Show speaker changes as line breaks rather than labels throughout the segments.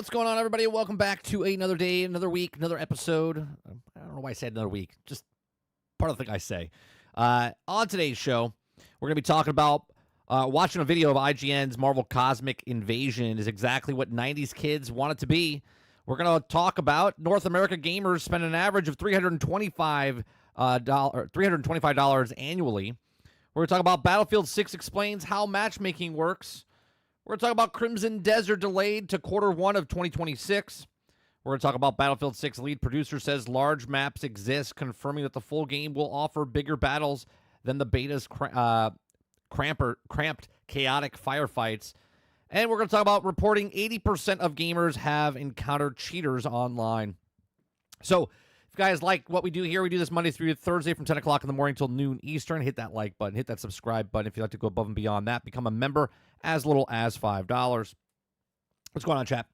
What's going on, everybody? Welcome back to another day, another week, another episode. I don't know why I said another week. Just part of the thing I say. On today's show, we're going to be talking about watching a video of IGN's Marvel Cosmic Invasion is exactly what 90s kids want it to be. We're going to talk about North America gamers spend an average of $325 annually. We're going to talk about Battlefield 6 explains how matchmaking works. We're going to talk about Crimson Desert delayed to Q1 of 2026. We're going to talk about Battlefield 6 lead producer says large maps exist, confirming that the full game will offer bigger battles than the beta's cramped, chaotic firefights. And we're going to talk about reporting 80% of gamers have encountered cheaters online. So, if you guys like what we do here, we do this Monday through Thursday from 10 o'clock in the morning till noon Eastern. Hit that like button, hit that subscribe button if you'd like to go above and beyond that. Become a member as little as $5. What's going on, chat?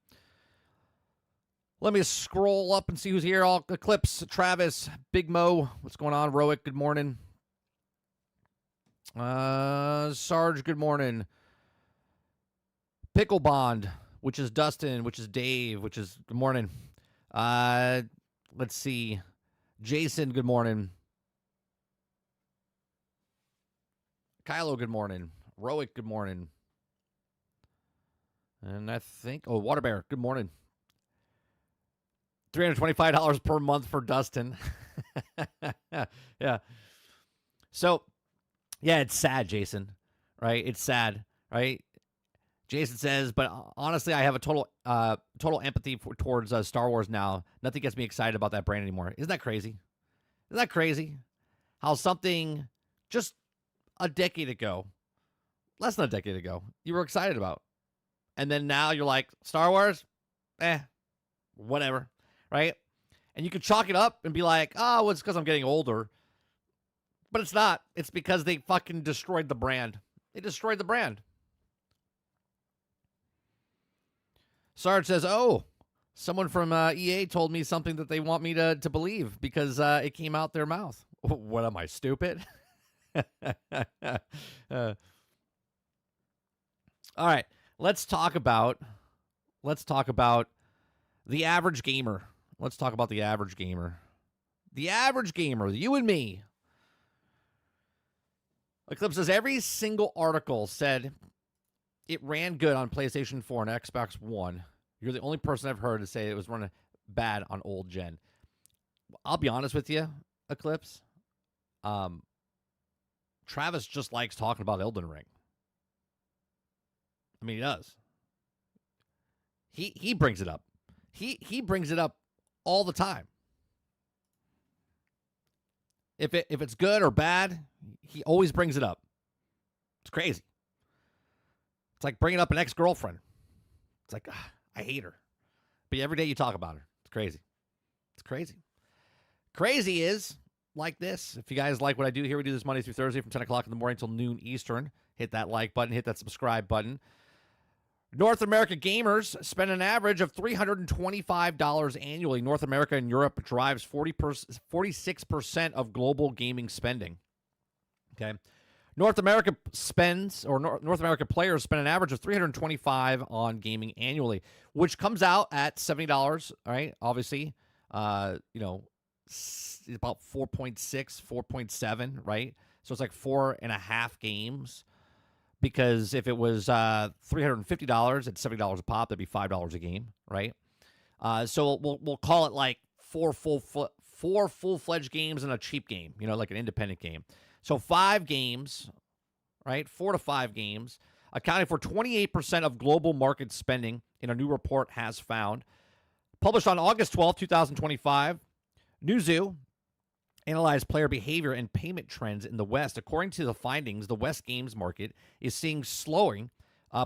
Let me scroll up and see who's here. All Eclipse, Travis, Big Mo. What's going on? Roic, good morning. Sarge, good morning. Pickle Bond, which is Dustin, which is Dave, which is good morning. Let's see. Jason, good morning. Kylo, good morning. Roic, good morning. And I think, Waterbear, good morning. $325 per month for Dustin. Yeah. So, yeah, it's sad, Jason, right? It's sad, right? Jason says, but honestly, I have a total empathy towards Star Wars now. Nothing gets me excited about that brand anymore. Isn't that crazy? Isn't that crazy? How something just a decade ago, less than a decade ago, you were excited about. And then now you're like, Star Wars? Whatever, right? And you could chalk it up and be like, oh, well, it's because I'm getting older. But it's not. It's because they fucking destroyed the brand. They destroyed the brand. Sarge says, oh, someone from EA told me something that they want me to believe because it came out their mouth. What, am I, stupid? All right, let's talk about the average gamer. Let's talk about the average gamer. The average gamer, you and me. Eclipse says every single article said it ran good on PlayStation 4 and Xbox One. You're the only person I've heard to say it was running bad on old gen. I'll be honest with you, Eclipse. Travis just likes talking about Elden Ring. I mean, he does. He brings it up. He brings it up all the time. If it's good or bad, he always brings it up. It's crazy. It's like bringing up an ex-girlfriend. It's like, I hate her. But every day you talk about her. It's crazy. It's crazy. Crazy is like this. If you guys like what I do here, we do this Monday through Thursday from 10 o'clock in the morning till noon Eastern. Hit that like button. Hit that subscribe button. North America gamers spend an average of $325 annually. North America and Europe drives 46% of global gaming spending. Okay. North America North America players spend an average of $325 on gaming annually, which comes out at $70, right? Obviously, about 4.6, 4.7, right? So it's like 4.5 games. Because if it was $350 at $70 a pop, that'd be $5 a game, right? So we'll call it like four full-fledged games and a cheap game, like an independent game. So 5 games, right? 4 to 5 games, accounting for 28% of global market spending in a new report has found. Published on August 12, 2025, Newzoo analyzed player behavior and payment trends in the West. According to the findings, the West games market is seeing slowing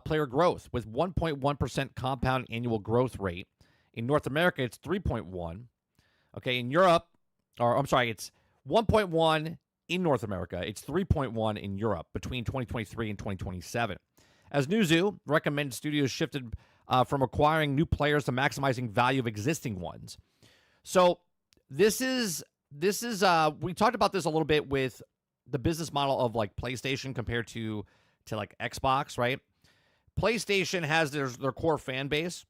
player growth with 1.1% compound annual growth rate. In North America, it's 3.1. Okay, in Europe, it's 1.1 in North America. It's 3.1 in Europe between 2023 and 2027. As Newzoo recommended, studios shifted from acquiring new players to maximizing value of existing ones. So this is we talked about this a little bit with the business model of like PlayStation compared to like Xbox, right? PlayStation has their core fan base,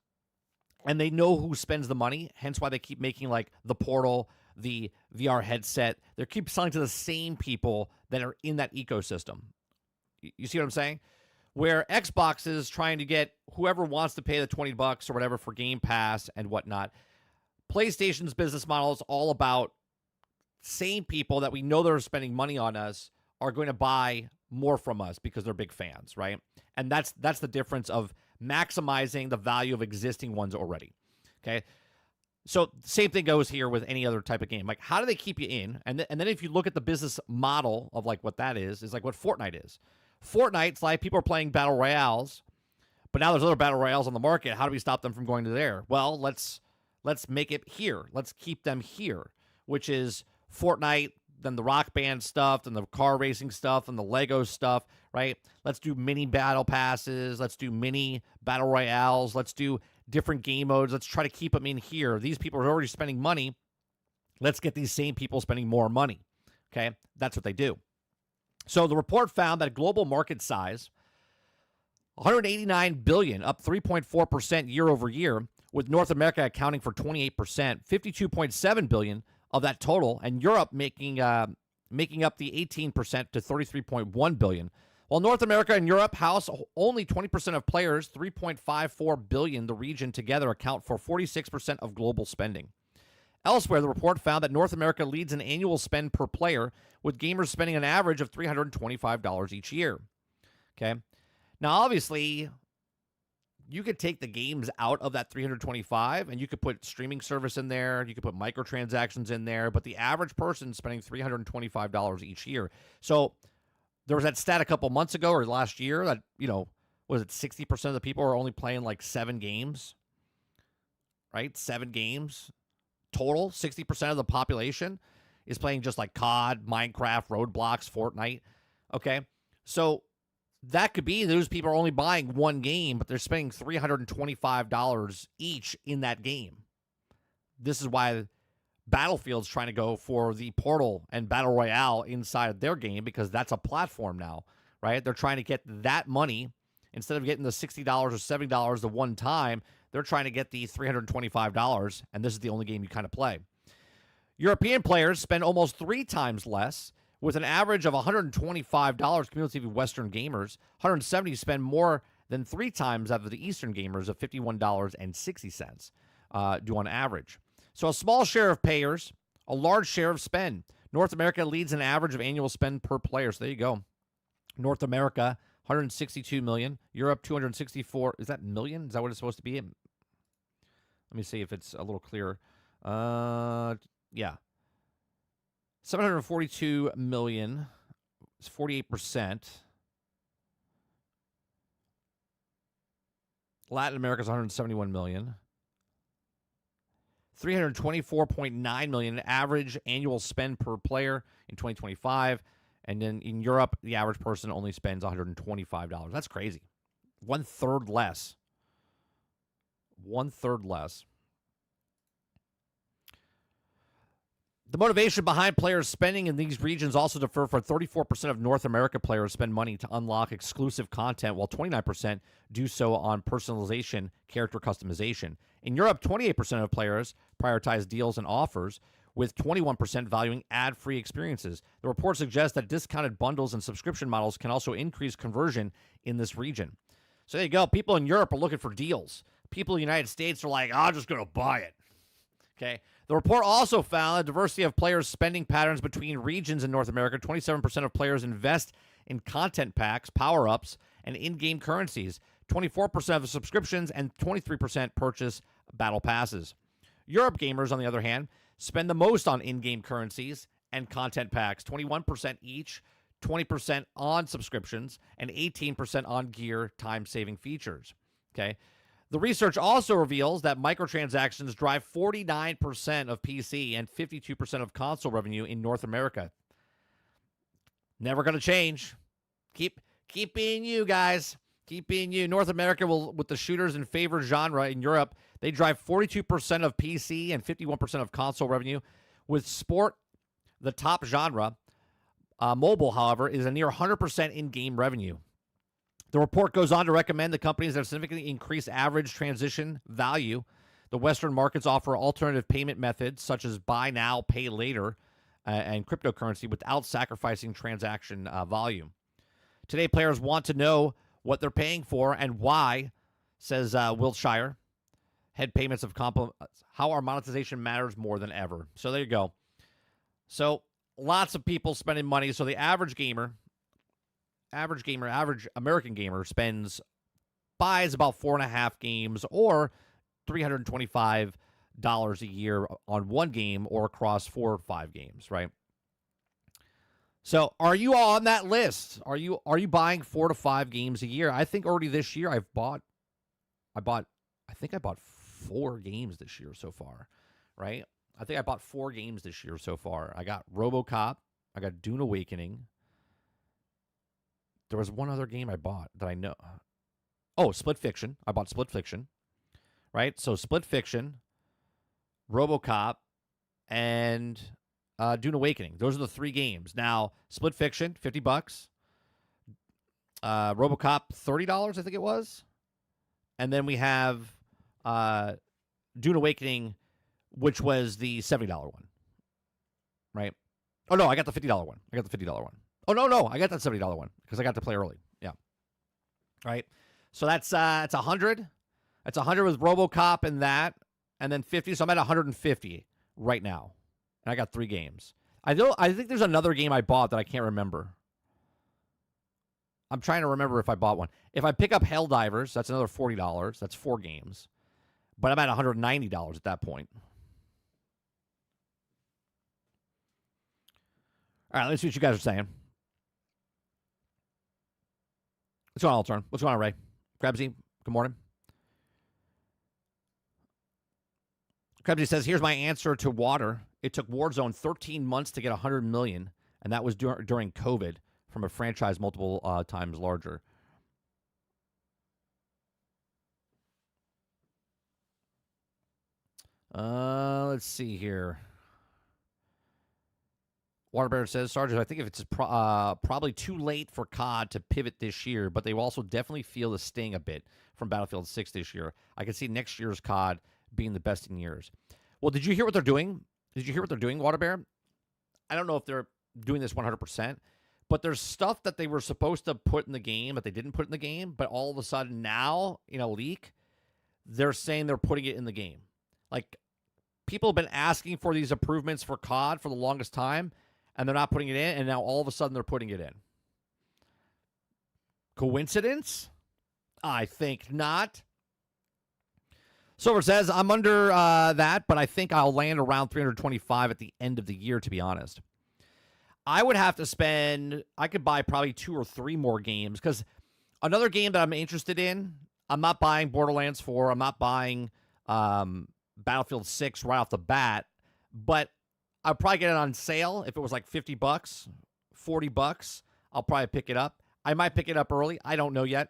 and they know who spends the money, hence why they keep making like the Portal, the VR headset. They keep selling to the same people that are in that ecosystem. You see what I'm saying? Where Xbox is trying to get whoever wants to pay the $20 or whatever for Game Pass and whatnot. PlayStation's business model is all about same people that we know that are spending money on us are going to buy more from us because they're big fans, right? And that's the difference of maximizing the value of existing ones already. Okay. So same thing goes here with any other type of game. Like, how do they keep you in? And then if you look at the business model of like what that is like what Fortnite is. Fortnite's like people are playing battle royales, but now there's other battle royales on the market. How do we stop them from going to there? Well, let's make it here. Let's keep them here, which is Fortnite, then the Rock Band stuff, and the car racing stuff, and the Lego stuff, right? Let's do mini battle passes. Let's do mini battle royales. Let's do different game modes. Let's try to keep them in here. These people are already spending money. Let's get these same people spending more money. Okay? That's what they do. So the report found that global market size, $189 billion, up 3.4% year over year, with North America accounting for 28%, $52.7 billion of that total, and Europe making up the 18% to $33.1 billion. While North America and Europe house only 20% of players, $3.54 billion, the region together account for 46% of global spending. Elsewhere, the report found that North America leads in annual spend per player, with gamers spending an average of $325 each year. Okay. Now, obviously, you could take the games out of that 325 and you could put streaming service in there. You could put microtransactions in there, but the average person spending $325 each year. So there was that stat a couple months ago or last year that, was it 60% of the people are only playing like 7 games, right? 7 games total. 60% of the population is playing just like COD, Minecraft, Roadblocks, Fortnite. Okay. So that could be those people are only buying one game, but they're spending $325 each in that game. This is why Battlefield's trying to go for the Portal and Battle Royale inside of their game, because that's a platform now, right? They're trying to get that money. Instead of getting the $60 or $70 the one time, they're trying to get the $325, and this is the only game you kind of play. European players spend almost 3 times less, with an average of $125 cumulative Western gamers. 170 spend more than 3 times out of the Eastern gamers of $51.60 do on average. So a small share of payers, a large share of spend. North America leads an average of annual spend per player. So there you go. North America, 162 million. Europe, 264. Is that million? Is that what it's supposed to be? Let me see if it's a little clearer. Yeah. 742 million is 48%. Latin America is 171 million. 324.9 million average annual spend per player in 2025. And then in Europe, the average person only spends $125. That's crazy. 1/3 less. 1/3 less. The motivation behind players spending in these regions also differ, for 34% of North America players spend money to unlock exclusive content, while 29% do so on personalization, character customization. In Europe, 28% of players prioritize deals and offers, with 21% valuing ad-free experiences. The report suggests that discounted bundles and subscription models can also increase conversion in this region. So there you go. People in Europe are looking for deals. People in the United States are like, I'm just going to buy it. Okay. The report also found a diversity of players' spending patterns between regions in North America. 27% of players invest in content packs, power-ups, and in-game currencies. 24% of subscriptions and 23% purchase battle passes. Europe gamers, on the other hand, spend the most on in-game currencies and content packs, 21% each, 20% on subscriptions, and 18% on gear time-saving features. Okay. The research also reveals that microtransactions drive 49% of PC and 52% of console revenue in North America. Never going to change. Keep being you, guys. Keep being you. North America will, with the shooters and favorite genre in Europe, they drive 42% of PC and 51% of console revenue. With sport, the top genre, mobile, however, is a near 100% in-game revenue. The report goes on to recommend the companies that have significantly increased average transition value The Western markets offer alternative payment methods such as buy now, pay later, and cryptocurrency without sacrificing transaction volume. Today, players want to know what they're paying for and why, says Wiltshire. Head payments of how our monetization matters more than ever. So there you go. So lots of people spending money. So the average American gamer buys about 4.5 games or $325 a year on one game or across 4 or 5 games, right? So are you on that list? Are you buying 4 to 5 games a year? I think already this year I think I bought 4 games this year so far, right? I think I bought 4 games this year so far. I got RoboCop, I got Dune Awakening. There was one other game I bought that I know. Oh, Split Fiction. I bought Split Fiction, right? So Split Fiction, RoboCop, and Dune Awakening. Those are the 3 games. Now, Split Fiction, $50. RoboCop, $30, I think it was. And then we have Dune Awakening, which was the $70 one, right? Oh, no, I got the $50 one. Oh, no, I got that $70 one because I got to play early. Yeah. Right? So that's 100. That's 100 with RoboCop and that, and then 50. So I'm at 150 right now. And I got 3 games. I think there's another game I bought that I can't remember. I'm trying to remember if I bought one. If I pick up Helldivers, that's another $40. That's 4 games. But I'm at $190 at that point. All right, let's see what you guys are saying. What's going on, Altern? What's going on, Ray? Krebsy, good morning. Krebsy says, here's my answer to water. It took Warzone 13 months to get 100 million, and that was during COVID from a franchise multiple times larger. Let's see here. Waterbear says, Sarge, I think if it's probably too late for COD to pivot this year, but they will also definitely feel the sting a bit from Battlefield 6 this year. I can see next year's COD being the best in years. Well, did you hear what they're doing? Waterbear? I don't know if they're doing this 100%, but there's stuff that they were supposed to put in the game that they didn't put in the game, but all of a sudden now, in a leak, they're saying they're putting it in the game. Like, people have been asking for these improvements for COD for the longest time, and they're not putting it in, and now all of a sudden they're putting it in. Coincidence? I think not. Silver says, I'm under that, but I think I'll land around 325 at the end of the year, to be honest. I would have to spend, I could buy probably 2 or 3 more games, because another game that I'm interested in, I'm not buying Borderlands 4, I'm not buying Battlefield 6 right off the bat, but I'll probably get it on sale. If it was like $50, $40, I'll probably pick it up. I might pick it up early. I don't know yet.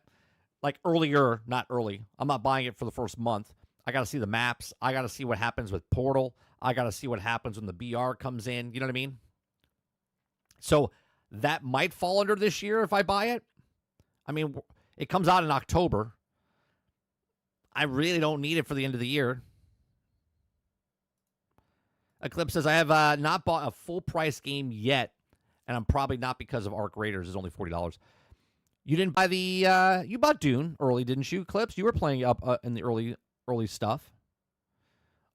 Like earlier, not early. I'm not buying it for the first month. I got to see the maps. I got to see what happens with Portal. I got to see what happens when the BR comes in. You know what I mean? So that might fall under this year if I buy it. I mean, it comes out in October. I really don't need it for the end of the year. Eclipse says, I have not bought a full-price game yet, and I'm probably not because of Arc Raiders. It's only $40. You didn't buy the you bought Dune early, didn't you, Eclipse? You were playing up in the early stuff.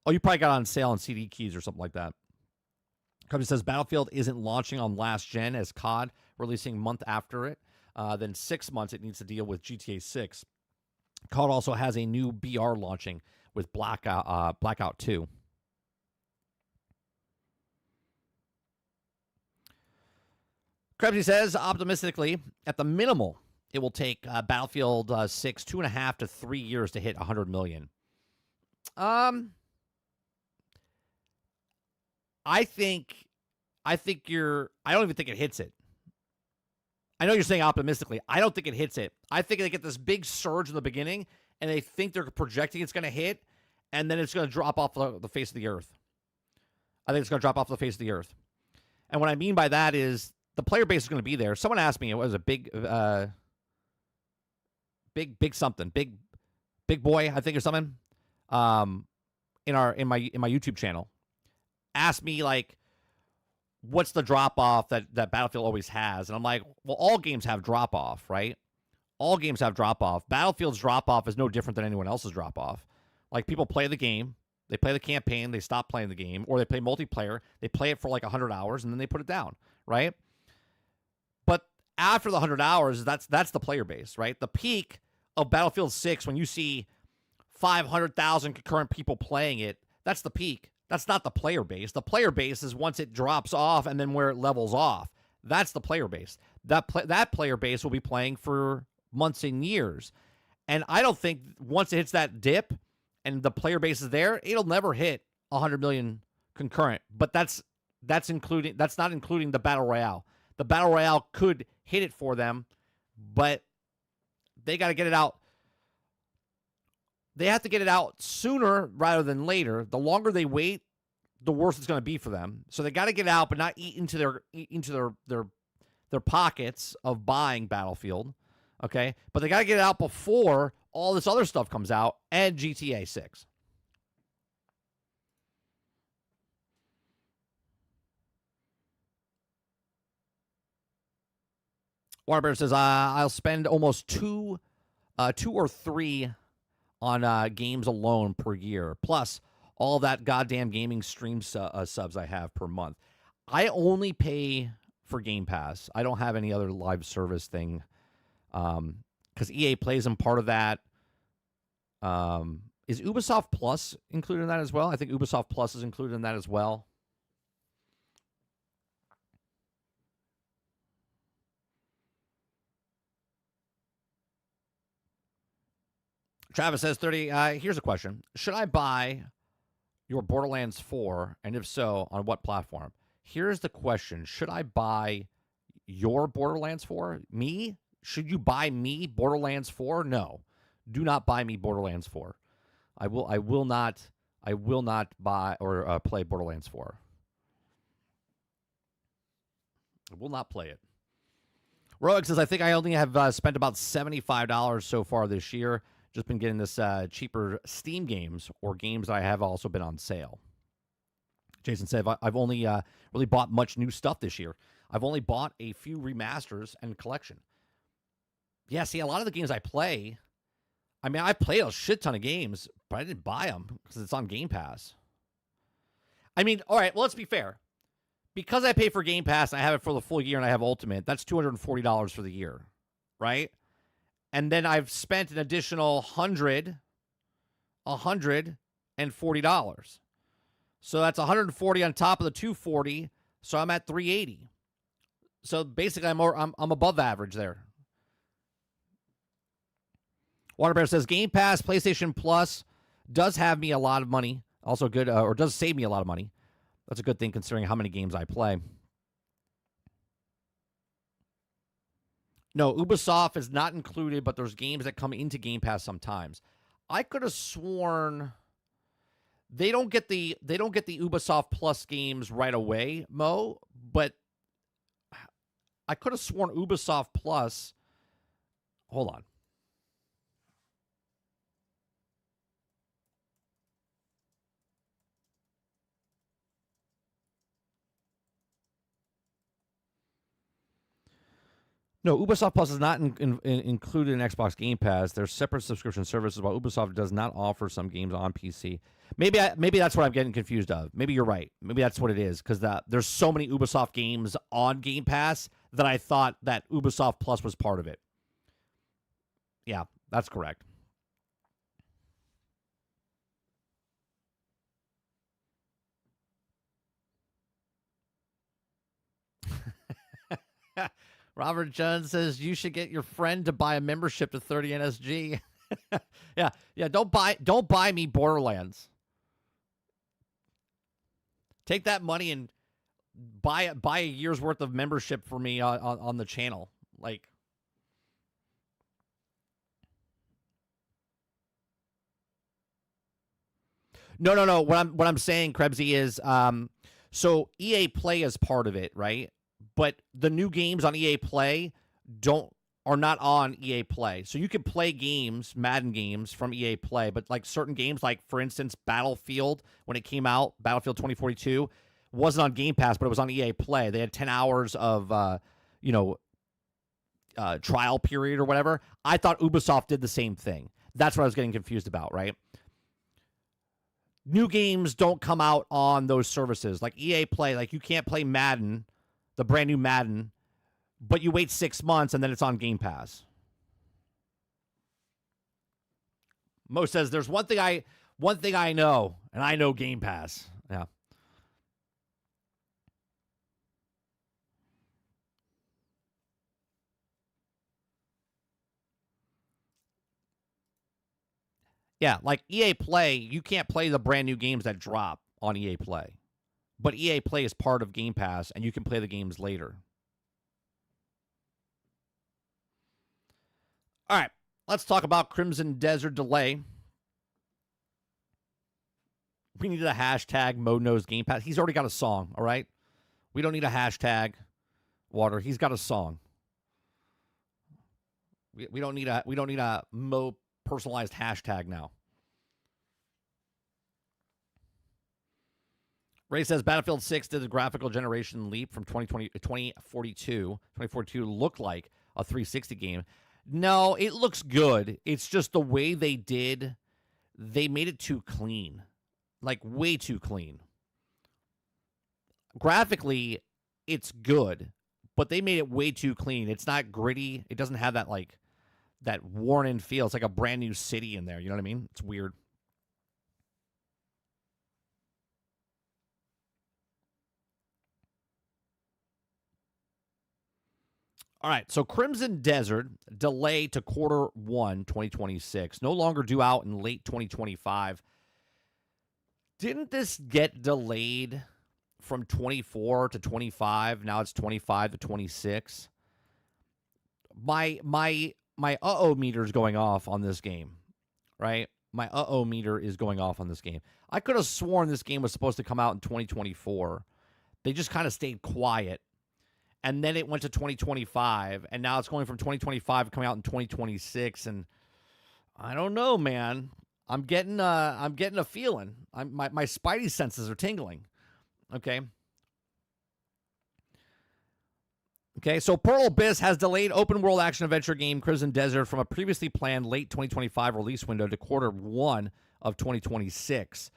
Oh, you probably got on sale on CD keys or something like that. Company says Battlefield isn't launching on last gen as COD, releasing month after it. Then 6 months it needs to deal with GTA 6. COD also has a new BR launching with Blackout 2. Krebsy says, optimistically, at the minimal, it will take Battlefield 6 2.5 to 3 years to hit 100 million. I don't even think it hits it. I know you're saying optimistically. I don't think it hits it. I think they get this big surge in the beginning, and they think they're projecting it's going to hit, and then it's going to drop off the face of the earth. I think it's going to drop off the face of the earth. And what I mean by that is the player base is going to be there. Someone asked me, it was a big something, big boy, I think, or something. in my YouTube channel asked me like, what's the drop off that Battlefield always has? And I'm like, well, all games have drop off, right? All games have drop off. Battlefield's drop off is no different than anyone else's drop off. Like, people play the game, they play the campaign, they stop playing the game, or they play multiplayer, they play it for like 100 hours, and then they put it down, right? But after the 100 hours, that's the player base, right? The peak of Battlefield 6, when you see 500,000 concurrent people playing it, that's the peak. That's not the player base. The player base is once it drops off and then where it levels off. That's the player base. That player base will be playing for months and years. And I don't think once it hits that dip and the player base is there, it'll never hit 100 million concurrent. But that's not including the Battle Royale. The Battle Royale could hit it for them, but they got to get it out. They have to get it out sooner rather than later. The longer they wait, the worse it's going to be for them. So they got to get it out, but not eat into their pockets of buying Battlefield. Okay, but they got to get it out before all this other stuff comes out and GTA 6. Warbear says, I'll spend almost two or three on games alone per year, plus all that goddamn gaming stream subs I have per month. I only pay for Game Pass. I don't have any other live service thing because EA plays in part of that. Is Ubisoft Plus included in that as well? I think Ubisoft Plus is included in that as well. Travis says 30. Here's a question. Should I buy your Borderlands 4? And if so, on what platform? Here's the question. Should I buy your Borderlands 4? Me? Should you buy me Borderlands 4? No. Do not buy me Borderlands 4. I will not buy or play Borderlands 4. I will not play it. Roic says, I think I only have spent about $75 so far this year. Just been getting this cheaper Steam games or games that I have also been on sale. Jason said, I've only really bought much new stuff this year. I've only bought a few remasters and collection. Yeah, see, a lot of the games I play, I mean, I played a shit ton of games, but I didn't buy them because it's on Game Pass. I mean, all right, well, let's be fair. Because I pay for Game Pass and I have it for the full year and I have Ultimate, that's $240 for the year, right? And then I've spent an additional $140. So that's $140 on top of the $240. So I'm at $380. So basically, I'm above average there. Waterbear says Game Pass, PlayStation Plus does have me a lot of money. Also good, or does save me a lot of money. That's a good thing considering how many games I play. No, Ubisoft is not included, but there's games that come into Game Pass sometimes. I could have sworn they don't get the Ubisoft Plus games right away, Mo, but I could have sworn Ubisoft Plus. Hold on. No, Ubisoft Plus is not included in Xbox Game Pass. There's separate subscription services, while Ubisoft does not offer some games on PC. Maybe that's what I'm getting confused of. Maybe you're right. Maybe that's what it is, because there's so many Ubisoft games on Game Pass that I thought that Ubisoft Plus was part of it. Yeah, that's correct. Robert Jones says you should get your friend to buy a membership to 30 NSG. yeah. Don't buy me Borderlands. Take that money and buy a year's worth of membership for me on the channel. Like, no. What I'm saying, Krebsy, is so EA Play is part of it, right? But the new games on EA Play are not on EA Play. So you can play games, Madden games from EA Play, but like certain games, like for instance, Battlefield, when it came out, Battlefield 2042, wasn't on Game Pass, but it was on EA Play. They had 10 hours of, trial period or whatever. I thought Ubisoft did the same thing. That's what I was getting confused about, right? New games don't come out on those services. Like EA Play, like you can't play Madden, the brand new Madden, but you wait 6 months and then it's on Game Pass. Mo says there's one thing I know, and I know Game Pass. Yeah. Yeah, like EA Play, you can't play the brand new games that drop on EA Play. But EA Play is part of Game Pass, and you can play the games later. All right, let's talk about Crimson Desert delay. We needed a hashtag Mo knows Game Pass. He's already got a song, all right? We don't need a hashtag Water. He's got a song. We don't need a Mo personalized hashtag now. Ray says Battlefield 6 did the graphical generation leap from 2042 looked like a 360 game. No, it looks good. It's just the way they made it too clean. Like way too clean. Graphically, it's good, but they made it way too clean. It's not gritty. It doesn't have that that worn-in feel. It's like a brand new city in there. You know what I mean? It's weird. All right, so Crimson Desert, delay to Q1 2026. No longer due out in late 2025. Didn't this get delayed from 24 to 25? Now it's 25 to 26. My uh-oh meter is going off on this game, right? My uh-oh meter is going off on this game. I could have sworn this game was supposed to come out in 2024. They just kind of stayed quiet. And then it went to 2025, and now it's going from 2025 coming out in 2026. And I don't know, man. I'm getting a feeling. My spidey senses are tingling. Okay. Okay, so Pearl Abyss has delayed open world action adventure game Crimson Desert from a previously planned late 2025 release window to Q1 of 2026.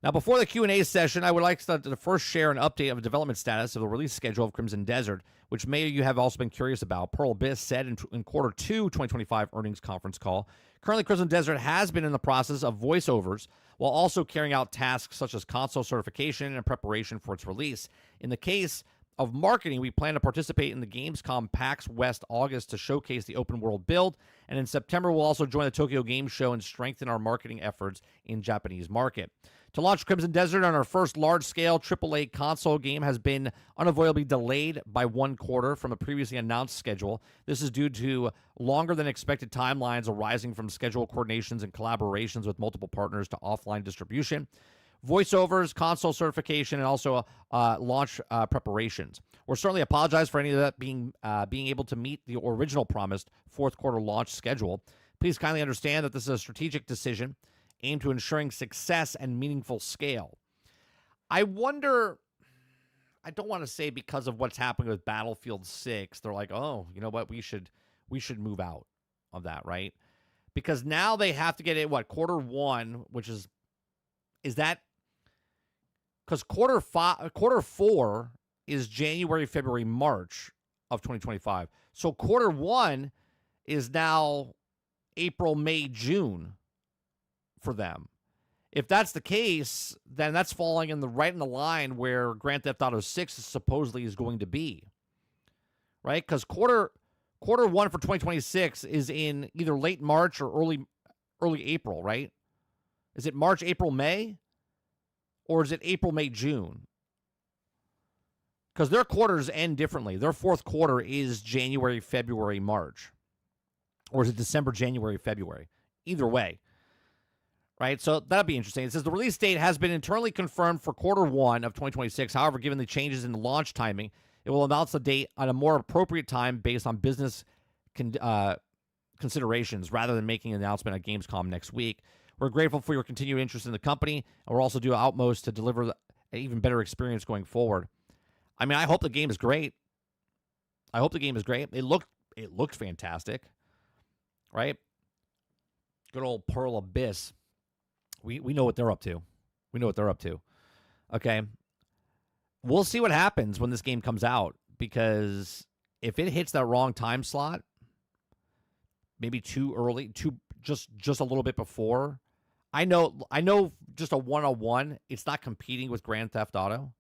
Now, before the Q&A session, I would like to first share an update of the development status of the release schedule of Crimson Desert, which many of you have also been curious about. Pearl Abyss said in Q2 2025 earnings conference call, currently Crimson Desert has been in the process of voiceovers while also carrying out tasks such as console certification and preparation for its release. In the case of marketing, we plan to participate in the Gamescom PAX West August to showcase the open world build, and in September we'll also join the Tokyo Game Show and strengthen our marketing efforts in Japanese market. To launch Crimson Desert on our first large-scale AAA console game has been unavoidably delayed by 1 quarter from a previously announced schedule. This is due to longer-than-expected timelines arising from schedule coordinations and collaborations with multiple partners to offline distribution, voiceovers, console certification, and also launch preparations. We're certainly apologize for any of that being able to meet the original promised fourth quarter launch schedule. Please kindly understand that this is a strategic decision aimed to ensuring success and meaningful scale. I wonder, I don't want to say because of what's happening with Battlefield 6, they're like, oh, you know what, we should move out of that, right? Because now they have to get it, Q1, which is that, because Q4 is January, February, March of 2025. So Q1 is now April, May, June for them. If that's the case, then that's falling right in the line where Grand Theft Auto 6 supposedly is going to be, right? Because Q1 for 2026 is in either late March or early April, right? Is it March, April, May? Or is it April, May, June? Because their quarters end differently. Their fourth quarter is January, February, March. Or is it December, January, February? Either way. Right, so that'd be interesting. It says the release date has been internally confirmed for Q1 of 2026. However, given the changes in the launch timing, it will announce the date at a more appropriate time based on business considerations rather than making an announcement at Gamescom next week. We're grateful for your continued interest in the company, and we'll also do our utmost to deliver an even better experience going forward. I mean, I hope the game is great. I hope the game is great. It looked fantastic, right? Good old Pearl Abyss. We know what they're up to. We know what they're up to. Okay. We'll see what happens when this game comes out, because if it hits that wrong time slot, maybe too early, just a little bit before. I know just a 101, it's not competing with Grand Theft Auto,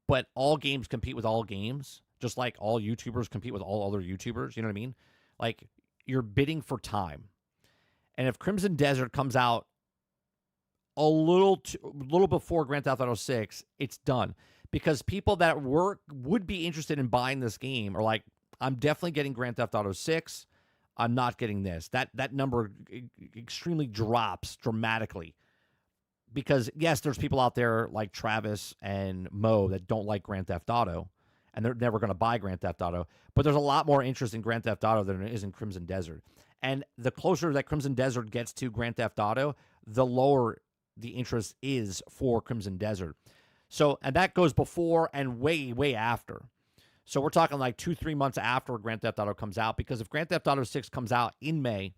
but all games compete with all games, just like all YouTubers compete with all other YouTubers, you know what I mean? Like, you're bidding for time. And if Crimson Desert comes out a little before Grand Theft Auto 6, it's done. Because people that would be interested in buying this game are like, I'm definitely getting Grand Theft Auto 6. I'm not getting this. That number extremely drops dramatically. Because, yes, there's people out there like Travis and Mo that don't like Grand Theft Auto, and they're never going to buy Grand Theft Auto. But there's a lot more interest in Grand Theft Auto than there is in Crimson Desert. And the closer that Crimson Desert gets to Grand Theft Auto, the lower the interest is for Crimson Desert. So, and that goes before and way, way after. So we're talking like 2-3 months after Grand Theft Auto comes out, because if Grand Theft Auto 6 comes out in May,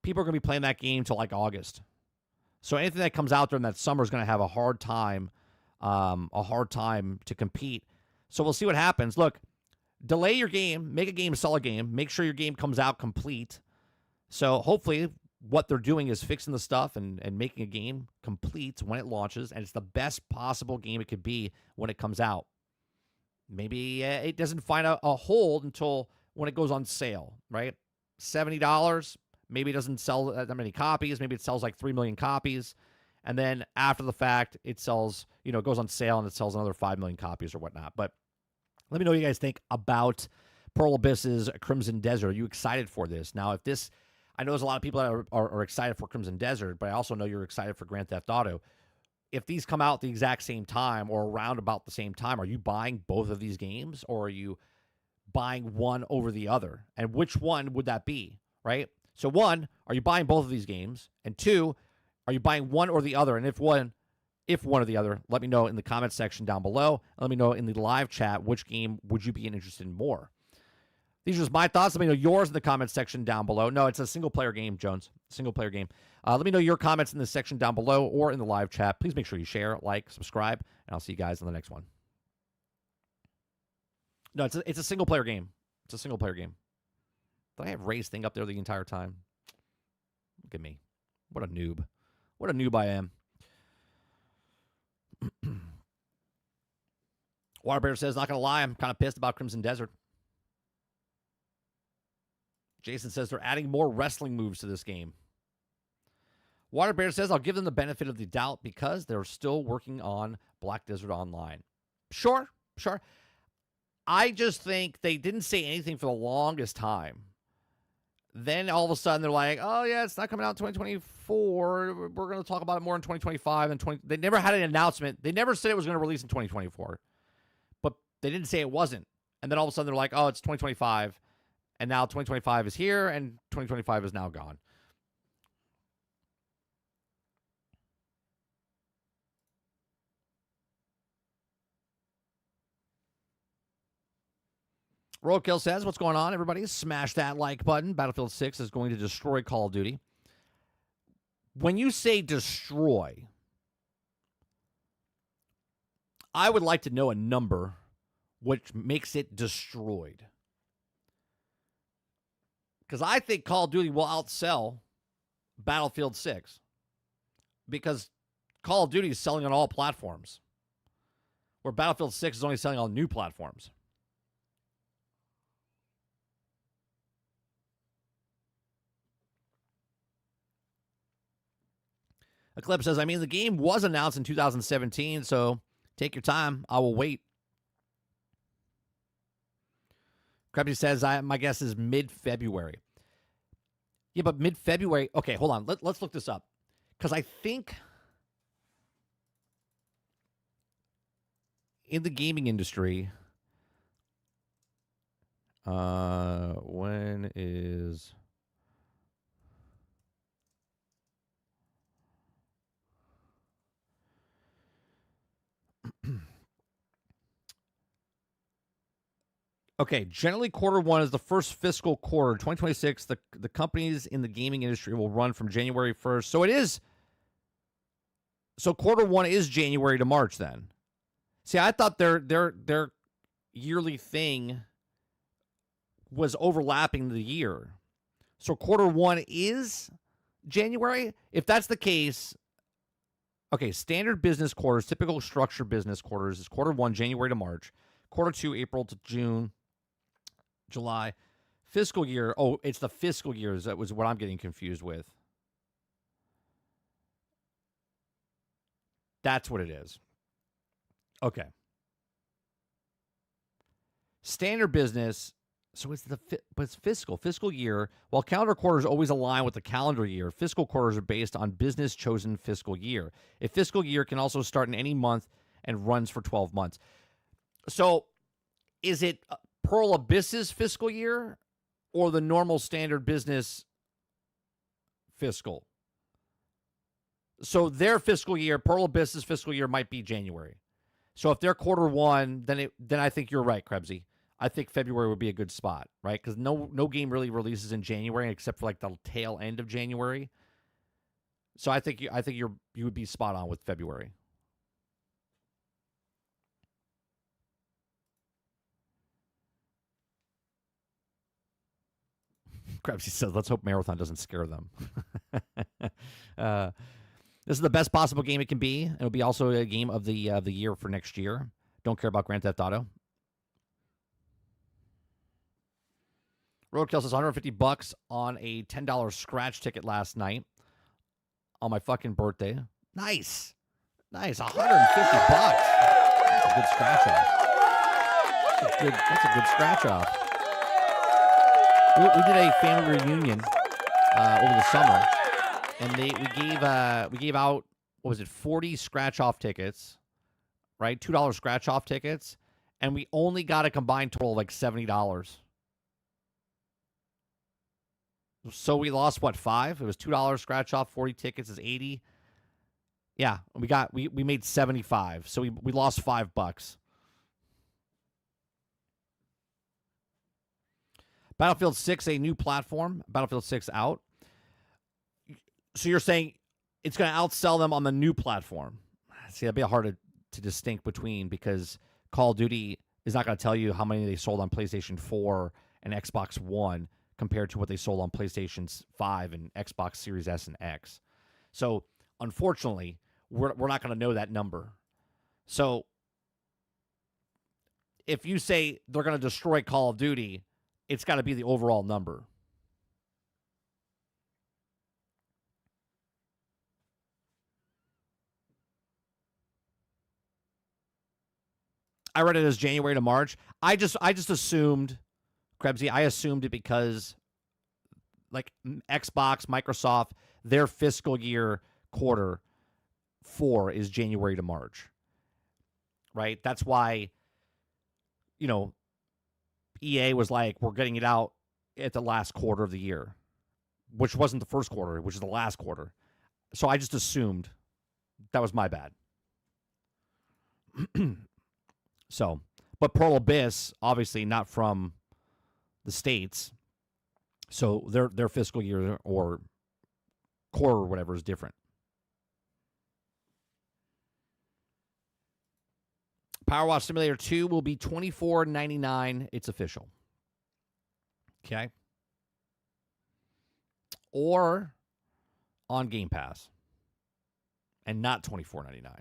people are going to be playing that game till like August. So anything that comes out during that summer is going to have a hard time to compete. So we'll see what happens. Look, delay your game, make a game a solid game, make sure your game comes out complete. So hopefully what they're doing is fixing the stuff and making a game complete when it launches, and it's the best possible game it could be when it comes out. Maybe it doesn't find a hold until when it goes on sale, right? $70. Maybe it doesn't sell that many copies. Maybe it sells like 3 million copies. And then after the fact, it sells, it goes on sale and it sells another 5 million copies or whatnot. But let me know what you guys think about Pearl Abyss's Crimson Desert. Are you excited for this? Now, I know there's a lot of people that are excited for Crimson Desert, but I also know you're excited for Grand Theft Auto. If these come out at the exact same time or around about the same time, are you buying both of these games, or are you buying one over the other? And which one would that be, right? So one, are you buying both of these games? And two, are you buying one or the other? And if one or the other, let me know in the comments section down below. Let me know in the live chat, which game would you be interested in more? These are just my thoughts. Let me know yours in the comments section down below. No, it's a single-player game, Jones. Single-player game. Let me know your comments in the section down below or in the live chat. Please make sure you share, like, subscribe, and I'll see you guys in the next one. No, it's a single-player game. It's a single-player game. Did I have Ray's thing up there the entire time? Look at me. What a noob. What a noob I am. Waterbear says, not going to lie, I'm kind of pissed about Crimson Desert. Jason says they're adding more wrestling moves to this game. Waterbear says, I'll give them the benefit of the doubt because they're still working on Black Desert Online. Sure. I just think they didn't say anything for the longest time. Then all of a sudden they're like, oh, yeah, it's not coming out in 2024. We're going to talk about it more in 2025. They never had an announcement. They never said it was going to release in 2024. But they didn't say it wasn't. And then all of a sudden they're like, oh, it's 2025. And now 2025 is here, and 2025 is now gone. Roadkill says, what's going on, everybody? Smash that like button. Battlefield 6 is going to destroy Call of Duty. When you say destroy, I would like to know a number which makes it destroyed. Because I think Call of Duty will outsell Battlefield 6. Because Call of Duty is selling on all platforms, where Battlefield 6 is only selling on new platforms. Eclipse says, the game was announced in 2017, so take your time. I will wait. Krebsy says, my guess is mid-February. Yeah, but mid-February. Okay, hold on. Let's look this up. Because I think in the gaming industry, When is okay, generally quarter one is the first fiscal quarter. 2026, the companies in the gaming industry will run from January 1st. So it is so quarter one is January to March then. See, I thought their yearly thing was overlapping the year. So quarter one is January? If that's the case, okay, standard business quarters, typical structured business quarters is quarter one, January to March, quarter two, April to June, July. Fiscal year, oh, it's the fiscal years. That was what I'm getting confused with. That's what it is. Okay. Standard business, so but it's fiscal year. While calendar quarters always align with the calendar year, fiscal quarters are based on business chosen fiscal year. A fiscal year can also start in any month and runs for 12 months. So, is it Pearl Abyss's fiscal year or the normal standard business fiscal? So their fiscal year, Pearl Abyss's fiscal year might be January. So if they're quarter one, then I think you're right, Krebsy. I think February would be a good spot, right? Because no game really releases in January except for like the tail end of January. So I think you would be spot on with February. Krebsy says, "Let's hope Marathon doesn't scare them." This is the best possible game it can be. It'll be also a game of the year for next year. Don't care about Grand Theft Auto. Roadkill says $150 on a $10 scratch ticket last night on my fucking birthday. Nice. $150. That's a good scratch off. That's a good scratch off. We did a family reunion over the summer, and we gave out, what was it, 40 scratch off tickets, right? $2 scratch off tickets, and we only got a combined total of like $70. So we lost what, 5? It was $2 scratch off, 40 tickets is 80. Yeah, we made 75. So we lost $5. Battlefield 6, a new platform. Battlefield 6 out. So you're saying it's going to outsell them on the new platform. See, that'd be hard to distinct between, because Call of Duty is not going to tell you how many they sold on PlayStation 4 and Xbox One compared to what they sold on PlayStation 5 and Xbox Series S and X. So, unfortunately, we're not going to know that number. So, if you say they're going to destroy Call of Duty, it's got to be the overall number. I read it as January to March. I just assumed, Krebsy, I assumed it because like Xbox, Microsoft, their fiscal year quarter 4 is January to March. Right? That's why, EA was like, we're getting it out at the last quarter of the year, which wasn't the first quarter, which is the last quarter. So I just assumed. That was my bad. So, but Pearl Abyss, obviously not from the States, so their fiscal year or quarter or whatever is different. Power Wash Simulator 2 will be $24.99. It's official. Okay. Or on Game Pass. And not $24.99.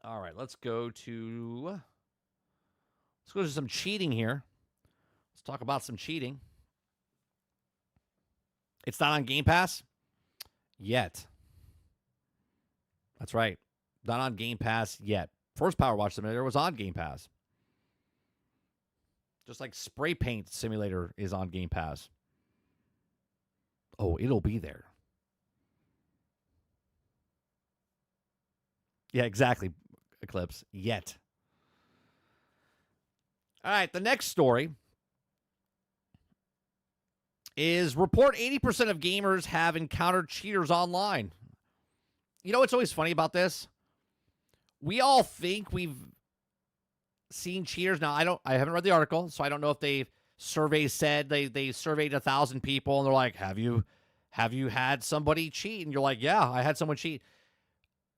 All right, let's go to some cheating here. Let's talk about some cheating. It's not on Game Pass yet. That's right. Not on Game Pass yet. First Power Wash Simulator was on Game Pass. Just like Spray Paint Simulator is on Game Pass. Oh, it'll be there. Yeah, exactly, Eclipse. Yet. All right, the next story is report 80% of gamers have encountered cheaters online. You know what's always funny about this? We all think we've seen cheaters. Now, I haven't read the article, so I don't know if surveys said they surveyed 1,000 people and they're like, have you had somebody cheat? And you're like, yeah, I had someone cheat.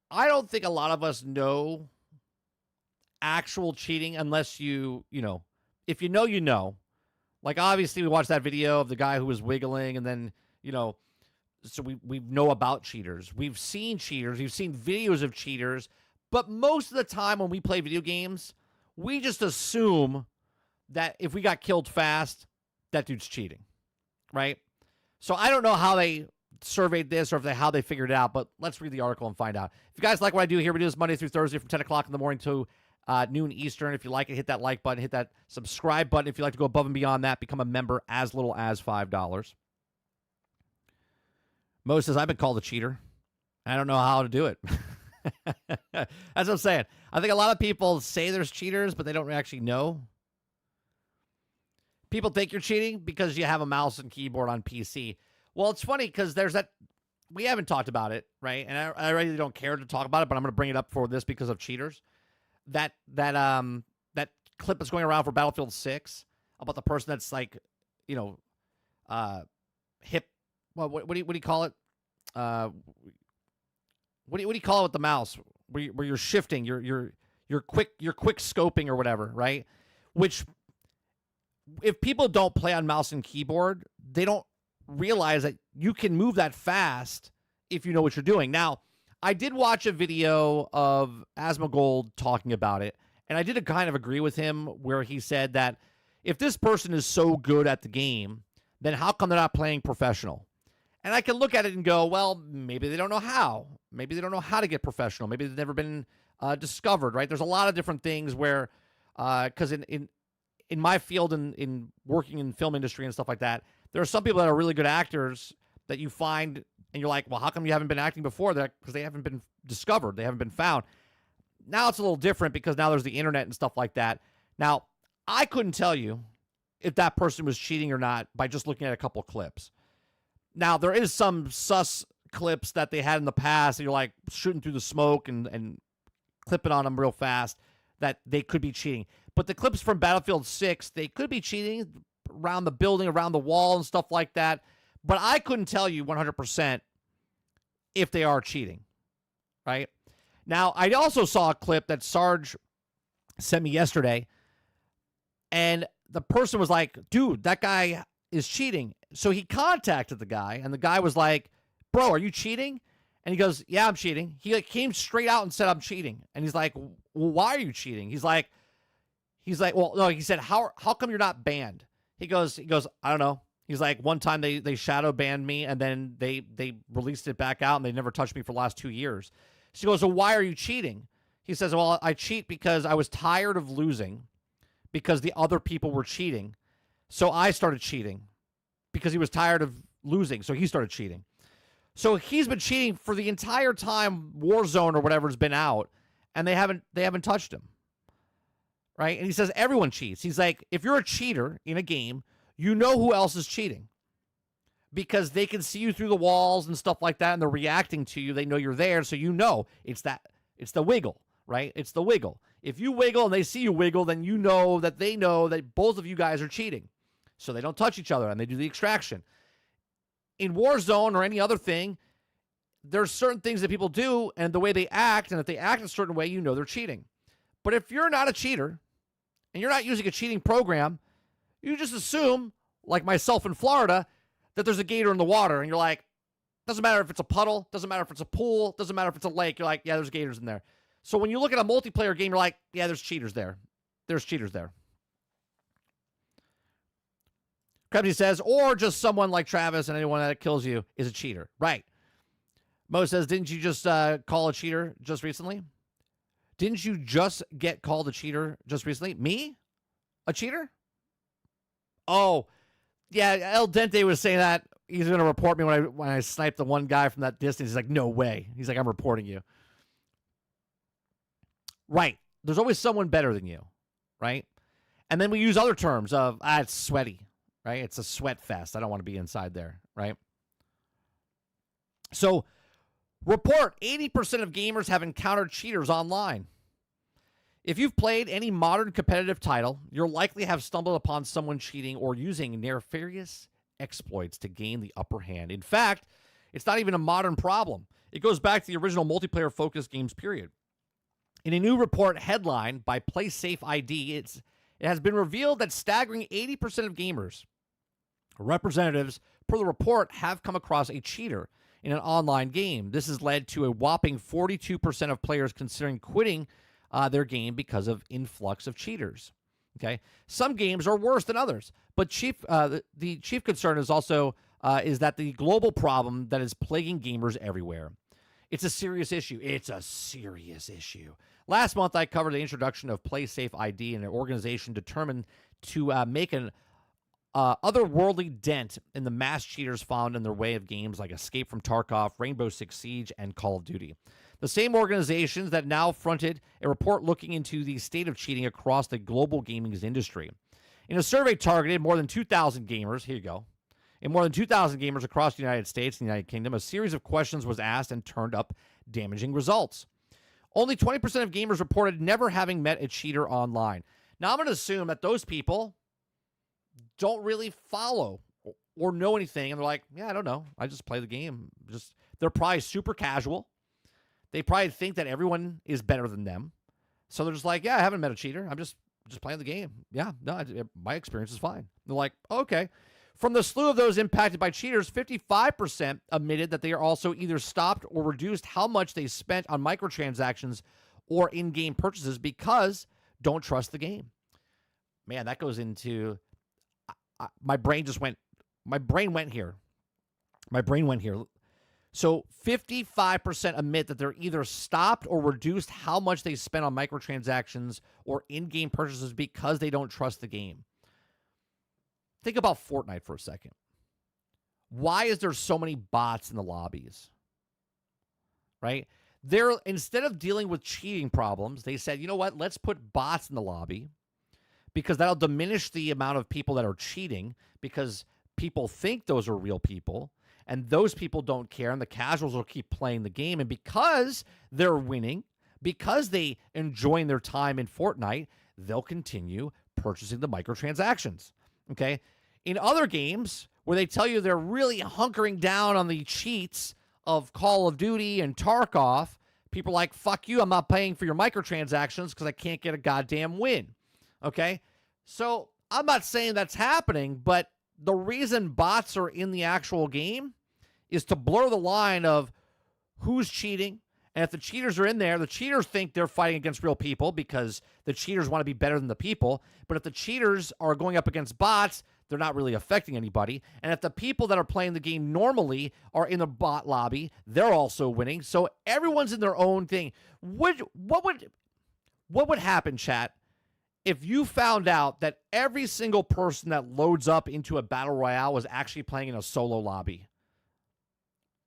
I don't think a lot of us know actual cheating unless you know, if you know, you know. Like, obviously, we watched that video of the guy who was wiggling, and then, so we know about cheaters. We've seen cheaters. We've seen videos of cheaters. But most of the time when we play video games, we just assume that if we got killed fast, that dude's cheating, right? So I don't know how they surveyed this or how they figured it out, but let's read the article and find out. If you guys like what I do here, we do this Monday through Thursday from 10 o'clock in the morning to noon Eastern. If you like it, hit that like button, hit that subscribe button. If you'd like to go above and beyond that, become a member as little as $5. Mo says, I've been called a cheater. I don't know how to do it. That's what I'm saying. I think a lot of people say there's cheaters, but they don't actually know. People think you're cheating because you have a mouse and keyboard on PC. Well, it's funny because there's that. We haven't talked about it, right? And I really don't care to talk about it, but I'm going to bring it up for this because of cheaters. That clip that's going around for Battlefield 6 about the person that's like, hip. Well, what do you call it? What do you call it with the mouse? Where you're shifting, you're quick scoping or whatever, right? Which, if people don't play on mouse and keyboard, they don't realize that you can move that fast if you know what you're doing. Now, I did watch a video of Asmongold talking about it, and I did kind of agree with him where he said that if this person is so good at the game, then how come they're not playing professional? And I can look at it and go, well, maybe they don't know how. Maybe they don't know how to get professional. Maybe they've never been discovered, right? There's a lot of different things where, because in my field, in working in film industry and stuff like that, there are some people that are really good actors that you find, and you're like, well, how come you haven't been acting before? That because they haven't been discovered. They haven't been found. Now it's a little different because now there's the internet and stuff like that. Now, I couldn't tell you if that person was cheating or not by just looking at a couple clips. Now, there is some sus clips that they had in the past, and you're like shooting through the smoke and clipping on them real fast, that they could be cheating. But the clips from Battlefield 6, they could be cheating around the building, around the wall and stuff like that. But I couldn't tell you 100% if they are cheating, right? Now, I also saw a clip that Sarge sent me yesterday, and the person was like, dude, that guy is cheating. So he contacted the guy, and the guy was like, bro, are you cheating? And he goes, yeah, I'm cheating. He came straight out and said, I'm cheating. And he's like, well, why are you cheating? He's like, well, no, he said, how come you're not banned? He goes, I don't know. He's like, one time they shadow banned me, and then they released it back out, and they never touched me for the last 2 years. She goes, well, why are you cheating? He says, well, I cheat because I was tired of losing because the other people were cheating. So I started cheating because he was tired of losing. So he started cheating. So he's been cheating for the entire time Warzone or whatever's been out, and they haven't touched him. Right? And he says everyone cheats. He's like, if you're a cheater in a game, you know who else is cheating because they can see you through the walls and stuff like that, and they're reacting to you. They know you're there, so you know it's the wiggle, right? It's the wiggle. If you wiggle and they see you wiggle, then you know that they know that both of you guys are cheating. So they don't touch each other, and they do the extraction. In Warzone or any other thing, there's certain things that people do and the way they act, and if they act a certain way, you know they're cheating. But if you're not a cheater and you're not using a cheating program, you just assume, like myself in Florida, that there's a gator in the water, and you're like, doesn't matter if it's a puddle, doesn't matter if it's a pool, doesn't matter if it's a lake, you're like, yeah, there's gators in there. So when you look at a multiplayer game, you're like, yeah, there's cheaters there. There's cheaters there. Krebsy says, or just someone like Travis and anyone that kills you is a cheater. Right. Mo says, didn't you just call a cheater just recently? Didn't you just get called a cheater just recently? Me? A cheater? Oh, yeah, El Dente was saying that he's going to report me when I sniped the one guy from that distance. He's like, no way. He's like, I'm reporting you. Right. There's always someone better than you, right? And then we use other terms of, it's sweaty, right? It's a sweat fest. I don't want to be inside there, right? So, report 80% of gamers have encountered cheaters online. If you've played any modern competitive title, you'll likely have stumbled upon someone cheating or using nefarious exploits to gain the upper hand. In fact, it's not even a modern problem. It goes back to the original multiplayer-focused games period. In a new report headline by PlaySafe ID, it has been revealed that staggering 80% of gamers, representatives per the report, have come across a cheater in an online game. This has led to a whopping 42% of players considering quitting their game because of influx of cheaters. Okay, some games are worse than others, but the chief concern is also is that the global problem that is plaguing gamers everywhere. It's a serious issue. It's a serious issue. Last month, I covered the introduction of PlaySafe ID, an organization determined to make an otherworldly dent in the mass cheaters found in their way of games like Escape from Tarkov, Rainbow Six Siege, and Call of Duty. The same organizations that now fronted a report looking into the state of cheating across the global gaming industry. In a survey targeted more than 2,000 gamers, here you go, in more than 2,000 gamers across the United States and the United Kingdom, a series of questions was asked and turned up damaging results. Only 20% of gamers reported never having met a cheater online. Now, I'm going to assume that those people don't really follow or know anything, and they're like, yeah, I don't know. I just play the game. They're probably super casual. They probably think that everyone is better than them. So they're just like, yeah, I haven't met a cheater. I'm just playing the game. Yeah, no, my experience is fine. They're like, okay. From the slew of those impacted by cheaters, 55% admitted that they are also either stopped or reduced how much they spent on microtransactions or in-game purchases because don't trust the game. Man, that goes into... My brain went here. So 55% admit that they're either stopped or reduced how much they spend on microtransactions or in-game purchases because they don't trust the game. Think about Fortnite for a second. Why is there so many bots in the lobbies? Right? Instead of dealing with cheating problems, they said, you know what? Let's put bots in the lobby because that'll diminish the amount of people that are cheating because people think those are real people and those people don't care and the casuals will keep playing the game. And because they're winning, because they enjoying their time in Fortnite, they'll continue purchasing the microtransactions. Okay? In other games where they tell you they're really hunkering down on the cheats of Call of Duty and Tarkov, people are like, fuck you, I'm not paying for your microtransactions because I can't get a goddamn win. Okay? So I'm not saying that's happening, but the reason bots are in the actual game is to blur the line of who's cheating. And if the cheaters are in there, the cheaters think they're fighting against real people because the cheaters want to be better than the people. But if the cheaters are going up against bots, they're not really affecting anybody. And if the people that are playing the game normally are in the bot lobby, they're also winning. So everyone's in their own thing. What would happen, chat, if you found out that every single person that loads up into a battle royale was actually playing in a solo lobby?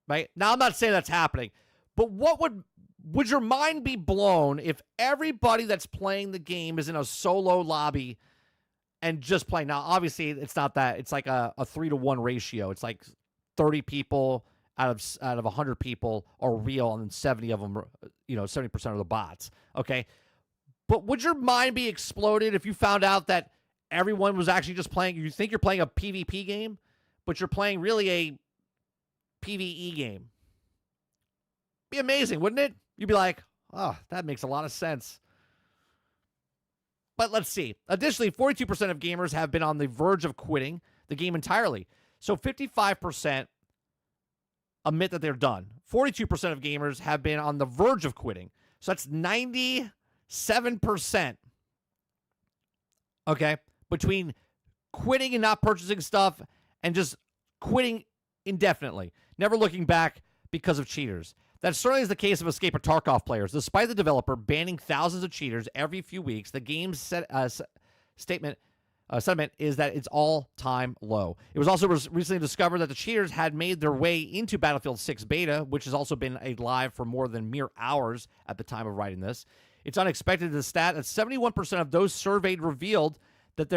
Right? Now, I'm not saying that's happening, but would your mind be blown if everybody that's playing the game is in a solo lobby and just playing? Now, obviously, it's not that. It's like a 3-to-1 ratio. It's like 30 people out of 100 people are real, and then 70 of them, 70% of the bots. Okay, but would your mind be exploded if you found out that everyone was actually just playing? You think you're playing a PvP game, but you're playing really a PvE game. Be amazing, wouldn't it? You'd be like, oh, that makes a lot of sense. But let's see. Additionally, 42% of gamers have been on the verge of quitting the game entirely. So 55% admit that they're done. 42% of gamers have been on the verge of quitting. So that's 97%. Okay? Between quitting and not purchasing stuff and just quitting indefinitely. Never looking back because of cheaters. That certainly is the case of Escape of Tarkov players. Despite the developer banning thousands of cheaters every few weeks, the game's sentiment is that it's all-time low. It was also recently discovered that the cheaters had made their way into Battlefield 6 beta, which has also been live for more than mere hours at the time of writing this. It's unexpected the stat that 71% of those surveyed revealed that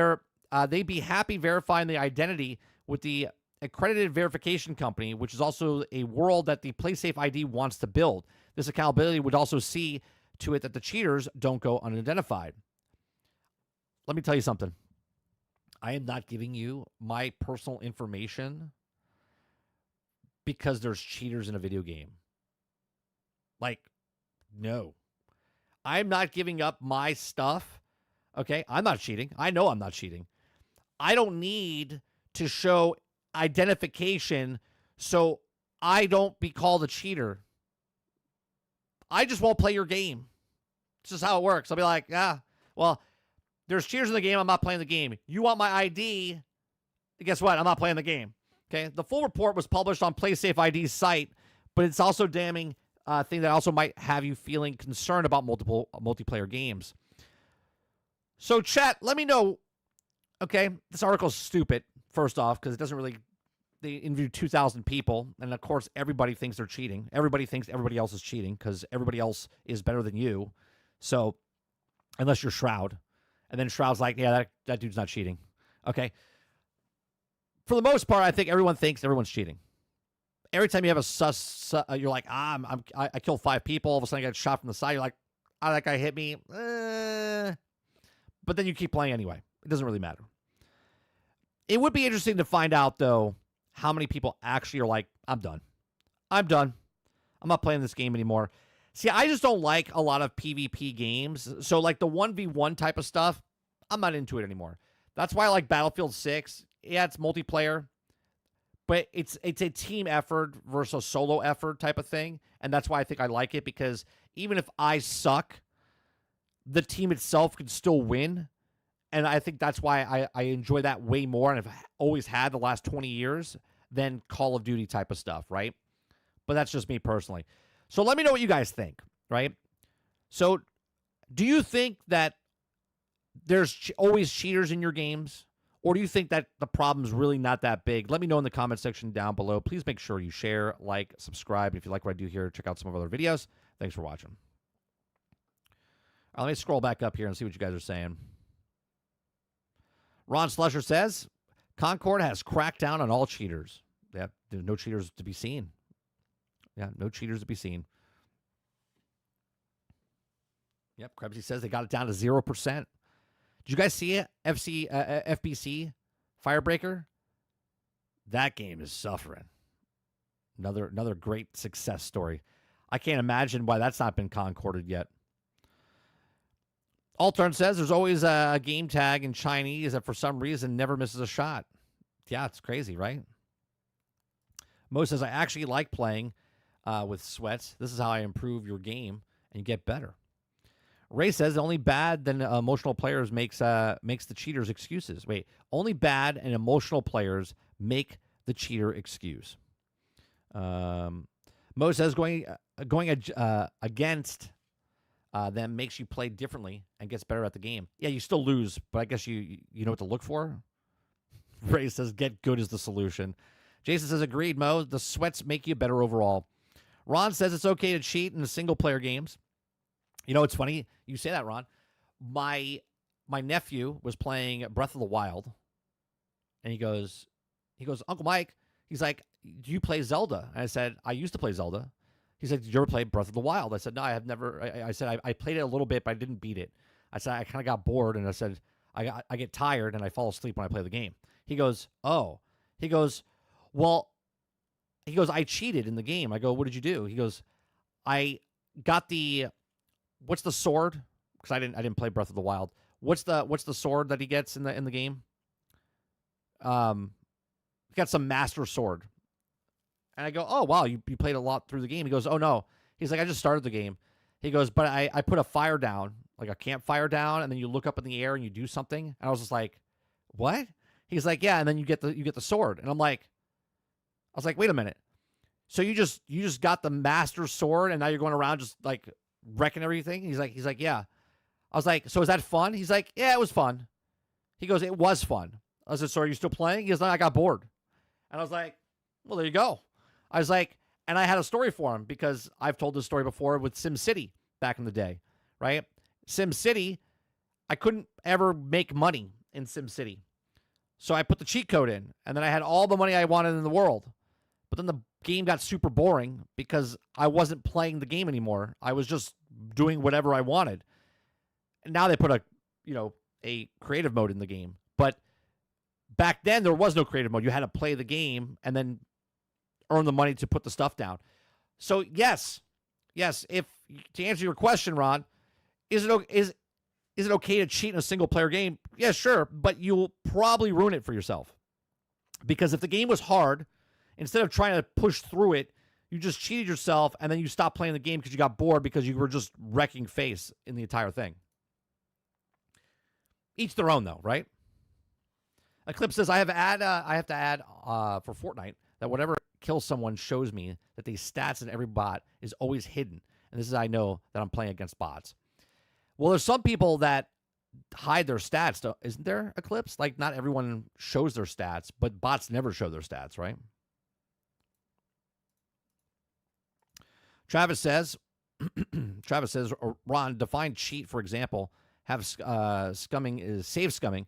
they'd be happy verifying the identity with the accredited verification company, which is also a world that the PlaySafe ID wants to build. This accountability would also see to it that the cheaters don't go unidentified. Let me tell you something. I am not giving you my personal information because there's cheaters in a video game. Like, no. I'm not giving up my stuff. Okay? I'm not cheating. I know I'm not cheating. I don't need to show identification so I don't be called a cheater. I just won't play your game. It's just how it works. I'll be like, yeah, well, there's cheaters in the game. I'm not playing the game. You want my ID? Guess what? I'm not playing the game. Okay. The full report was published on PlaySafe ID's site, but it's also damning thing that also might have you feeling concerned about multiple multiplayer games. So, chat, let me know. Okay, this article's stupid. First off, because it doesn't really. They interviewed 2,000 people, and of course, everybody thinks they're cheating. Everybody thinks everybody else is cheating because everybody else is better than you. So, unless you're Shroud. And then Shroud's like, yeah, that dude's not cheating. Okay. For the most part, I think everyone thinks everyone's cheating. Every time you have a you're like, I killed 5 people. All of a sudden, I got shot from the side. You're like, that guy hit me. But then you keep playing anyway. It doesn't really matter. It would be interesting to find out, though, how many people actually are like, I'm done. I'm done. I'm not playing this game anymore. See, I just don't like a lot of PvP games. So, like the 1v1 type of stuff, I'm not into it anymore. That's why I like Battlefield 6. Yeah, it's multiplayer, but it's a team effort versus a solo effort type of thing. And that's why I think I like it, because even if I suck, the team itself can still win. And I think that's why I enjoy that way more, and have always had the last 20 years, than Call of Duty type of stuff, right? But that's just me personally. So let me know what you guys think, right? So do you think that there's always cheaters in your games? Or do you think that the problem's really not that big? Let me know in the comment section down below. Please make sure you share, like, subscribe. If you like what I do here, check out some of our other videos. Thanks for watching. All right, let me scroll back up here and see what you guys are saying. Ron Slusher says, Concord has cracked down on all cheaters. Yeah, there's no cheaters to be seen. Yeah, no cheaters to be seen. Yep, Krebsy says they got it down to 0%. Did you guys see it? FBC Firebreaker? That game is suffering. Another great success story. I can't imagine why that's not been concorded yet. Altern says there's always a game tag in Chinese that for some reason never misses a shot. Yeah, it's crazy, right? Mo says, I actually like playing with sweats. This is how I improve your game and get better. Ray says only bad than emotional players makes the cheaters excuses. Wait, only bad and emotional players make the cheater excuse. Mo says going against them makes you play differently and gets better at the game. Yeah, you still lose, but I guess you know what to look for. Ray says get good is the solution. Jason says agreed, Mo. The sweats make you better overall. Ron says it's okay to cheat in the single-player games. You know, it's funny you say that, Ron. My nephew was playing Breath of the Wild, and he goes, Uncle Mike, he's like, do you play Zelda? And I said, I used to play Zelda. He said, did you ever play Breath of the Wild? I said, no, I have never. I said, I played it a little bit, but I didn't beat it. I said, I kind of got bored, and I said, I get tired, and I fall asleep when I play the game. He goes, oh. He goes, well, I cheated in the game. I go, what did you do? He goes, I got what's the sword? Because I didn't play Breath of the Wild. What's the sword that he gets in the game? He got some master sword. And I go, oh, wow, you played a lot through the game. He goes, oh, no. He's like, I just started the game. He goes, but I put a fire down, like a campfire down, and then you look up in the air and you do something. And I was just like, what? He's like, yeah, and then you get the sword. And I was like, wait a minute. So you just got the master sword and now you're going around just like wrecking everything? He's like, yeah. I was like, so is that fun? He's like, yeah, it was fun. He goes, it was fun. I said, so are you still playing? He goes, no, I got bored. And I was like, well, there you go. I was like, and I had a story for him because I've told this story before with SimCity back in the day, right? SimCity, I couldn't ever make money in SimCity. So I put the cheat code in, and then I had all the money I wanted in the world. But then the game got super boring because I wasn't playing the game anymore. I was just doing whatever I wanted. And now they put a creative mode in the game. But back then there was no creative mode. You had to play the game and then earn the money to put the stuff down. So yes, if to answer your question, Ron, is it okay to cheat in a single player game? Yeah, sure, but you'll probably ruin it for yourself. Because if the game was hard, instead of trying to push through it, you just cheated yourself and then you stopped playing the game because you got bored because you were just wrecking face in the entire thing. Each their own, though, right? Eclipse says, I have to add for Fortnite that whatever kills someone shows me that the stats in every bot is always hidden. And this is how I know that I'm playing against bots. Well, there's some people that hide their stats, isn't there, Eclipse? Like, not everyone shows their stats, but bots never show their stats, right? Travis says, Ron, define cheat, for example. Have save scumming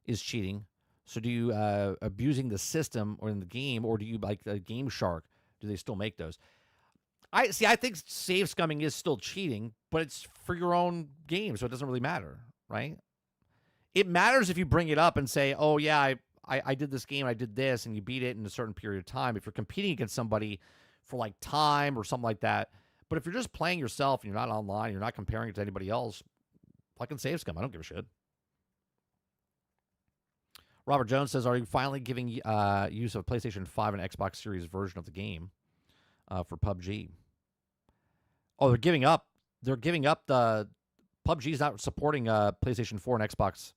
is cheating. So do you abusing the system or in the game, or do you like the Game Shark? Do they still make those? I think save scumming is still cheating, but it's for your own game, so it doesn't really matter, right? It matters if you bring it up and say, oh, yeah, I did this game, I did this, and you beat it in a certain period of time. If you're competing against somebody for, like, time or something like that. But if you're just playing yourself and you're not online, you're not comparing it to anybody else, fucking save scum. I don't give a shit. Robert Jones says, are you finally giving use of PlayStation 5 and Xbox Series version of the game for PUBG? Oh, they're giving up. They're giving up the PUBG's not supporting PlayStation 4 and Xbox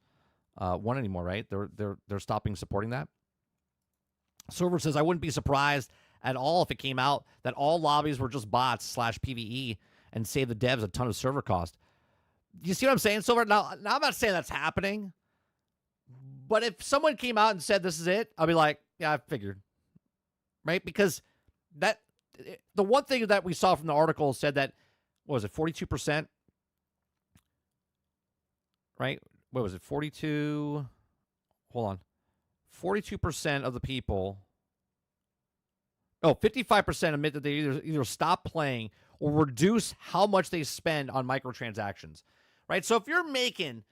One anymore, right? They're stopping supporting that. Server says, I wouldn't be surprised at all if it came out that all lobbies were just bots /PvE and save the devs a ton of server cost. You see what I'm saying, Silver? Now I'm not saying that's happening, but if someone came out and said this is it, I'll be like, yeah, I figured, right? Because the one thing that we saw from the article said that, what was it, 42%? Right? What was it, 42? Hold on. 42% of the people, 55% admit that they either stop playing or reduce how much they spend on microtransactions, right? So if you're making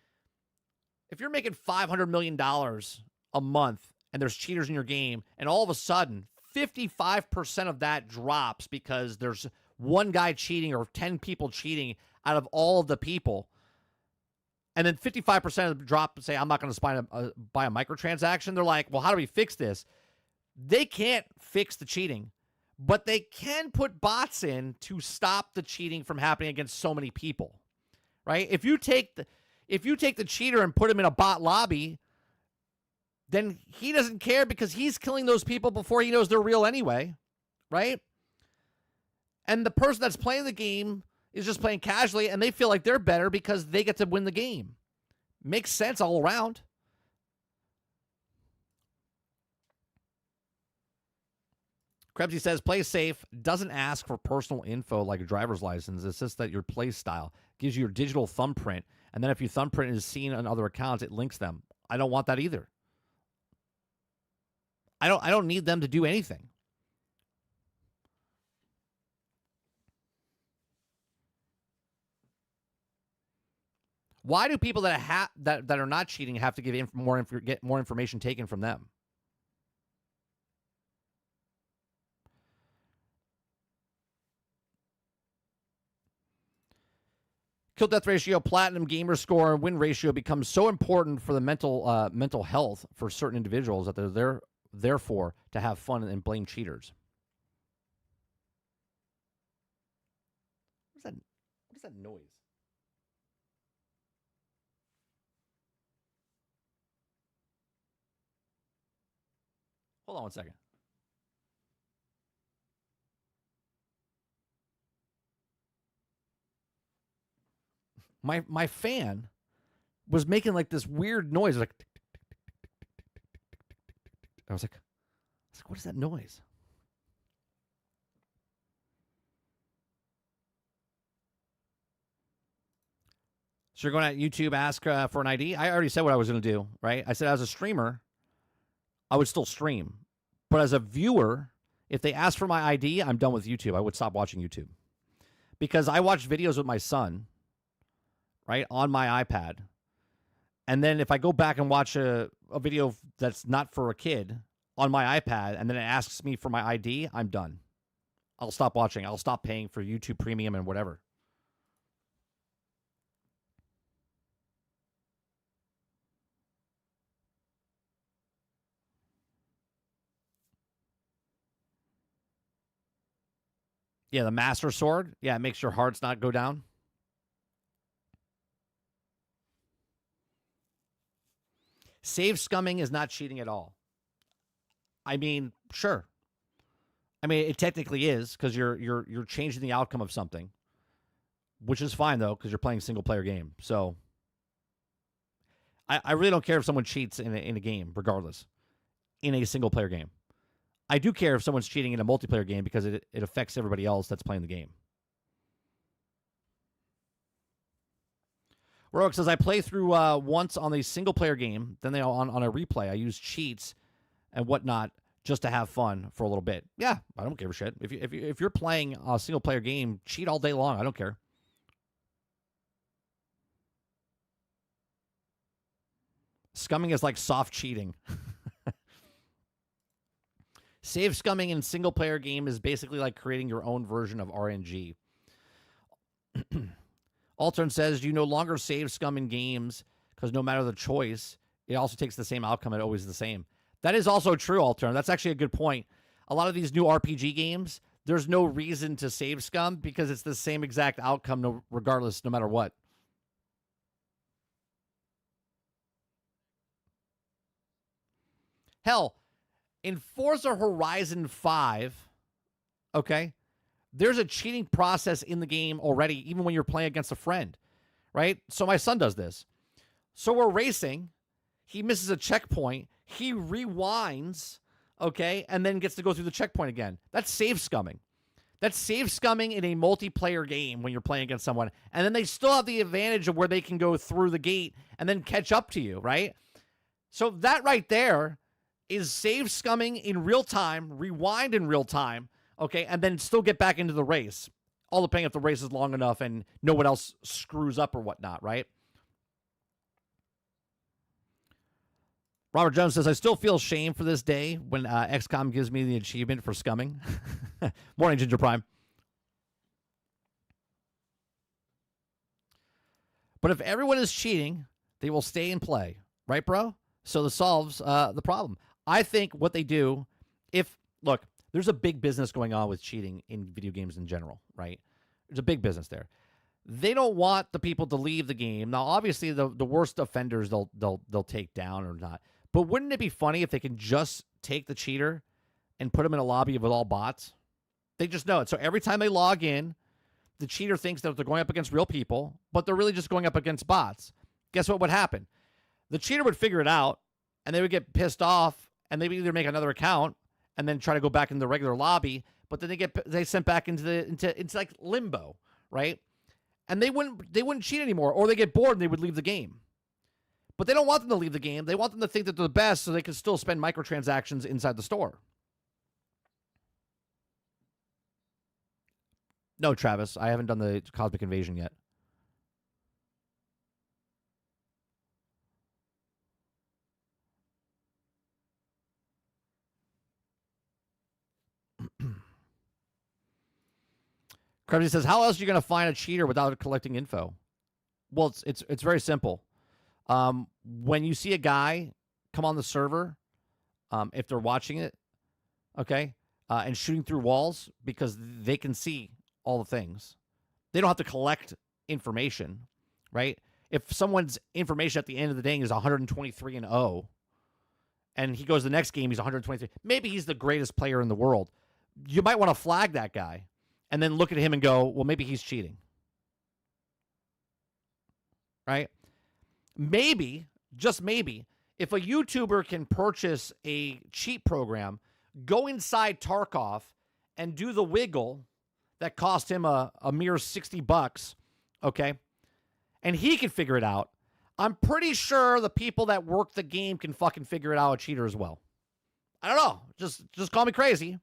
$500 million a month and there's cheaters in your game, and all of a sudden 55% of that drops because there's one guy cheating or 10 people cheating out of all of the people, and then 55% of them drop and say, I'm not going to buy a microtransaction, they're like, well, how do we fix this? They can't fix the cheating, but they can put bots in to stop the cheating from happening against so many people, right? If you take the cheater and put him in a bot lobby, then he doesn't care because he's killing those people before he knows they're real anyway, right? And the person that's playing the game is just playing casually, and they feel like they're better because they get to win the game. Makes sense all around. Krebsy says, play safe, doesn't ask for personal info like a driver's license. It's just that your play style gives you your digital thumbprint, and then if your thumbprint is seen on other accounts, it links them. I don't want that either. I don't need them to do anything. Why do people that are not cheating have to get more information taken from them? Kill death ratio, platinum gamer score, and win ratio becomes so important for the mental health for certain individuals that they're therefore to have fun and blame cheaters. What is that noise? Hold on one second. My fan was making like this weird noise, like I was like, what is that noise? So you're going at YouTube, ask for an ID. I already said what I was going to do, right? I said as a streamer, I would still stream. But as a viewer, if they ask for my ID, I'm done with YouTube. I would stop watching YouTube. Because I watch videos with my son, right, on my iPad. And then if I go back and watch a video that's not for a kid on my iPad, and then it asks me for my ID, I'm done. I'll stop watching. I'll stop paying for YouTube Premium and whatever. Yeah, the Master Sword. Yeah, it makes your hearts not go down. Save scumming is not cheating at all. I mean, sure. I mean, it technically is because you're changing the outcome of something, which is fine though because you're playing a single player game. So I really don't care if someone cheats in a game, regardless, in a single player game. I do care if someone's cheating in a multiplayer game because it affects everybody else that's playing the game. Rogue says, I play through once on a single-player game, then on a replay. I use cheats and whatnot just to have fun for a little bit. Yeah, I don't give a shit. If you're playing a single-player game, cheat all day long. I don't care. Scumming is like soft cheating. Save scumming in single-player game is basically like creating your own version of RNG. Altern says, you no longer save scum in games because no matter the choice, it also takes the same outcome and always the same. That is also true, Altern. That's actually a good point. A lot of these new RPG games, there's no reason to save scum because it's the same exact outcome regardless, no matter what. Hell, in Forza Horizon 5, okay, there's a cheating process in the game already, even when you're playing against a friend, right? So my son does this. So we're racing. He misses a checkpoint. He rewinds, okay, and then gets to go through the checkpoint again. That's save scumming. That's save scumming in a multiplayer game when you're playing against someone. And then they still have the advantage of where they can go through the gate and then catch up to you, right? So that right there is save scumming in real time, rewind in real time, okay, and then still get back into the race. All depending if the race is long enough and no one else screws up or whatnot, right? Robert Jones says, I still feel shame for this day when XCOM gives me the achievement for scumming. Morning, Ginger Prime. But if everyone is cheating, they will stay and play. Right, bro? So this solves the problem. I think what they do, look, there's a big business going on with cheating in video games in general, right? There's a big business there. They don't want the people to leave the game. Now, obviously, the worst offenders they'll take down or not. But wouldn't it be funny if they can just take the cheater and put him in a lobby with all bots? They just know it. So every time they log in, the cheater thinks that they're going up against real people, but they're really just going up against bots. Guess what would happen? The cheater would figure it out, and they would get pissed off, and they would either make another account and then try to go back in the regular lobby, but then they sent back into like limbo, right? And they wouldn't cheat anymore, or they get bored and they would leave the game. But they don't want them to leave the game. They want them to think that they're the best so they can still spend microtransactions inside the store. No, Travis, I haven't done the Cosmic Invasion yet. Krebsy says, how else are you going to find a cheater without collecting info? Well, it's very simple. When you see a guy come on the server, if they're watching it, okay, and shooting through walls because they can see all the things. They don't have to collect information, right? If someone's information at the end of the day is 123-0, and he goes to the next game, he's 123. Maybe he's the greatest player in the world. You might want to flag that guy and then look at him and go, well, maybe he's cheating. Right? Maybe, just maybe, if a YouTuber can purchase a cheat program, go inside Tarkov and do the wiggle that cost him a mere $60, okay? and he can figure it out, I'm pretty sure the people that work the game can fucking figure it out a cheater as well. I don't know. Just call me crazy.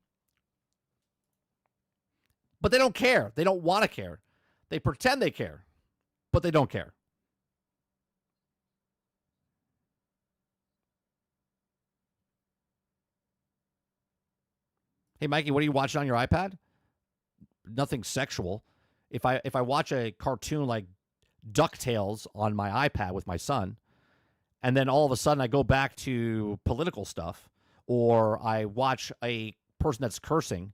But they don't care. They don't want to care. They pretend they care, but they don't care. Hey, Mikey, what are you watching on your iPad? Nothing sexual. If I watch a cartoon like DuckTales on my iPad with my son, and then all of a sudden I go back to political stuff, or I watch a person that's cursing,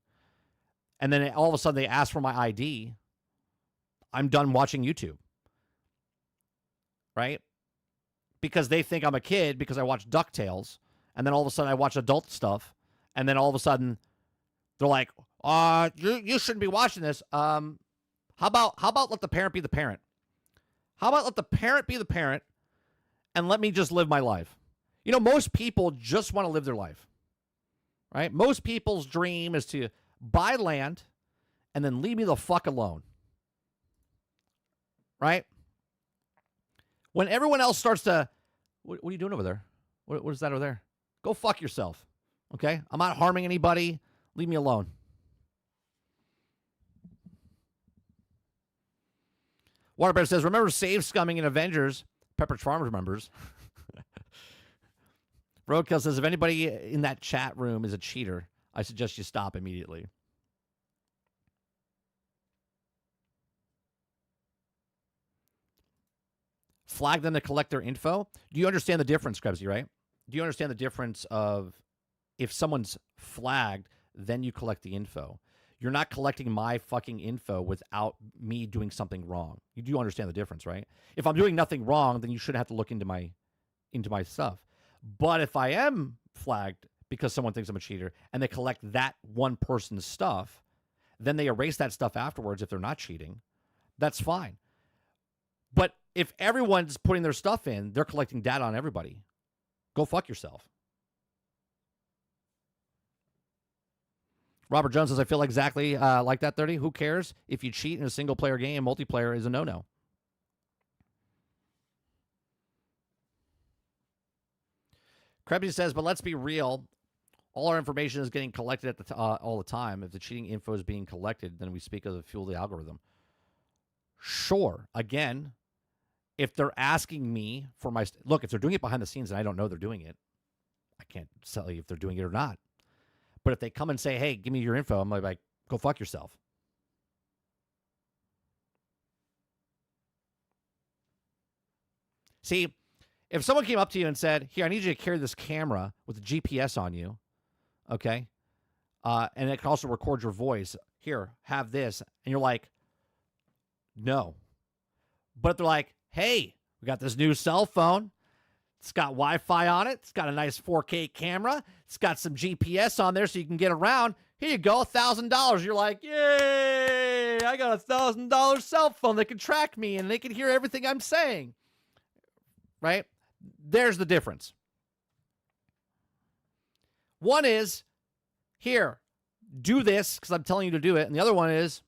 and then all of a sudden they ask for my ID, I'm done watching YouTube. Right? Because they think I'm a kid because I watch DuckTales, and then all of a sudden I watch adult stuff, and then all of a sudden they're like, you shouldn't be watching this. How about let the parent be the parent? How about let the parent be the parent and let me just live my life? You know, most people just want to live their life, right? Most people's dream is to buy land and then leave me the fuck alone, right? When everyone else starts to, what are you doing over there? What is that over there? Go fuck yourself, okay? I'm not harming anybody. Leave me alone. Waterbear says, remember Save Scumming in Avengers? Pepperidge Farm remembers. Roadkill says, if anybody in that chat room is a cheater, I suggest you stop immediately. Flag them to collect their info. Do you understand the difference, Krebsy, right? Do you understand the difference of if someone's flagged, then you collect the info? You're not collecting my fucking info without me doing something wrong. You do understand the difference, right? If I'm doing nothing wrong, then you shouldn't have to look into my stuff. But if I am flagged because someone thinks I'm a cheater and they collect that one person's stuff, then they erase that stuff afterwards if they're not cheating. That's fine. But if everyone's putting their stuff in, they're collecting data on everybody. Go fuck yourself. Robert Jones says, I feel exactly like that, 30. Who cares? If you cheat in a single-player game, multiplayer is a no-no. Krebsy says, but let's be real. All our information is getting collected at all the time. If the cheating info is being collected, then we speak of the fuel the algorithm. Sure. Again, if they're asking me for my... Look, if they're doing it behind the scenes and I don't know they're doing it, I can't tell you if they're doing it or not. But if they come and say, hey, give me your info, I'm like, go fuck yourself. See, if someone came up to you and said, here, I need you to carry this camera with a GPS on you, okay? And it can also record your voice. Here, have this. And you're like, no. But they're like, hey, we got this new cell phone. It's got Wi-Fi on it. It's got a nice 4K camera. It's got some GPS on there so you can get around. Here you go, $1,000. You're like, yay, I got a $1,000 cell phone that can track me and they can hear everything I'm saying. Right? There's the difference. One is, here, do this because I'm telling you to do it. And the other one is,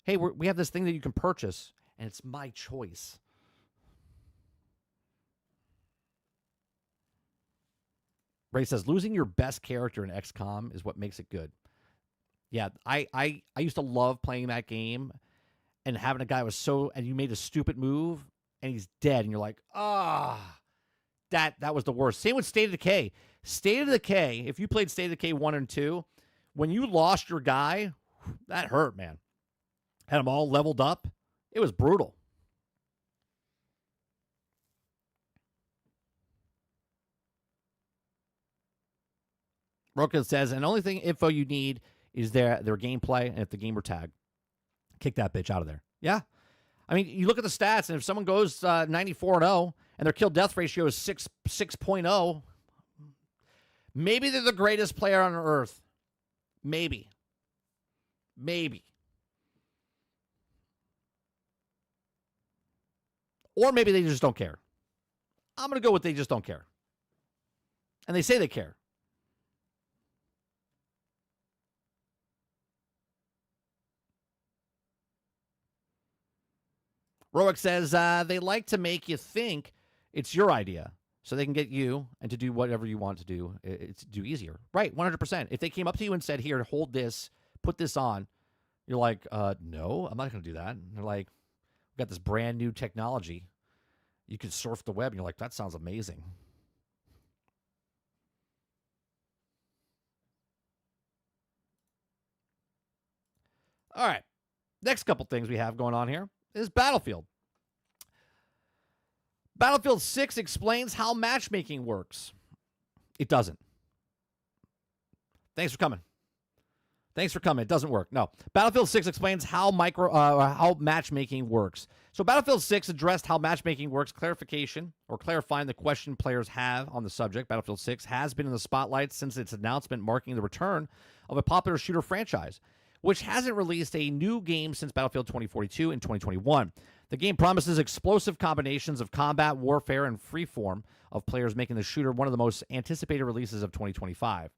hey, we have this thing that you can purchase and it's my choice. Ray says, losing your best character in XCOM is what makes it good. Yeah, I used to love playing that game and having a guy was so, and you made a stupid move and he's dead. And you're like, that was the worst. Same with State of Decay. State of Decay, if you played State of Decay 1 and 2, when you lost your guy, that hurt, man. Had them all leveled up. It was brutal. Roka says, and the only thing info you need is their gameplay and if the gamer tag. Kick that bitch out of there. Yeah. I mean, you look at the stats, and if someone goes 94-0 and their kill death ratio is 6.0, maybe they're the greatest player on earth. Maybe. Or maybe they just don't care. I'm going to go with they just don't care. And they say they care. Roic says they like to make you think it's your idea so they can get you and to do whatever you want to do. It's do easier. Right, 100%. If they came up to you and said, here, hold this, put this on, you're like, no, I'm not going to do that. And they're like, we've got this brand new technology. You can surf the web. And you're like, that sounds amazing. All right. Next couple things we have going on here is Battlefield. Battlefield 6 explains how matchmaking works. It doesn't. Thanks for coming. It doesn't work. No. Battlefield 6 explains how matchmaking works. So Battlefield 6 addressed how matchmaking works, clarifying the question players have on the subject. Battlefield 6 has been in the spotlight since its announcement marking the return of a popular shooter franchise, which hasn't released a new game since Battlefield 2042 in 2021. The game promises explosive combinations of combat, warfare, and freeform of players, making the shooter one of the most anticipated releases of 2025.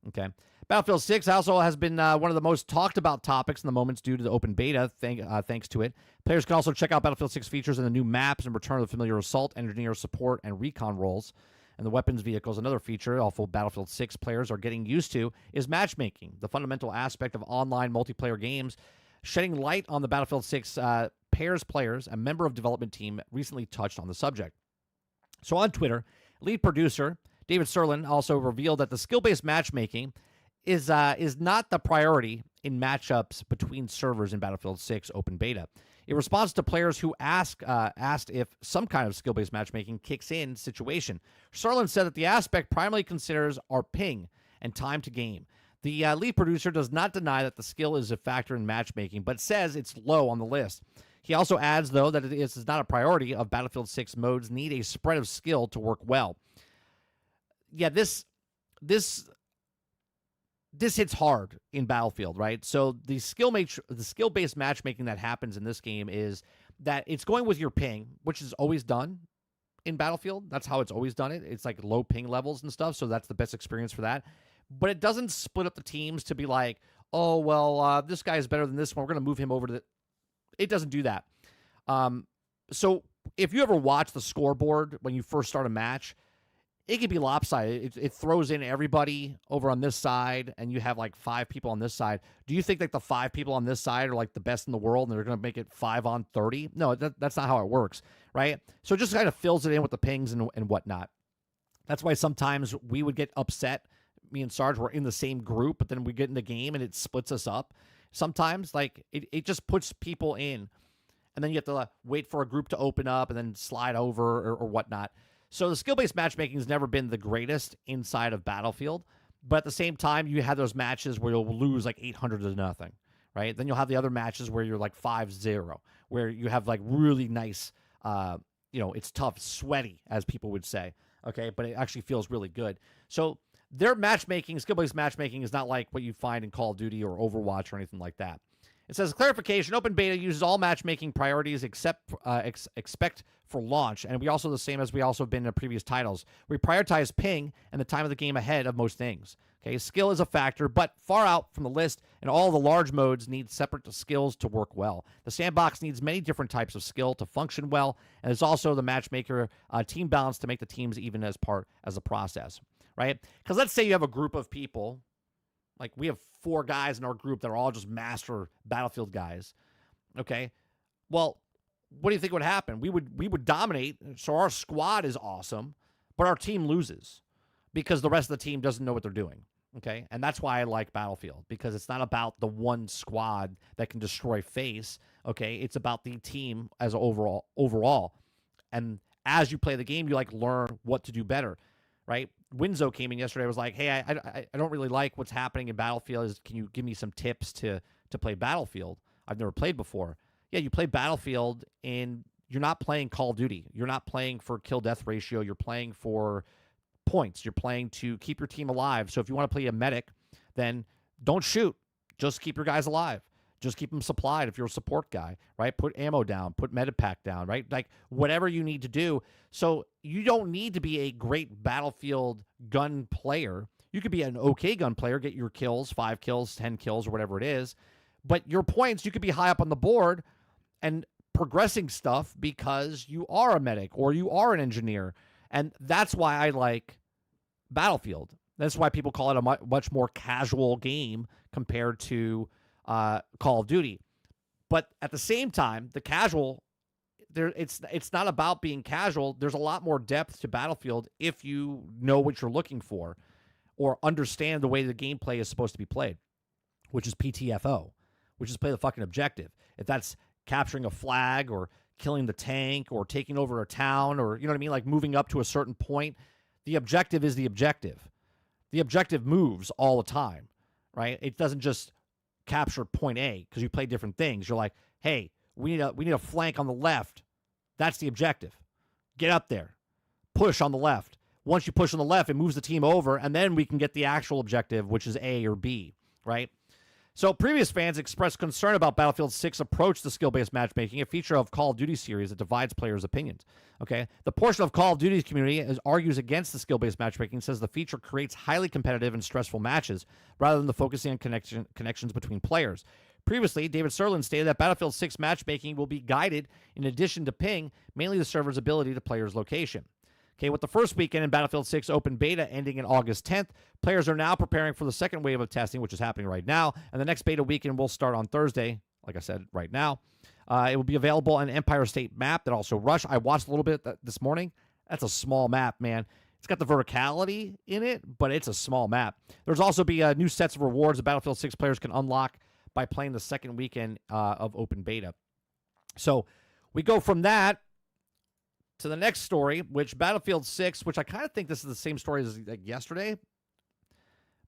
Okay. Battlefield 6 also has been one of the most talked about topics in the moments due to the open beta, thanks to it. Players can also check out Battlefield 6 features in the new maps and return to the familiar assault, engineer, support, and recon roles. And the weapons vehicles, another feature also Battlefield 6 players are getting used to, is matchmaking, the fundamental aspect of online multiplayer games. Shedding light on the Battlefield 6 pairs players, a member of development team recently touched on the subject. So on Twitter, lead producer David Serlin also revealed that the skill-based matchmaking is not the priority in matchups between servers in Battlefield 6 open beta. In response to players who asked if some kind of skill-based matchmaking kicks in situation, Serlin said that the aspect primarily considers our ping and time to game. The lead producer does not deny that the skill is a factor in matchmaking, but says it's low on the list. He also adds, though, that it is not a priority of Battlefield 6 modes need a spread of skill to work well. Yeah, this hits hard in Battlefield, right? So the skill-based matchmaking that happens in this game is that it's going with your ping, which is always done in Battlefield. That's how it's always done it. It's like low ping levels and stuff, so that's the best experience for that. But it doesn't split up the teams to be like, oh, well, this guy is better than this one. We're going to move him over to the... It doesn't do that. So if you ever watch the scoreboard when you first start a match, it can be lopsided. It throws in everybody over on this side, and you have like 5 people on this side. Do you think like the 5 people on this side are like the best in the world, and they're going to make it 5 on 30? No, that's not how it works, right? So it just kind of fills it in with the pings and whatnot. That's why sometimes we would get upset. Me and Sarge were in the same group, but then we get in the game and it splits us up. Sometimes, like, it just puts people in, and then you have to wait for a group to open up and then slide over or whatnot. So the skill-based matchmaking has never been the greatest inside of Battlefield, but at the same time, you have those matches where you'll lose like 800-0, right? Then you'll have the other matches where you're like 5-0, where you have like really nice, it's tough, sweaty, as people would say, okay? But it actually feels really good. So their matchmaking, skill-based matchmaking, is not like what you find in Call of Duty or Overwatch or anything like that. It says, clarification, open beta uses all matchmaking priorities expect for launch, and we also the same as we also have been in previous titles. We prioritize ping and the time of the game ahead of most things. Okay, skill is a factor, but far out from the list, and all the large modes need separate skills to work well. The sandbox needs many different types of skill to function well, and there's also the matchmaker team balance to make the teams even as a process, right? Because let's say you have a group of people. Like, we have 4 guys in our group that are all just master Battlefield guys. Okay? Well, what do you think would happen? We would dominate, so our squad is awesome, but our team loses because the rest of the team doesn't know what they're doing. Okay? And that's why I like Battlefield, because it's not about the one squad that can destroy face. Okay? It's about the team as overall. And as you play the game, you like learn what to do better. Right? Winzo came in yesterday. Was like, hey, I don't really like what's happening in Battlefield. Can you give me some tips to play Battlefield? I've never played before. Yeah, you play Battlefield, and you're not playing Call of Duty. You're not playing for kill-death ratio. You're playing for points. You're playing to keep your team alive. So if you want to play a medic, then don't shoot. Just keep your guys alive. Just keep them supplied if you're a support guy, right? Put ammo down, put medipack down, right? Like, whatever you need to do. So you don't need to be a great Battlefield gun player. You could be an okay gun player, get your kills, 5 kills, 10 kills, or whatever it is. But your points, you could be high up on the board and progressing stuff because you are a medic or you are an engineer. And that's why I like Battlefield. That's why people call it a much more casual game compared to Call of Duty. But at the same time, the casual, it's not about being casual. There's a lot more depth to Battlefield if you know what you're looking for or understand the way the gameplay is supposed to be played, which is PTFO, which is play the fucking objective. If that's capturing a flag or killing the tank or taking over a town or, you know what I mean, like moving up to a certain point, the objective is the objective. The objective moves all the time, right? It doesn't just capture point A because you play different things. You're like, hey, we need a flank on the left. That's the objective. Get up there. Push on the left. Once you push on the left, it moves the team over, and then we can get the actual objective, which is A or B, right? So previous fans expressed concern about Battlefield 6's approach to skill-based matchmaking, a feature of Call of Duty series that divides players' opinions. Okay, the portion of Call of Duty's community argues against the skill-based matchmaking, says the feature creates highly competitive and stressful matches rather than the focusing on connections between players. Previously, David Sirlin stated that Battlefield 6 matchmaking will be guided in addition to ping, mainly the server's ability to player's location. Okay, with the first weekend in Battlefield 6 open beta ending in August 10th, players are now preparing for the second wave of testing, which is happening right now, and the next beta weekend will start on Thursday, like I said, right now. It will be available on Empire State map that also Rush. I watched a little bit this morning. That's a small map, man. It's got the verticality in it, but it's a small map. There's also be new sets of rewards that Battlefield 6 players can unlock by playing the second weekend of open beta. So we go from that to the next story, which Battlefield 6, which I kind of think this is the same story as like yesterday,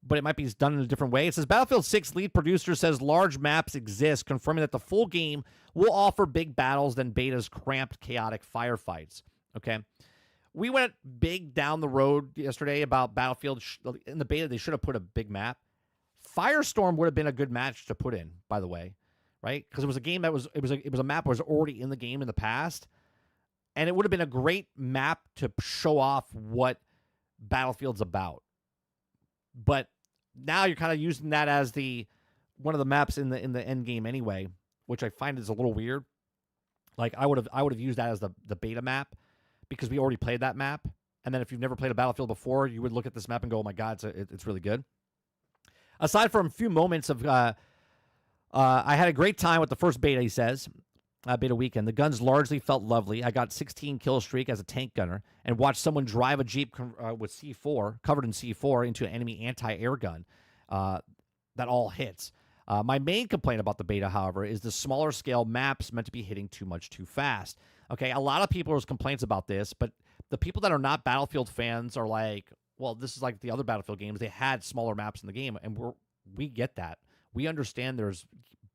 but it might be done in a different way. It says Battlefield 6 lead producer says large maps exist, confirming that the full game will offer big battles than beta's cramped, chaotic firefights. Okay. We went big down the road yesterday about Battlefield. In the beta, they should have put a big map. Firestorm would have been a good match to put in, by the way, right? Because it was a game that was a map that was already in the game in the past. And it would have been a great map to show off what Battlefield's about. But now you're kind of using that as one of the maps in the end game anyway, which I find is a little weird. Like I would have used that as the beta map because we already played that map. And then if you've never played a Battlefield before, you would look at this map and go, "Oh my God, it's really good." Aside from a few moments of, I had a great time with the first beta. He says. Beta weekend. The guns largely felt lovely. I got 16 kill streak as a tank gunner and watched someone drive a Jeep with C4, covered in C4, into an enemy anti-air gun that all hits. My main complaint about the beta, however, is the smaller scale maps meant to be hitting too much too fast. Okay, a lot of people have complaints about this, but the people that are not Battlefield fans are like, well, this is like the other Battlefield games. They had smaller maps in the game, and we get that. We understand there's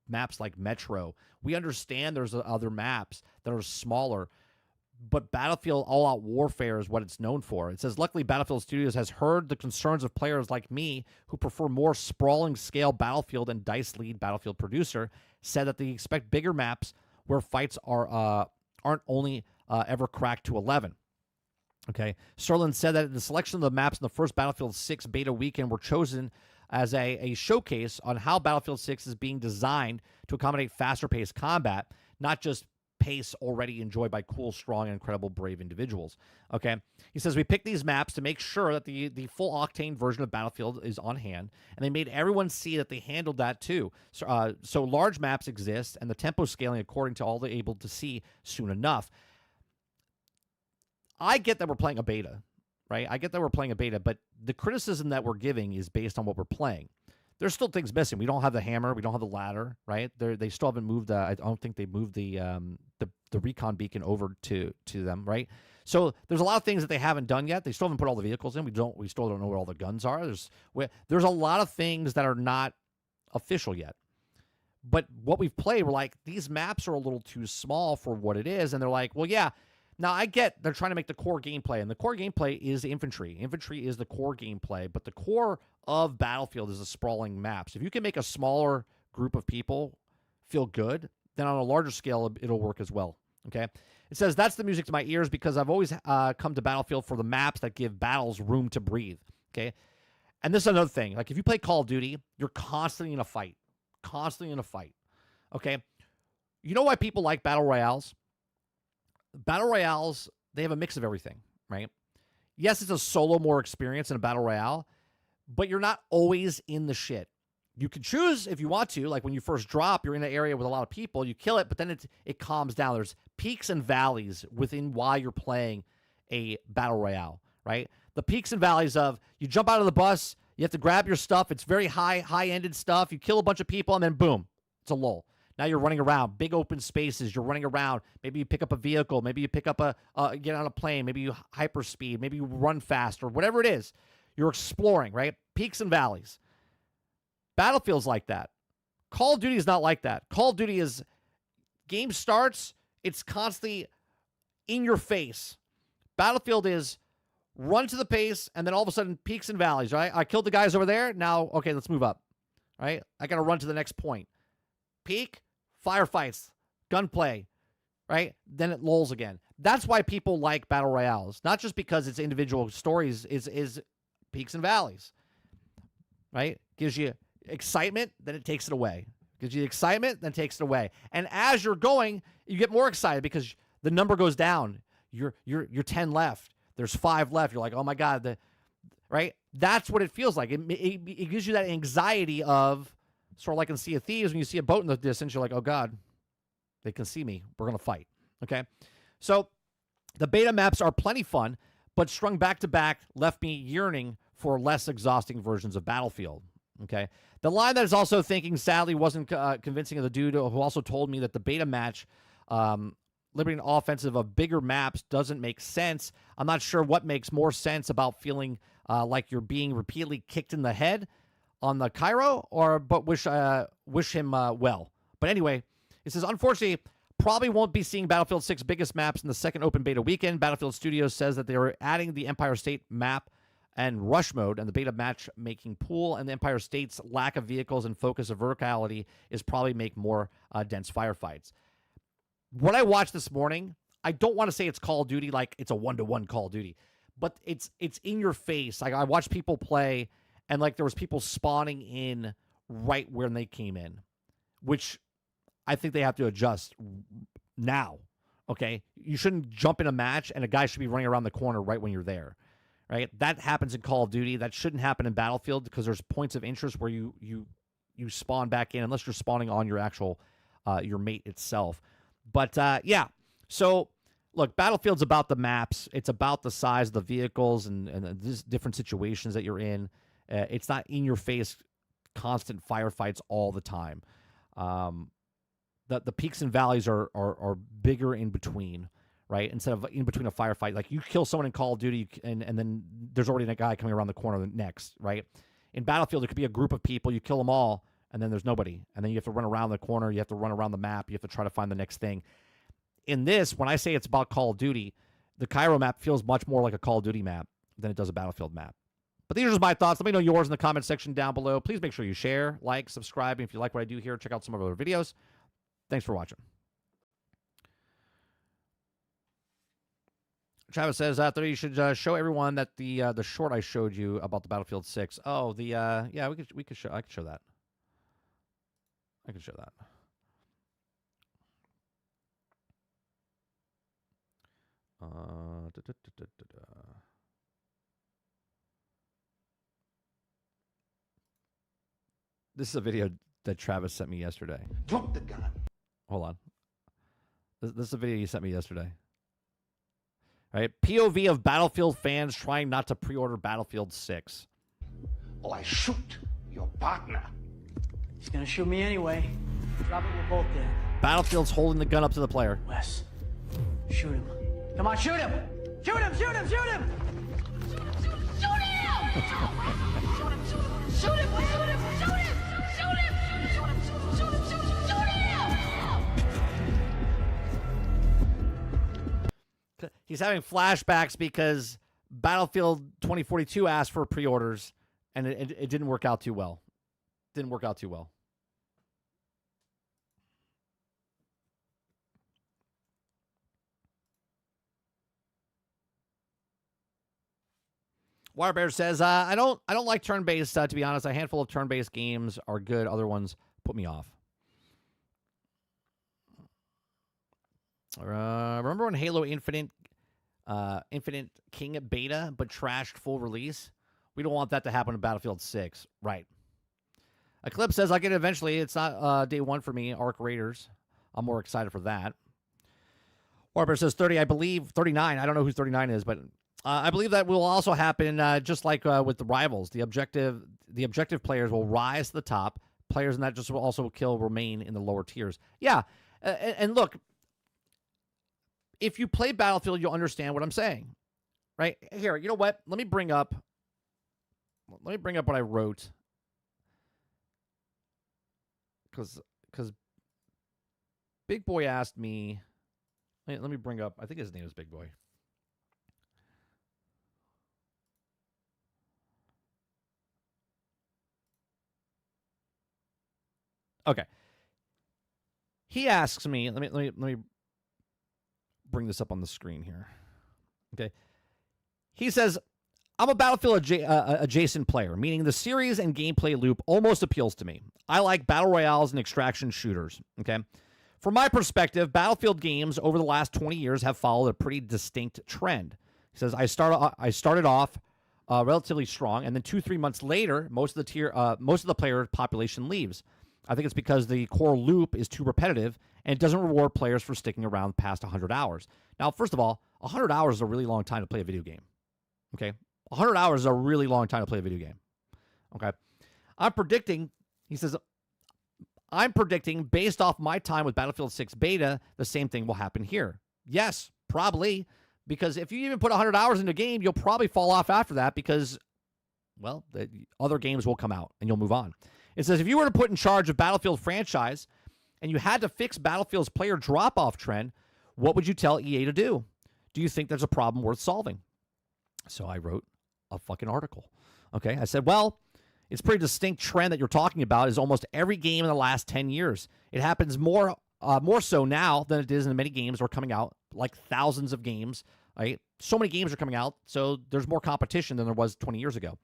maps like Metro. We understand there's other maps that are smaller, but Battlefield All-Out Warfare is what it's known for. It says, luckily, Battlefield Studios has heard the concerns of players like me who prefer more sprawling scale Battlefield, and DICE lead Battlefield producer said that they expect bigger maps where fights aren't only ever cracked to 11. Okay. Sterling said that the selection of the maps in the first Battlefield 6 beta weekend were chosen as a showcase on how Battlefield 6 is being designed to accommodate faster-paced combat, not just pace already enjoyed by cool, strong, and incredible, brave individuals. Okay? He says, we picked these maps to make sure that the full-octane version of Battlefield is on hand, and they made everyone see that they handled that too. So large maps exist, and the tempo scaling according to all they're able to see soon enough. I get that we're playing a beta. Right? I get that we're playing a beta, but the criticism that we're giving is based on what we're playing. There's still things missing. We don't have the hammer. We don't have the ladder, right? They still haven't moved. I don't think they moved the recon beacon over to them, right? So there's a lot of things that they haven't done yet. They still haven't put all the vehicles in. We still don't know where all the guns are. There's a lot of things that are not official yet. But what we've played, we're like, these maps are a little too small for what it is, and they're like, well, yeah. Now, I get they're trying to make the core gameplay, and the core gameplay is infantry. Infantry is the core gameplay, but the core of Battlefield is the sprawling maps. If you can make a smaller group of people feel good, then on a larger scale, it'll work as well, okay? It says, that's the music to my ears because I've always come to Battlefield for the maps that give battles room to breathe, okay? And this is another thing. Like, if you play Call of Duty, you're constantly in a fight, okay? You know why people like battle royales? Battle royales, they have a mix of everything, right? Yes, it's a solo more experience in a battle royale, but you're not always in the shit. You can choose if you want to, like when you first drop, you're in an area with a lot of people, you kill it, but then it calms down. There's peaks and valleys within why you're playing a battle royale, right? The peaks and valleys of you jump out of the bus, you have to grab your stuff. It's very high-ended stuff. You kill a bunch of people, and then boom, it's a lull. Now you're running around, big open spaces. You're running around. Maybe you pick up a vehicle. Maybe you pick up get on a plane. Maybe you hyperspeed. Maybe you run fast or whatever it is. You're exploring, right? Peaks and valleys. Battlefield's like that. Call of Duty is not like that. Call of Duty is game starts, it's constantly in your face. Battlefield is run to the pace, and then all of a sudden peaks and valleys, right? I killed the guys over there. Now, okay, let's move up, right? I got to run to the next point. Peak, firefights, gunplay, right? Then it lulls again. That's why people like battle royales, not just because it's individual stories, is peaks and valleys, right? Gives you excitement, then it takes it away. Gives you excitement, then takes it away. And as you're going, you get more excited because the number goes down. You're 10 left. There's 5 left. You're like, oh my God, right? That's what it feels like. It gives you that anxiety of sort of like in Sea of Thieves when you see a boat in the distance, you're like, oh God, they can see me. We're going to fight. Okay. So the beta maps are plenty fun, but strung back to back left me yearning for less exhausting versions of Battlefield. Okay. The line that is also thinking, sadly, wasn't convincing of the dude who also told me that the beta match, liberating offensive of bigger maps doesn't make sense. I'm not sure what makes more sense about feeling like you're being repeatedly kicked in the head on the Cairo, but wish him well. But anyway, it says, unfortunately, probably won't be seeing Battlefield 6 biggest maps in the second open beta weekend. Battlefield Studios says that they are adding the Empire State map and rush mode and the beta matchmaking pool, and the Empire State's lack of vehicles and focus of verticality is probably make more dense firefights. What I watched this morning, I don't want to say it's Call of Duty like it's a 1-to-1 Call of Duty, but it's in your face. Like I watched people play, and like there was people spawning in right when they came in, which I think they have to adjust now. Okay, you shouldn't jump in a match and a guy should be running around the corner right when you're there. Right, that happens in Call of Duty. That shouldn't happen in Battlefield because there's points of interest where you spawn back in unless you're spawning on your actual your mate itself. But yeah, so look, Battlefield's about the maps. It's about the size of the vehicles and different situations that you're in. It's not in your face, constant firefights all the time. The peaks and valleys are bigger in between. Right, instead of in between a firefight, like you kill someone in Call of Duty, and then there's already a guy coming around the corner next. Right, in Battlefield, there could be a group of people. You kill them all, and then there's nobody, and then you have to run around the corner. You have to run around the map. You have to try to find the next thing. In this, when I say it's about Call of Duty, the Cairo map feels much more like a Call of Duty map than it does a Battlefield map. But these are just my thoughts. Let me know yours in the comment section down below. Please make sure you share, like, subscribe, and if you like what I do here, check out some of our other videos. Thanks for watching. Travis says out there you should show everyone that the short I showed you about the Battlefield 6. Oh, the yeah, we could show. I could show that. I could show that. This is a video that Travis sent me yesterday.
Drop the gun.
Hold on. This is a video he sent me yesterday. Right? POV of Battlefield fans trying not to pre-order Battlefield 6.
Or I shoot your partner.
He's gonna shoot me anyway. Drop it, we're both dead.
Battlefield's holding the gun up to the player.
Wes, shoot him. Come on, shoot him! Shoot him, shoot him, shoot him!
Shoot him! Shoot him! Shoot him! Shoot him! Shoot him! Shoot him! Shoot him! Shoot him! Shoot him! Shoot him! Shoot him! Shoot him! Shoot him!
He's having flashbacks because Battlefield 2042 asked for pre-orders, and it didn't work out too well. Didn't work out too well. Waterbear says, I don't like turn-based, to be honest. A handful of turn-based games are good. Other ones put me off. Remember when Halo Infinite King beta but trashed full release? We don't want that to happen in Battlefield 6. Right. Eclipse says, I'll get it eventually. It's not day one for me. Arc Raiders. I'm more excited for that. Warber says 30, I believe. 39. I don't know who 39 is, but I believe that will also happen just like with the rivals. The objective players will rise to the top. Players in that just will also remain in the lower tiers. Yeah. And look, if you play Battlefield, you'll understand what I'm saying. Right? Here, you know what? Let me bring up what I wrote. Because Big Boy asked me. Let me bring up. I think his name is Big Boy. Okay. He asks me. Let me bring this up on the screen here. Okay. He says, I'm a Battlefield adjacent player, meaning the series and gameplay loop almost appeals to me. I like battle royales and extraction shooters. Okay. From my perspective, Battlefield games over the last 20 years have followed a pretty distinct trend. He says, I started off relatively strong, and then 2-3 months later, most of the player population leaves. I think it's because the core loop is too repetitive and it doesn't reward players for sticking around past 100 hours. Now, first of all, 100 hours is a really long time to play a video game. Okay? 100 hours is a really long time to play a video game. Okay? He says, I'm predicting based off my time with Battlefield 6 beta, the same thing will happen here. Yes, probably, because if you even put 100 hours into a game, you'll probably fall off after that because, well, the other games will come out and you'll move on. It says, if you were to put in charge of Battlefield franchise and you had to fix Battlefield's player drop-off trend, what would you tell EA to do? Do you think there's a problem worth solving? So I wrote a fucking article. Okay, I said, well, it's a pretty distinct trend that you're talking about is almost every game in the last 10 years. It happens more so now than it is in many games are coming out, like thousands of games, right? So many games are coming out, so there's more competition than there was 20 years ago.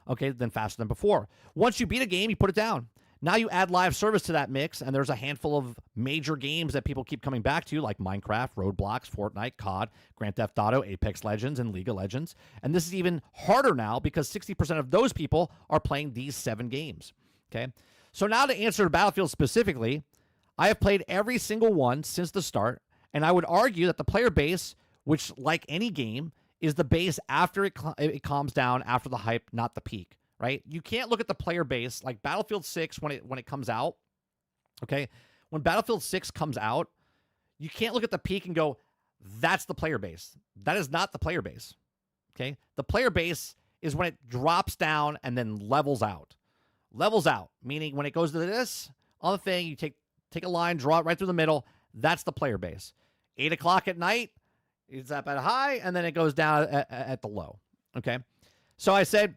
Okay, then faster than before. Once you beat a game, you put it down. Now you add live service to that mix, and there's a handful of major games that people keep coming back to, like Minecraft, Roblox, Fortnite, COD, Grand Theft Auto, Apex Legends, and League of Legends. And this is even harder now because 60% of those people are playing these 7 games. Okay, so now to answer Battlefield specifically, I have played every single one since the start, and I would argue that the player base, which like any game, is the base after it calms down after the hype, not the peak, right? You can't look at the player base like Battlefield 6 when it comes out, okay? When Battlefield 6 comes out, you can't look at the peak and go, that's the player base. That is not the player base, okay? The player base is when it drops down and then levels out. Levels out, meaning when it goes to this on the thing, you take a line, draw it right through the middle. That's the player base. 8 o'clock at night, it's up at high, and then it goes down at the low, okay? So I said,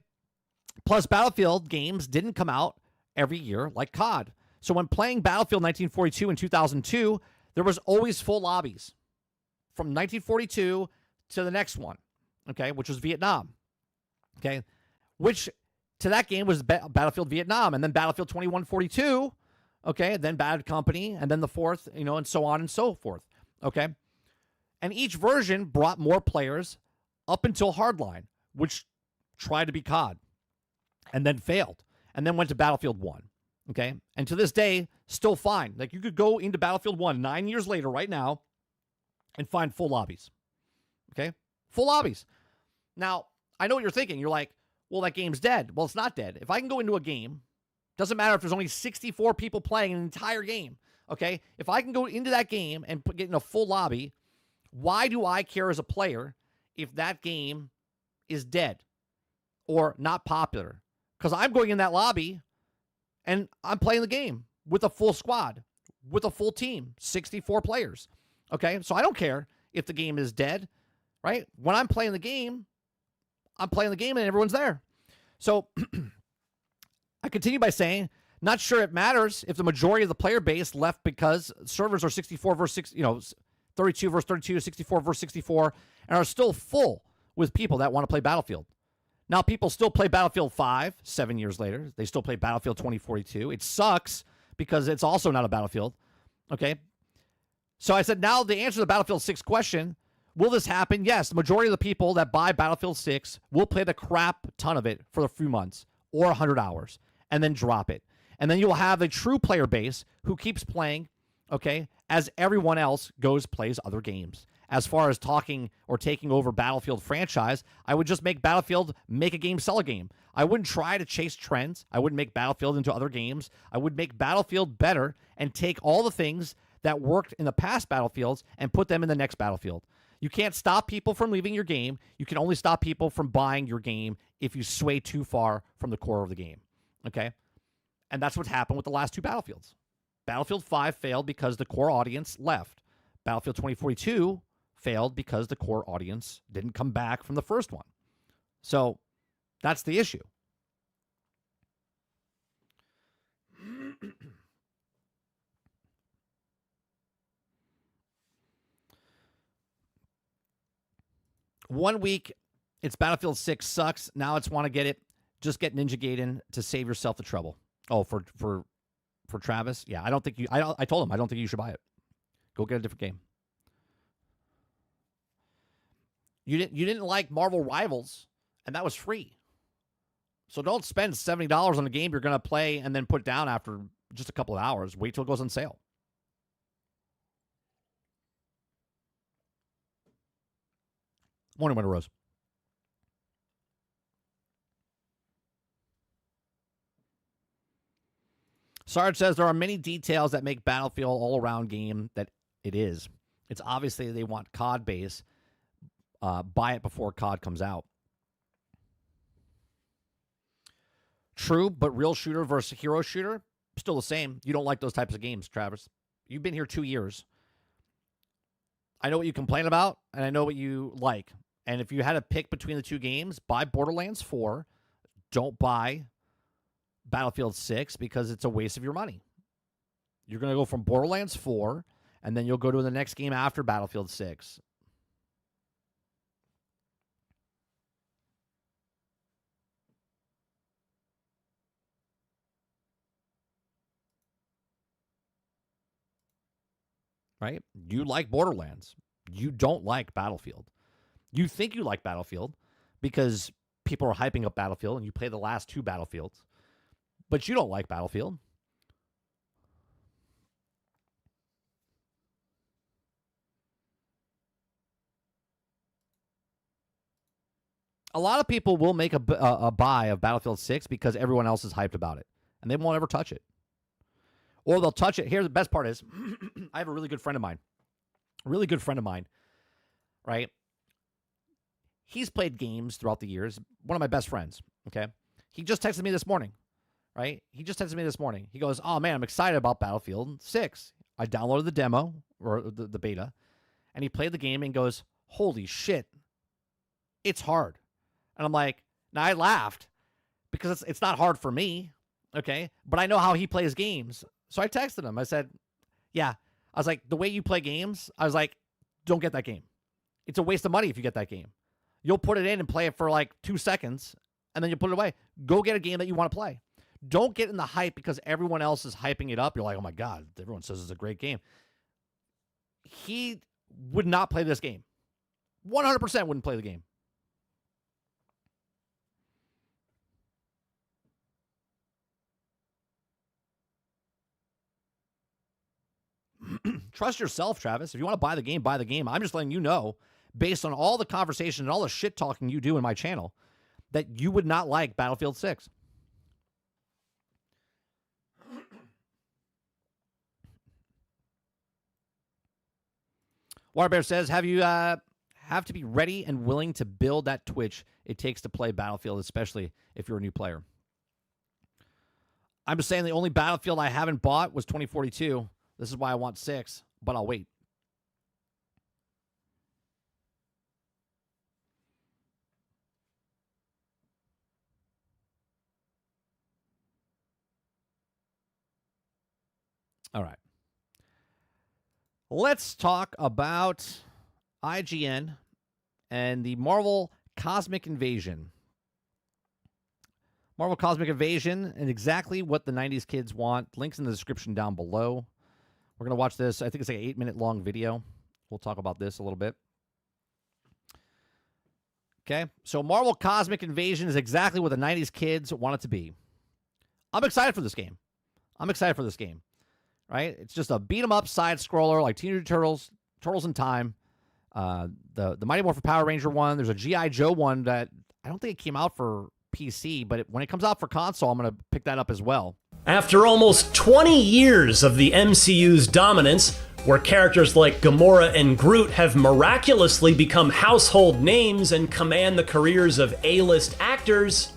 plus Battlefield games didn't come out every year like COD. So when playing Battlefield 1942 and 2002, there was always full lobbies from 1942 to the next one, okay, which was Vietnam, okay? Which to that game was Battlefield Vietnam, and then Battlefield 2142, okay, then Bad Company, and then the fourth, and so on and so forth, okay? And each version brought more players up until Hardline, which tried to be COD and then failed and then went to Battlefield 1, okay? And to this day, still fine. Like, you could go into Battlefield 1 9 years later right now and find full lobbies, okay? Full lobbies. Now, I know what you're thinking. You're like, well, that game's dead. Well, it's not dead. If I can go into a game, doesn't matter if there's only 64 people playing an entire game, okay? If I can go into that game and get in a full lobby, why do I care as a player if that game is dead or not popular? Because I'm going in that lobby and I'm playing the game with a full squad, with a full team, 64 players. Okay, so I don't care if the game is dead, right? When I'm playing the game and everyone's there. So I continue by saying, not sure it matters if the majority of the player base left because servers are 64 versus 6, 32 versus 32, 64 versus 64, and are still full with people that want to play Battlefield. Now, people still play Battlefield 5 7 years later. They still play Battlefield 2042. It sucks because it's also not a Battlefield, okay? So I said, now the answer to the Battlefield 6 question, will this happen? Yes, the majority of the people that buy Battlefield 6 will play the crap ton of it for a few months or 100 hours and then drop it. And then you'll have a true player base who keeps playing, okay, as everyone else plays other games. As far as talking or taking over Battlefield franchise, I would just make Battlefield make a game, sell a game. I wouldn't try to chase trends. I wouldn't make Battlefield into other games. I would make Battlefield better and take all the things that worked in the past Battlefields and put them in the next Battlefield. You can't stop people from leaving your game. You can only stop people from buying your game if you sway too far from the core of the game, okay? And that's what happened with the last two Battlefields. Battlefield 5 failed because the core audience left. Battlefield 2042 failed because the core audience didn't come back from the first one. So that's the issue. One week, it's Battlefield 6 sucks. Now it's want to get it. Just get Ninja Gaiden to save yourself the trouble. Oh, for Travis? Yeah, I don't think you... I told him I don't think you should buy it. Go get a different game. You didn't like Marvel Rivals, and that was free. So don't spend $70 on a game you're going to play and then put down after just a couple of hours. Wait till it goes on sale. Morning, Winter Rose. Sarge says there are many details that make Battlefield all-around game that it is. It's obviously they want COD base. Buy it before COD comes out. True, but real shooter versus hero shooter, still the same. You don't like those types of games, Travis. You've been here 2 years. I know what you complain about, and I know what you like. And if you had to pick between the two games, buy Borderlands 4. Don't buy Battlefield 6 because it's a waste of your money. You're going to go from Borderlands 4, and then you'll go to the next game after Battlefield 6. Right? You like Borderlands. You don't like Battlefield. You think you like Battlefield because people are hyping up Battlefield and you play the last two Battlefields. But you don't like Battlefield. A lot of people will make a buy of Battlefield 6 because everyone else is hyped about it. And they won't ever touch it. Or they'll touch it. Here, the best part is, I have a really good friend of mine. Right? He's played games throughout the years. One of my best friends, okay? He just texted me this morning, right? He goes, oh, man, I'm excited about Battlefield 6. I downloaded the demo, or the beta, and he played the game and goes, holy shit, it's hard. And I'm like, now I laughed because it's not hard for me, okay? But I know how he plays games. So I texted him. I said, yeah. I was like, the way you play games, I was like, don't get that game. It's a waste of money if you get that game. You'll put it in and play it for like 2 seconds, and then you put it away. Go get a game that you want to play. Don't get in the hype because everyone else is hyping it up. You're like, oh my God, everyone says it's a great game. He would not play this game. 100% wouldn't play the game. Trust yourself, Travis. If you want to buy the game, buy the game. I'm just letting you know, based on all the conversation and all the shit talking you do in my channel, that you would not like Battlefield 6. Waterbear says, have to be ready and willing to build that Twitch it takes to play Battlefield, especially if you're a new player. I'm just saying the only Battlefield I haven't bought was 2042. This is why I want 6, but I'll wait. All right. Let's talk about IGN and the Marvel Cosmic Invasion. Marvel Cosmic Invasion and exactly what the 90s kids want. Links in the description down below. We're going to watch this. I think it's like an 8-minute long video. We'll talk about this a little bit. Okay, so Marvel Cosmic Invasion is exactly what the 90s kids want it to be. I'm excited for this game. Right? It's just a beat-em-up side-scroller like Teenage Mutant Turtles, Turtles in Time. The Mighty Morphin Power Ranger one. There's a G.I. Joe one that I don't think it came out for PC, but when it comes out for console, I'm going to pick that up as well.
After almost 20 years of the MCU's dominance, where characters like Gamora and Groot have miraculously become household names and command the careers of A-list actors,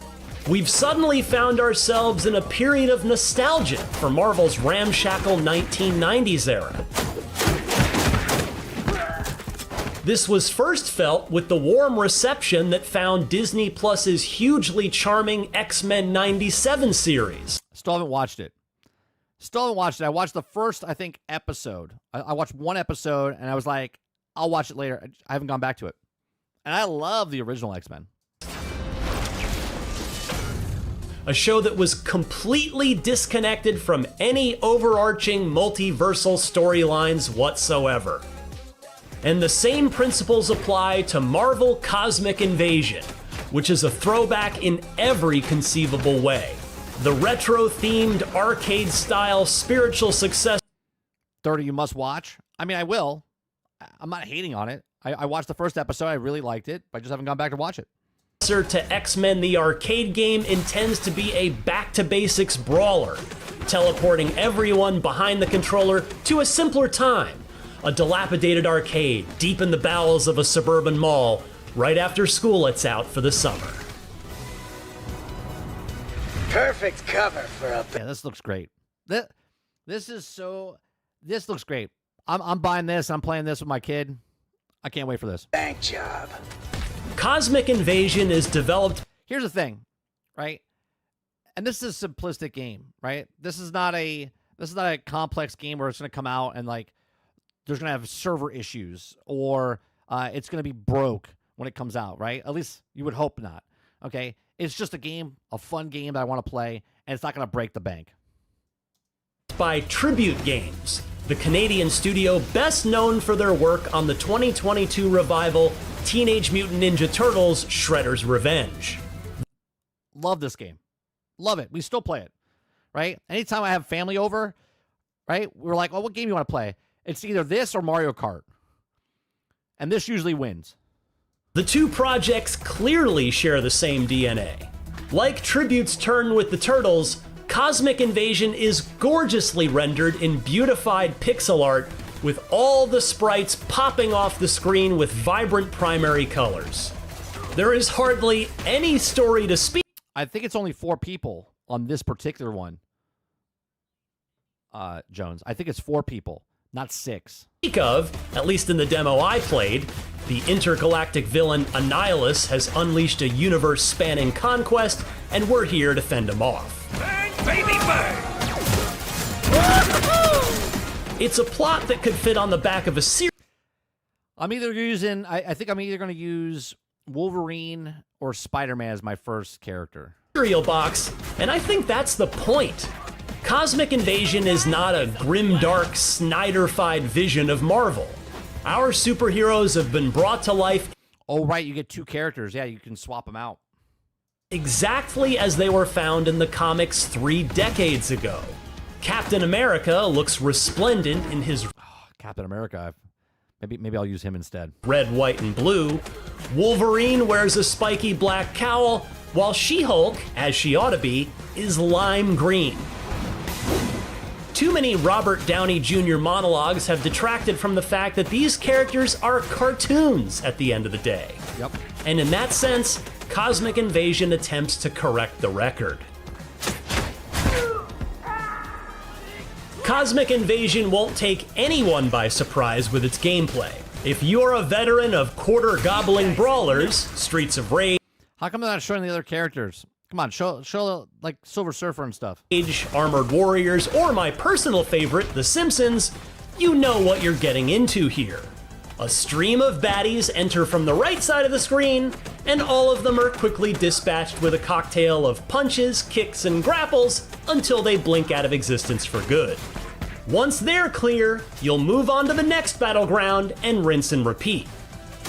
we've suddenly found ourselves in a period of nostalgia for Marvel's ramshackle 1990s era. This was first felt with the warm reception that found Disney Plus's hugely charming X-Men 97 series.
Still haven't watched it. I watched the first, I think, episode. I watched one episode, and I was like, I'll watch it later. I haven't gone back to it. And I love the original X-Men.
A show that was completely disconnected from any overarching multiversal storylines whatsoever. And the same principles apply to Marvel Cosmic Invasion, which is a throwback in every conceivable way. The retro-themed, arcade-style spiritual successor
30 you must watch. I mean, I will. I'm not hating on it. I watched the first episode. I really liked it, but I just haven't gone back to watch it.
To X-Men the arcade game intends to be a back-to-basics brawler, teleporting everyone behind the controller to a simpler time. A dilapidated arcade deep in the bowels of a suburban mall right after school lets out for the summer.
Perfect cover for a...
Yeah, this looks great. This looks great. I'm buying this. I'm playing this with my kid. I can't wait for this.
bank job.
Cosmic Invasion is developed...
Here's the thing, right? And this is a simplistic game, right? This is not a complex game where it's going to come out and like there's going to have server issues or it's going to be broke when it comes out, right? At least you would hope not. Okay? It's just a fun game that I want to play, and it's not going to break the bank.
By Tribute Games, the Canadian studio best known for their work on the 2022 revival Teenage Mutant Ninja Turtles Shredder's Revenge.
Love this game. Love it. We still play it, right? Anytime I have family over, right, we're like, oh, what game you want to play? It's either this or Mario Kart. And this usually wins.
The two projects clearly share the same DNA. Like Tribute's turn with the Turtles, Cosmic Invasion is gorgeously rendered in beautified pixel art with all the sprites popping off the screen with vibrant primary colors. There is hardly any story to speak
I think it's only 4 people on this particular one, Jones. I think it's 4 people, not 6.
of, at least in the demo I played. The intergalactic villain Annihilus has unleashed a universe-spanning conquest, and we're here to fend him off.
Bang, baby, bang!
It's a plot that could fit on the back of a series.
I'm either using, I think I'm either going to use Wolverine or Spider-Man as my first character.
Cereal box, and I think that's the point. Cosmic Invasion is not a grimdark, Snyder-fied vision of Marvel. Our superheroes have been brought to life.
Oh, right, you get 2 characters. Yeah, you can swap them out.
Exactly as they were found in the comics 3 decades ago. Captain America looks resplendent in his
Captain America. Maybe I'll use him instead.
red, white, and blue. Wolverine wears a spiky black cowl, while She-Hulk, as she ought to be, is lime green. Too many Robert Downey Jr. monologues have detracted from the fact that these characters are cartoons at the end of the day.
Yep.
And in that sense, Cosmic Invasion attempts to correct the record. Cosmic Invasion won't take anyone by surprise with its gameplay. If you're a veteran of quarter-gobbling brawlers, Streets of Rage,
How come they're not showing the other characters? Come on, show like Silver Surfer and stuff.
Armored Warriors, or my personal favorite, The Simpsons, you know what you're getting into here. A stream of baddies enter from the right side of the screen, and all of them are quickly dispatched with a cocktail of punches, kicks, and grapples until they blink out of existence for good. Once they're clear, you'll move on to the next battleground and rinse and repeat.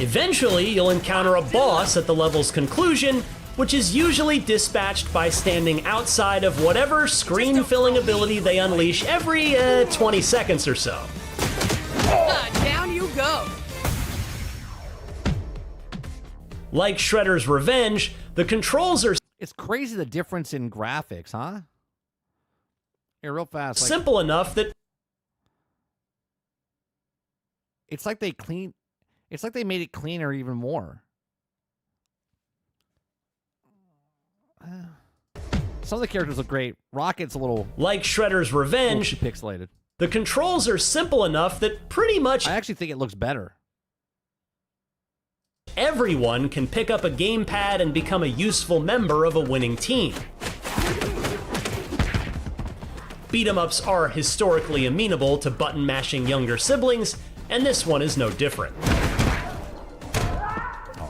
Eventually, you'll encounter a boss at the level's conclusion, which is usually dispatched by standing outside of whatever screen-filling ability they unleash every 20 seconds or so.
Down you go.
Like Shredder's Revenge, the controls are
It's crazy the difference in graphics, huh? Here, real fast.
simple enough that
It's like they clean. It's like they made it cleaner even more. Some of the characters look great. Rocket's a little
like Shredder's Revenge,
pixelated.
the controls are simple enough that pretty much
I actually think it looks better.
everyone can pick up a gamepad and become a useful member of a winning team. Beat-em-ups are historically amenable to button-mashing younger siblings, and this one is no different.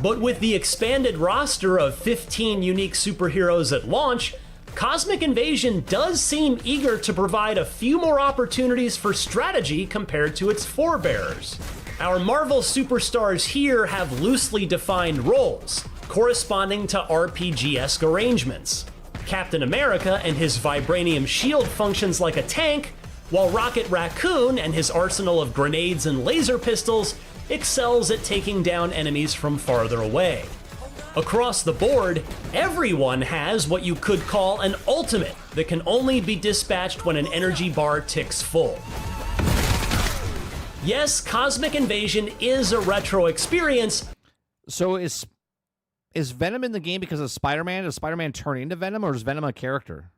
But with the expanded roster of 15 unique superheroes at launch, Cosmic Invasion does seem eager to provide a few more opportunities for strategy compared to its forebears. Our Marvel superstars here have loosely defined roles, corresponding to RPG-esque arrangements. Captain America and his vibranium shield functions like a tank, while Rocket Raccoon and his arsenal of grenades and laser pistols excels at taking down enemies from farther away. Across the board, everyone has what you could call an ultimate that can only be dispatched when an energy bar ticks full. Yes, Cosmic Invasion is a retro experience.
So is Venom in the game because of Spider-Man? Does Spider-Man turn into Venom, or is Venom a character?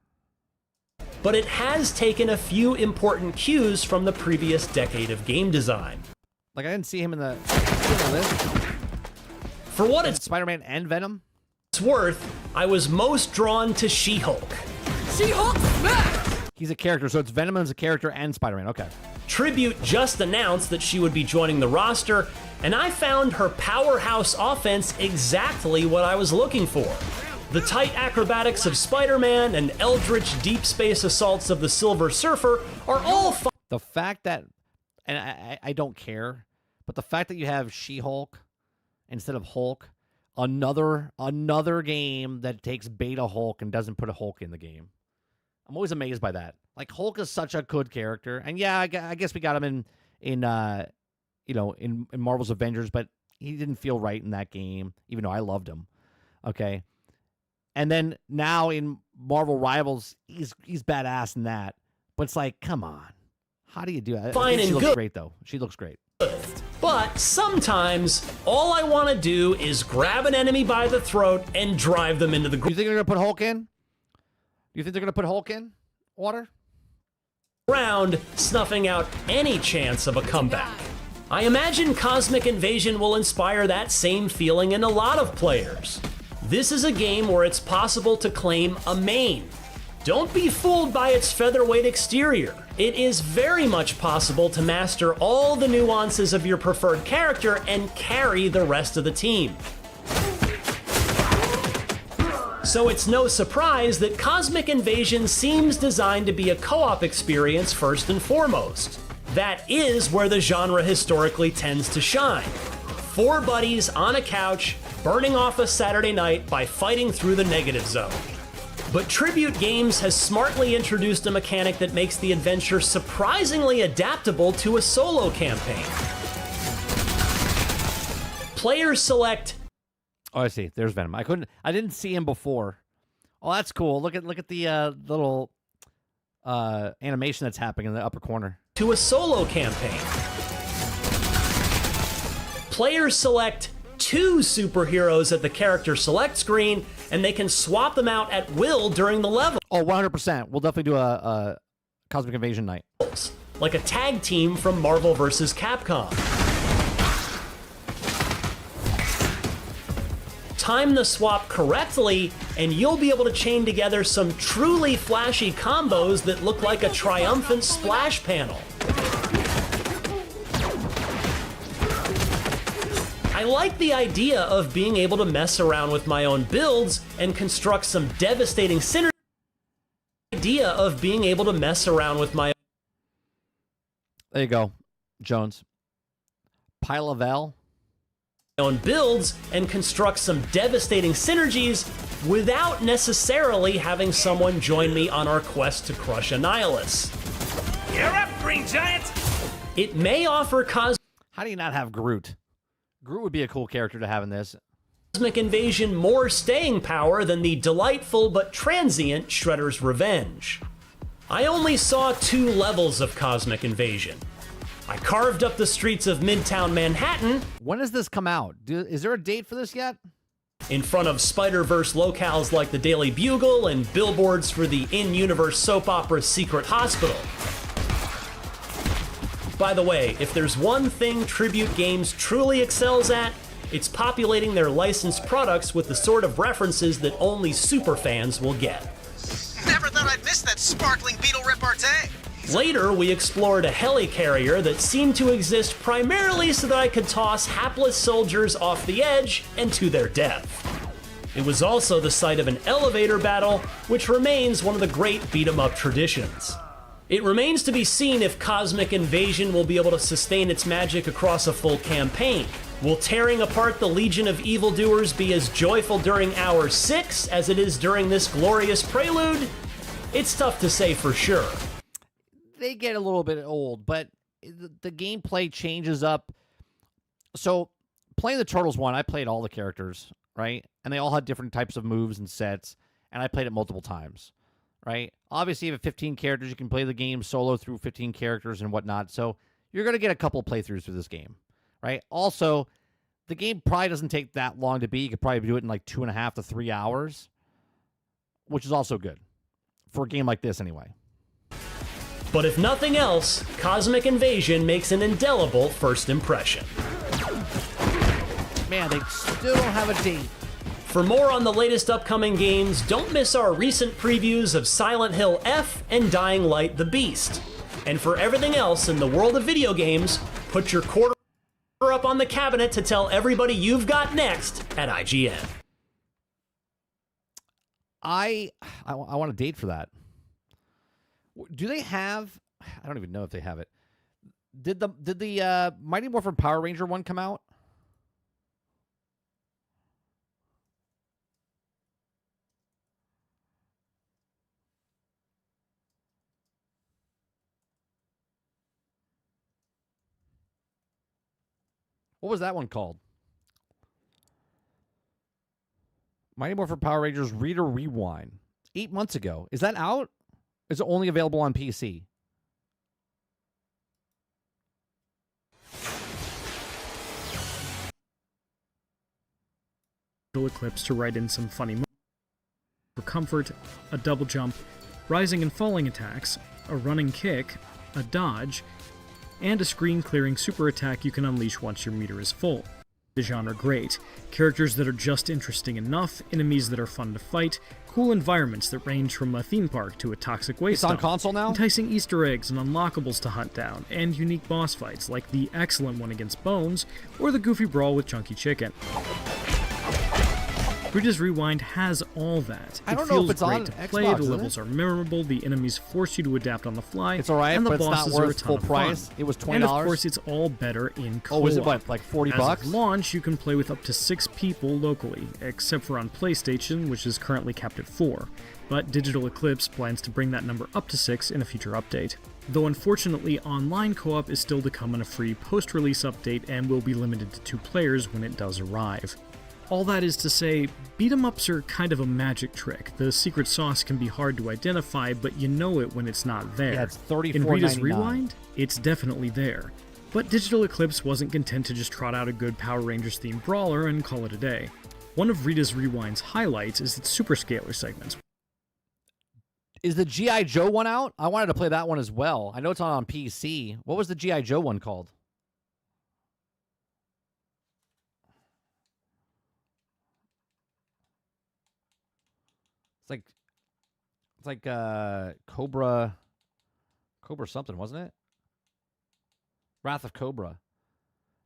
But it has taken a few important cues from the previous decade of game design.
Like, I didn't see him in the list.
For what it's
Spider-Man and Venom?
worth, I was most drawn to She-Hulk.
She-Hulk smash!
He's a character, so it's Venom as a character and Spider-Man. Okay.
Tribute just announced that she would be joining the roster, and I found her powerhouse offense exactly what I was looking for. The tight acrobatics of Spider-Man and eldritch deep space assaults of the Silver Surfer are all
The fact that, and I don't care, but the fact that you have She-Hulk instead of Hulk, another game that takes beta Hulk and doesn't put a Hulk in the game. I'm always amazed by that. Like, Hulk is such a good character, and yeah, I guess we got him in Marvel's Avengers, but he didn't feel right in that game, even though I loved him. Okay, and then now in Marvel Rivals, he's badass in that, but it's like, come on, how do you do that?
Fine
she
and
looks
good.
great though. She looks great.
But sometimes, all I want to do is grab an enemy by the throat and drive them into the
Do you think they're gonna put Hulk in? Do you think they're gonna put Hulk in? Water?
ground, snuffing out any chance of a comeback. I imagine Cosmic Invasion will inspire that same feeling in a lot of players. This is a game where it's possible to claim a main. Don't be fooled by its featherweight exterior. It is very much possible to master all the nuances of your preferred character and carry the rest of the team. So it's no surprise that Cosmic Invasion seems designed to be a co-op experience first and foremost. That is where the genre historically tends to shine. 4 buddies on a couch, burning off a Saturday night by fighting through the negative zone. But Tribute Games has smartly introduced a mechanic that makes the adventure surprisingly adaptable to a solo campaign. Players select.
Oh, I see. There's Venom. I didn't see him before. Oh, that's cool. Look at the little animation that's happening in the upper corner.
To a solo campaign. Players select 2 superheroes at the character select screen, and they can swap them out at will during the level.
Oh, 100%. We'll definitely do a Cosmic Invasion night.
Like a tag team from Marvel vs. Capcom. Time the swap correctly, and you'll be able to chain together some truly flashy combos that look like a triumphant splash panel. I like the idea of being able to mess around with my own builds and construct some devastating synergy.
There you go, Jones. Pilavel.
Own builds and construct some devastating synergies without necessarily having someone join me on our quest to crush Annihilus.
You're up, Green Giant!
It may offer
How do you not have Groot? Groot would be a cool character to have in this.
Cosmic Invasion more staying power than the delightful but transient Shredder's Revenge. I only saw 2 levels of Cosmic Invasion. I carved up the streets of Midtown Manhattan.
When does this come out? Is there a date for this yet?
In front of Spider-Verse locales like the Daily Bugle and billboards for the in-universe soap opera Secret Hospital. By the way, if there's one thing Tribute Games truly excels at, it's populating their licensed products with the sort of references that only superfans will get.
Never thought I'd miss that sparkling beetle repartee.
Later, we explored a helicarrier that seemed to exist primarily so that I could toss hapless soldiers off the edge and to their death. It was also the site of an elevator battle, which remains one of the great beat-em-up traditions. It remains to be seen if Cosmic Invasion will be able to sustain its magic across a full campaign. Will tearing apart the Legion of Evildoers be as joyful during Hour 6 as it is during this glorious prelude? It's tough to say for sure.
They get a little bit old, but the gameplay changes up. So playing the Turtles one, I played all the characters, right? And they all had different types of moves and sets, and I played it multiple times, right? Obviously, you have 15 characters. You can play the game solo through 15 characters and whatnot. So you're going to get a couple playthroughs through this game, right? Also, the game probably doesn't take that long to beat. You could probably do it in like 2.5 to 3 hours, which is also good for a game like this anyway.
But if nothing else, Cosmic Invasion makes an indelible first impression.
Man, they still don't have a date.
For more on the latest upcoming games, don't miss our recent previews of Silent Hill F and Dying Light the Beast. And for everything else in the world of video games, put your quarter up on the cabinet to tell everybody you've got next at IGN.
I want a date for that. Do they have? I don't even know if they have it. Did the Mighty Morphin Power Ranger one come out? What was that one called? Mighty Morphin Power Rangers Reader Rewind. 8 months ago. Is that out? Is it only available on PC?
Eclipse to write in some funny moves. For comfort, a double jump, rising and falling attacks, a running kick, a dodge, and a screen-clearing super attack you can unleash once your meter is full. The genre great. Characters that are just interesting enough, enemies that are fun to fight, cool environments that range from a theme park to a toxic waste
It's on
dump,
console now?
enticing Easter eggs and unlockables to hunt down, and unique boss fights like the excellent one against Bones, or the goofy brawl with Chunky Chicken. Rita's Rewind has all that.
I don't
it
know
feels
if it's
great
on
to
Xbox,
play,
is
the
it?
levels are memorable, the enemies force you to adapt on the fly,
It's alright,
and the
but it's not
bosses are a
worth
ton
full
of
price.
fun.
It was $20.
And of course, it's all better in co-op.
Oh, is it what, like 40
As
bucks?
of launch, you can play with up to 6 people locally, except for on PlayStation, which is currently capped at 4. But Digital Eclipse plans to bring that number up to 6 in a future update. Though unfortunately, online co-op is still to come in a free post-release update and will be limited to 2 players when it does arrive. All that is to say, beat-em-ups are kind of a magic trick. The secret sauce can be hard to identify, but you know it when it's not there.
Yeah, it's
In Rita's
$34.99.
Rewind, it's definitely there. But Digital Eclipse wasn't content to just trot out a good Power Rangers-themed brawler and call it a day. One of Rita's Rewind's highlights is its superscaler segments.
Is the G.I. Joe one out? I wanted to play that one as well. I know it's on PC. What was the G.I. Joe one called? It's like Cobra something, wasn't it? Wrath of Cobra.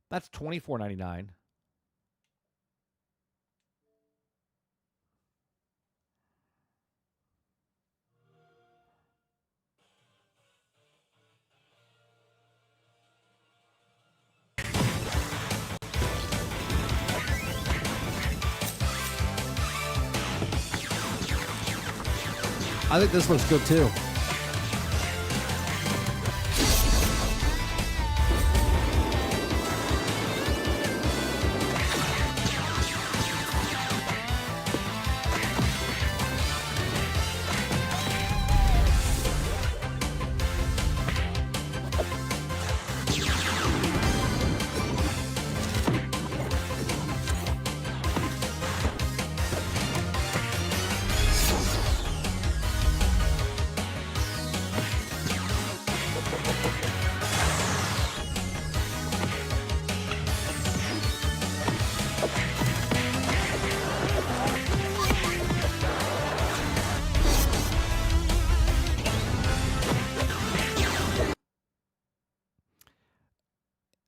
That's $24.99. I think this looks good too.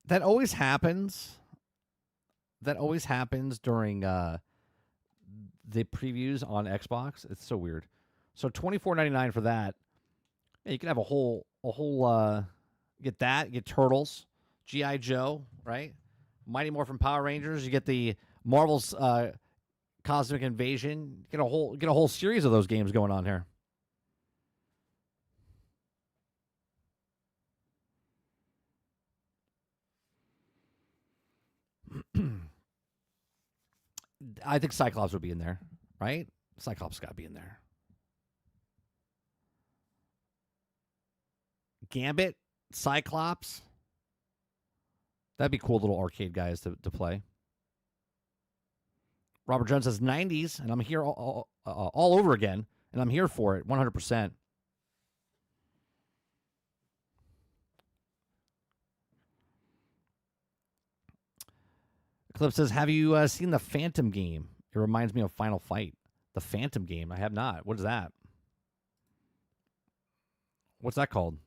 That always happens. That always happens during the previews on Xbox. It's so weird. So $24.99 for that. Yeah, you can have a whole get that, get Turtles, G.I. Joe, right? Mighty Morphin Power Rangers. You get the Marvel's Cosmic Invasion. Get a whole series of those games going on here. I think Cyclops would be in there, right? Cyclops got to be in there. Gambit, Cyclops. That'd be cool little arcade guys to play. Robert Jones says 90s, and I'm here all over again, and I'm here for it 100%. Clip says, have you seen the Phantom game? It reminds me of Final Fight. The Phantom game? I have not. What is that? What's that called?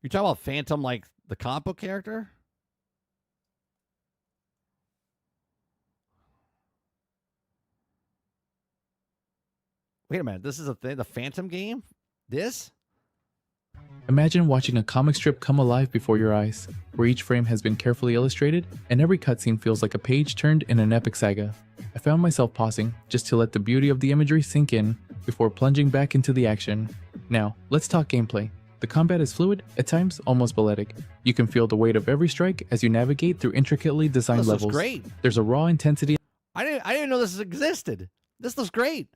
You talking about Phantom like the comic book character? Wait a minute. This is a thing? The Phantom game? This?
Imagine watching a comic strip come alive before your eyes, where each frame has been carefully illustrated and every cutscene feels like a page turned in an epic saga. I found myself pausing just to let the beauty of the imagery sink in before plunging back into the action. Now, let's talk gameplay. The combat is fluid, at times almost balletic. You can feel the weight of every strike as you navigate through intricately designed levels.
This looks great.
There's a raw intensity.
I didn't know this existed. This looks great.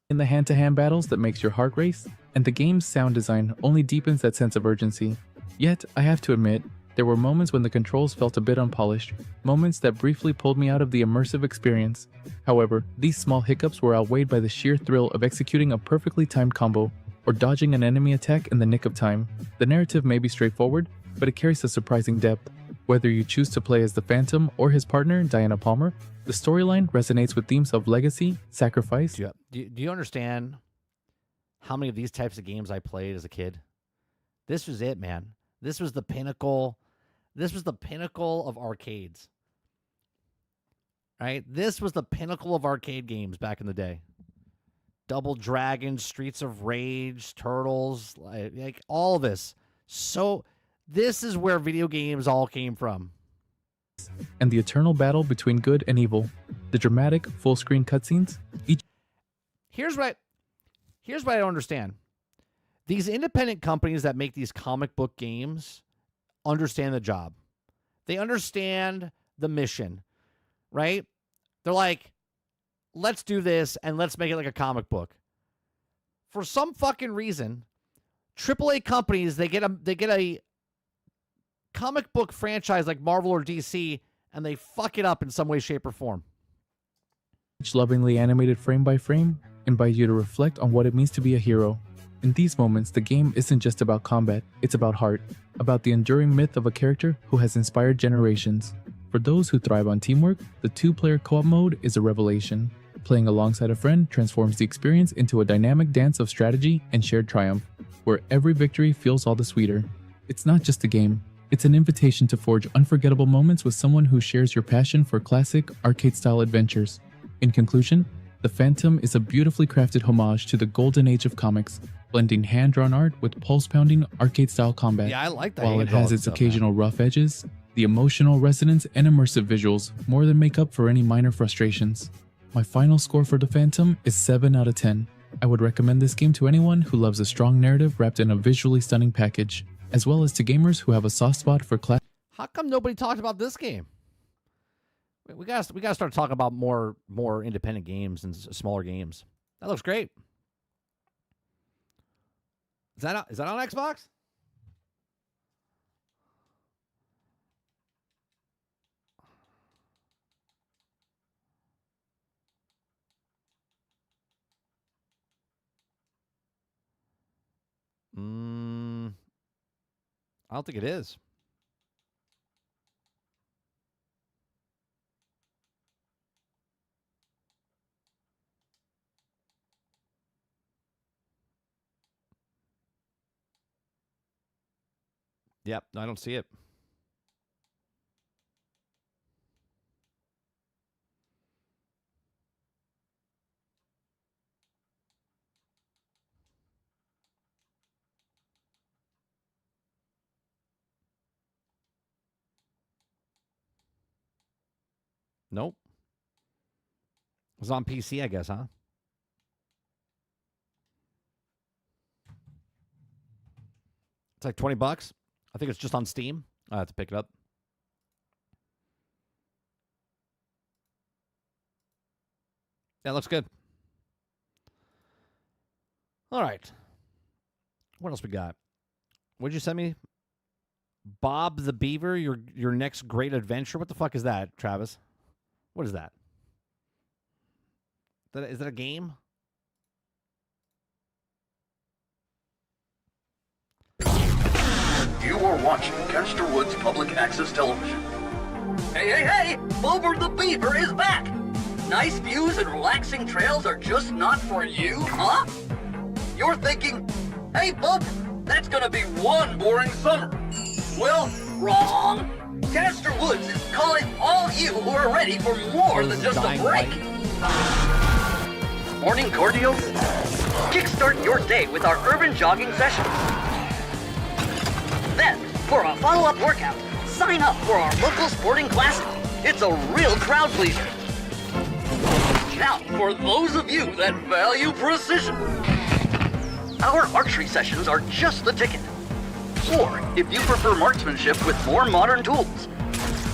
In the hand-to-hand battles that makes your heart race, and the game's sound design only deepens that sense of urgency. Yet, I have to admit, there were moments when the controls felt a bit unpolished, moments that briefly pulled me out of the immersive experience. However, these small hiccups were outweighed by the sheer thrill of executing a perfectly timed combo, or dodging an enemy attack in the nick of time. The narrative may be straightforward, but it carries a surprising depth. Whether you choose to play as the Phantom or his partner, Diana Palmer, the storyline resonates with themes of legacy, sacrifice.
Do you understand how many of these types of games I played as a kid? This was it, man. This was the pinnacle. This was the pinnacle of arcades. Right? This was the pinnacle of arcade games back in the day. Double Dragon, Streets of Rage, Turtles, like all of this. So this is where video games all came from.
And the eternal battle between good and evil. The dramatic, full-screen cutscenes.
Here's what I don't understand. These independent companies that make these comic book games understand the job. They understand the mission, right? They're like, let's do this and let's make it like a comic book. For some fucking reason, AAA companies, they get a comic book franchise like Marvel or DC and they fuck it up in some way, shape, or form.
Each lovingly animated frame by frame invite you to reflect on what it means to be a hero. In these moments, the game isn't just about combat, it's about heart, about the enduring myth of a character who has inspired generations. For those who thrive on teamwork, the two-player co-op mode is a revelation. Playing alongside a friend transforms the experience into a dynamic dance of strategy and shared triumph, where every victory feels all the sweeter. It's not just a game, it's an invitation to forge unforgettable moments with someone who shares your passion for classic, arcade-style adventures. In conclusion, The Phantom is a beautifully crafted homage to the golden age of comics, blending hand-drawn art with pulse-pounding arcade-style combat.
Yeah, I like that.
While it has its occasional rough edges, The emotional resonance and immersive visuals more than make up for any minor frustrations. My final score for The Phantom is 7 out of 10. I would recommend this game to anyone who loves a strong narrative wrapped in a visually stunning package, as well as to gamers who have a soft spot for classic.
How come nobody talked about this game? We got to start talking about more independent games and smaller games. That looks great. Is that on Xbox? I don't think it is. Yep, I don't see it. Nope. It was on PC, I guess, huh? It's like $20. I think it's just on Steam. I have to pick it up. Yeah, looks good. All right. What else we got? What'd you send me? Bob the Beaver, your next great adventure. What the fuck is that, Travis? What is that? Is that a game?
You are watching Kester Woods Public Access Television. Hey! Bober the Beaver is back! Nice views and relaxing trails are just not for you, huh? You're thinking, hey, Bober, that's gonna be one boring summer. Well, wrong. Kester Woods is calling all you who are ready for more than just a break. Morning cardio? Kickstart your day with our urban jogging sessions. Then, for a follow-up workout, sign up for our local sporting classic. It's a real crowd pleaser. Now, for those of you that value precision, our archery sessions are just the ticket. Or, if you prefer marksmanship with more modern tools.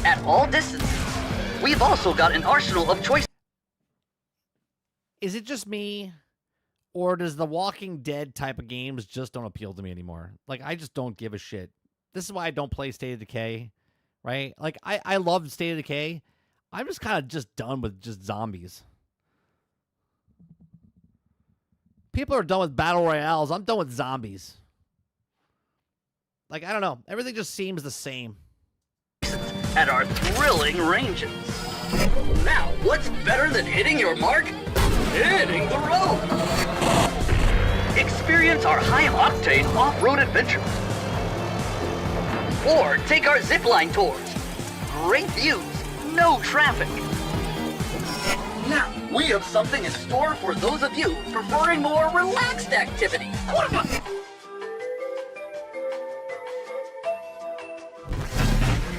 At all distances, we've also got an arsenal of choice.
Is it just me, or does the Walking Dead type of games just don't appeal to me anymore? Like, I just don't give a shit. This is why I don't play State of Decay, right? Like, I love State of Decay. I'm just kind of just done with just zombies. People are done with battle royales. I'm done with zombies. Like, I don't know. Everything just seems the same.
At our thrilling ranges. Now, what's better than hitting your mark? Hitting the road! Experience our high-octane off-road adventures. Or take our zipline tours. Great views, no traffic. Now, we have something in store for those of you preferring more relaxed activities.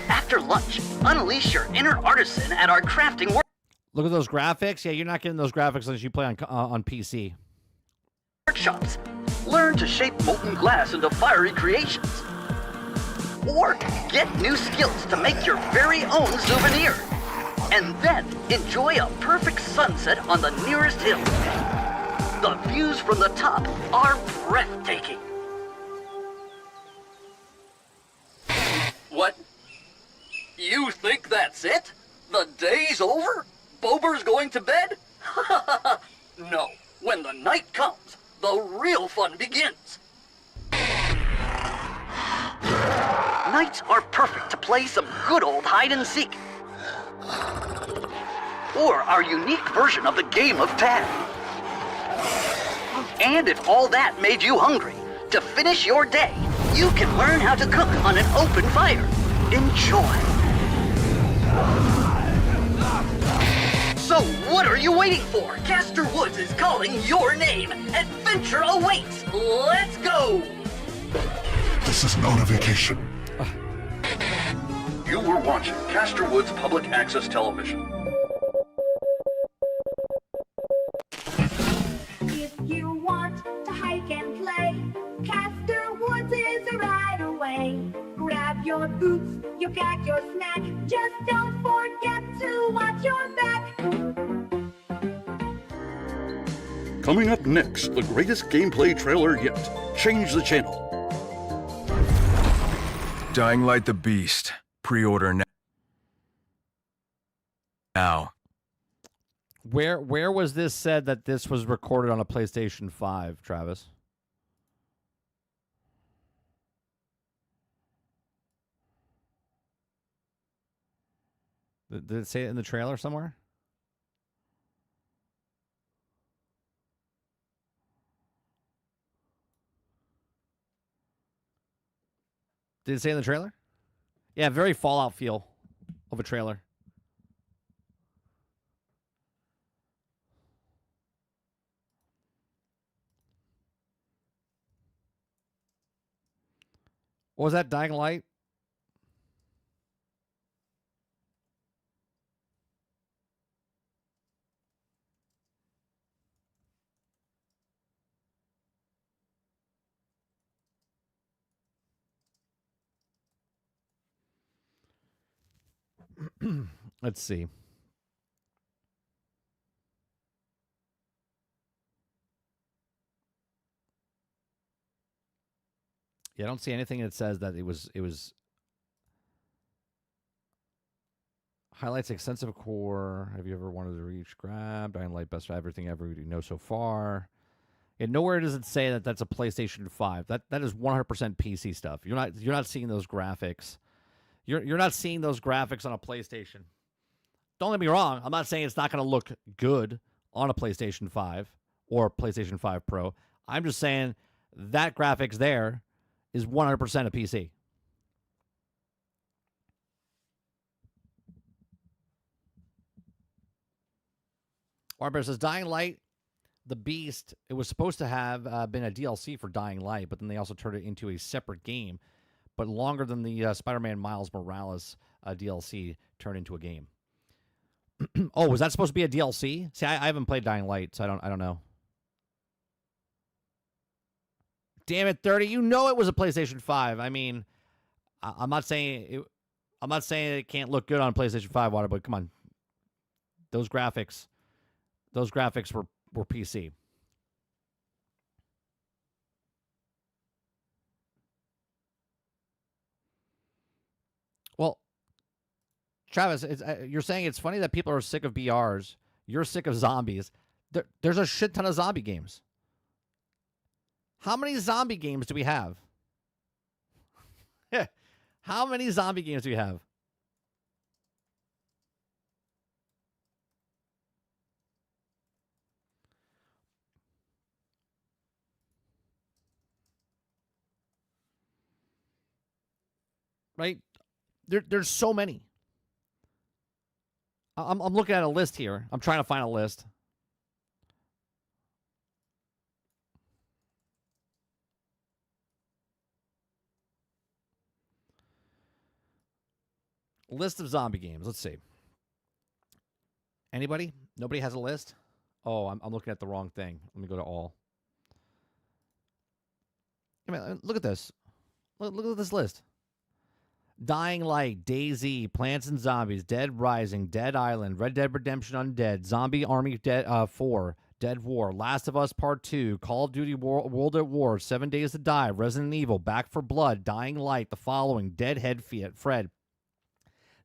After lunch, unleash your inner artisan at our crafting work.
Look at those graphics. Yeah, you're not getting those graphics unless you play on PC.
Workshops. Learn to shape molten glass into fiery creations. Or get new skills to make your very own souvenir. And then enjoy a perfect sunset on the nearest hill. The views from the top are breathtaking. What? You think that's it? The day's over? Bober's going to bed? No. When the night comes, the real fun begins. Nights are perfect to play some good old hide and seek. Or our unique version of the game of tag. And if all that made you hungry, to finish your day, you can learn how to cook on an open fire. Enjoy. So what are you waiting for? Kester Woods is calling your name. Adventure awaits. Let's go.
This is not a vacation.
You were watching Casterwood's Public Access Television.
If you want to hike and play, Castor Woods is a ride away. Grab your boots, you got your snack. Just don't forget to watch your back.
Coming up next, the greatest gameplay trailer yet. Change the channel.
Dying Light the Beast. Pre-order now.
Where was this said that this was recorded on a PlayStation 5, Travis? Did it say it in the trailer somewhere? Did it say in the trailer? Yeah, very Fallout feel of a trailer. What was that, Dying Light? Let's see. Yeah, I don't see anything that says that it was highlights extensive core. Have you ever wanted to reach grab? Dying Light best of everything ever you know so far. And nowhere does it say that that's a PlayStation 5. That is 100% PC stuff. You're not seeing those graphics. You're not seeing those graphics on a PlayStation. Don't get me wrong. I'm not saying it's not going to look good on a PlayStation 5 or PlayStation 5 Pro. I'm just saying that graphics there is 100% a PC. Arbor says Dying Light, the Beast, it was supposed to have been a DLC for Dying Light, but then they also turned it into a separate game, but longer than the Spider-Man Miles Morales DLC turned into a game. Oh, was that supposed to be a DLC? See, I haven't played Dying Light, so I don't know. Damn it, 30! You know it was a PlayStation 5. I mean, I'm not saying it can't look good on PlayStation 5, Water, but come on, those graphics were PC. Well, Travis, you're saying it's funny that people are sick of BRs. You're sick of zombies. There's a shit ton of zombie games. How many zombie games do we have? How many zombie games do we have? Right? There's so many. I'm looking at a list here. I'm trying to find a list. List of zombie games. Let's see. Anybody? Nobody has a list? Oh, I'm looking at the wrong thing. Let me go to all. I mean, look at this. Look at this list. Dying Light, DayZ, Plants and Zombies, Dead Rising, Dead Island, Red Dead Redemption Undead, Zombie Army 4, Dead War, Last of Us Part 2, Call of Duty World at War, 7 Days to Die, Resident Evil, Back for Blood, Dying Light, The Following, Deadhead Fred,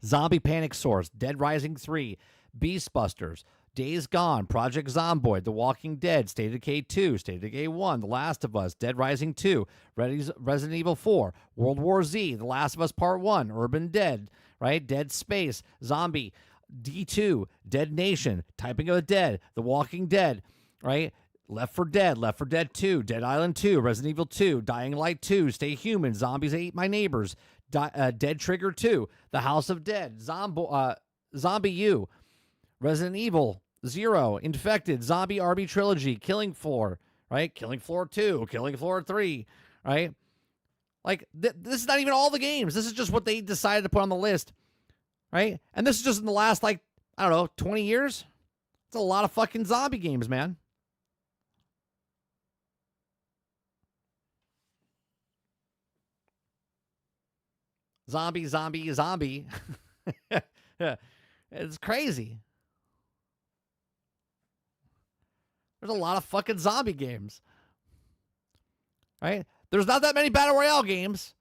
Zombie Panic Source, Dead Rising 3, Beastbusters, Days Gone, Project Zomboid, The Walking Dead, State of Decay 2, State of Decay 1, The Last of Us, Dead Rising 2, Resident Evil 4, World War Z, The Last of Us Part 1, Urban Dead, right? Dead Space, Zombie, D2, Dead Nation, Typing of the Dead, The Walking Dead, right? Left 4 Dead 2, Dead Island 2, Resident Evil 2, Dying Light 2, Stay Human, Zombies That Ate My Neighbors, Dead Trigger 2, The House of Dead, Zombie U, Resident Evil 0, Infected, Zombie Army Trilogy, Killing Floor, right? Killing Floor 2, Killing Floor 3, right? Like, this is not even all the games. This is just what they decided to put on the list, right? And this is just in the last, like, I don't know, 20 years? It's a lot of fucking zombie games, man. Zombie, zombie, zombie. It's crazy. There's a lot of fucking zombie games. Right? There's not that many Battle Royale games.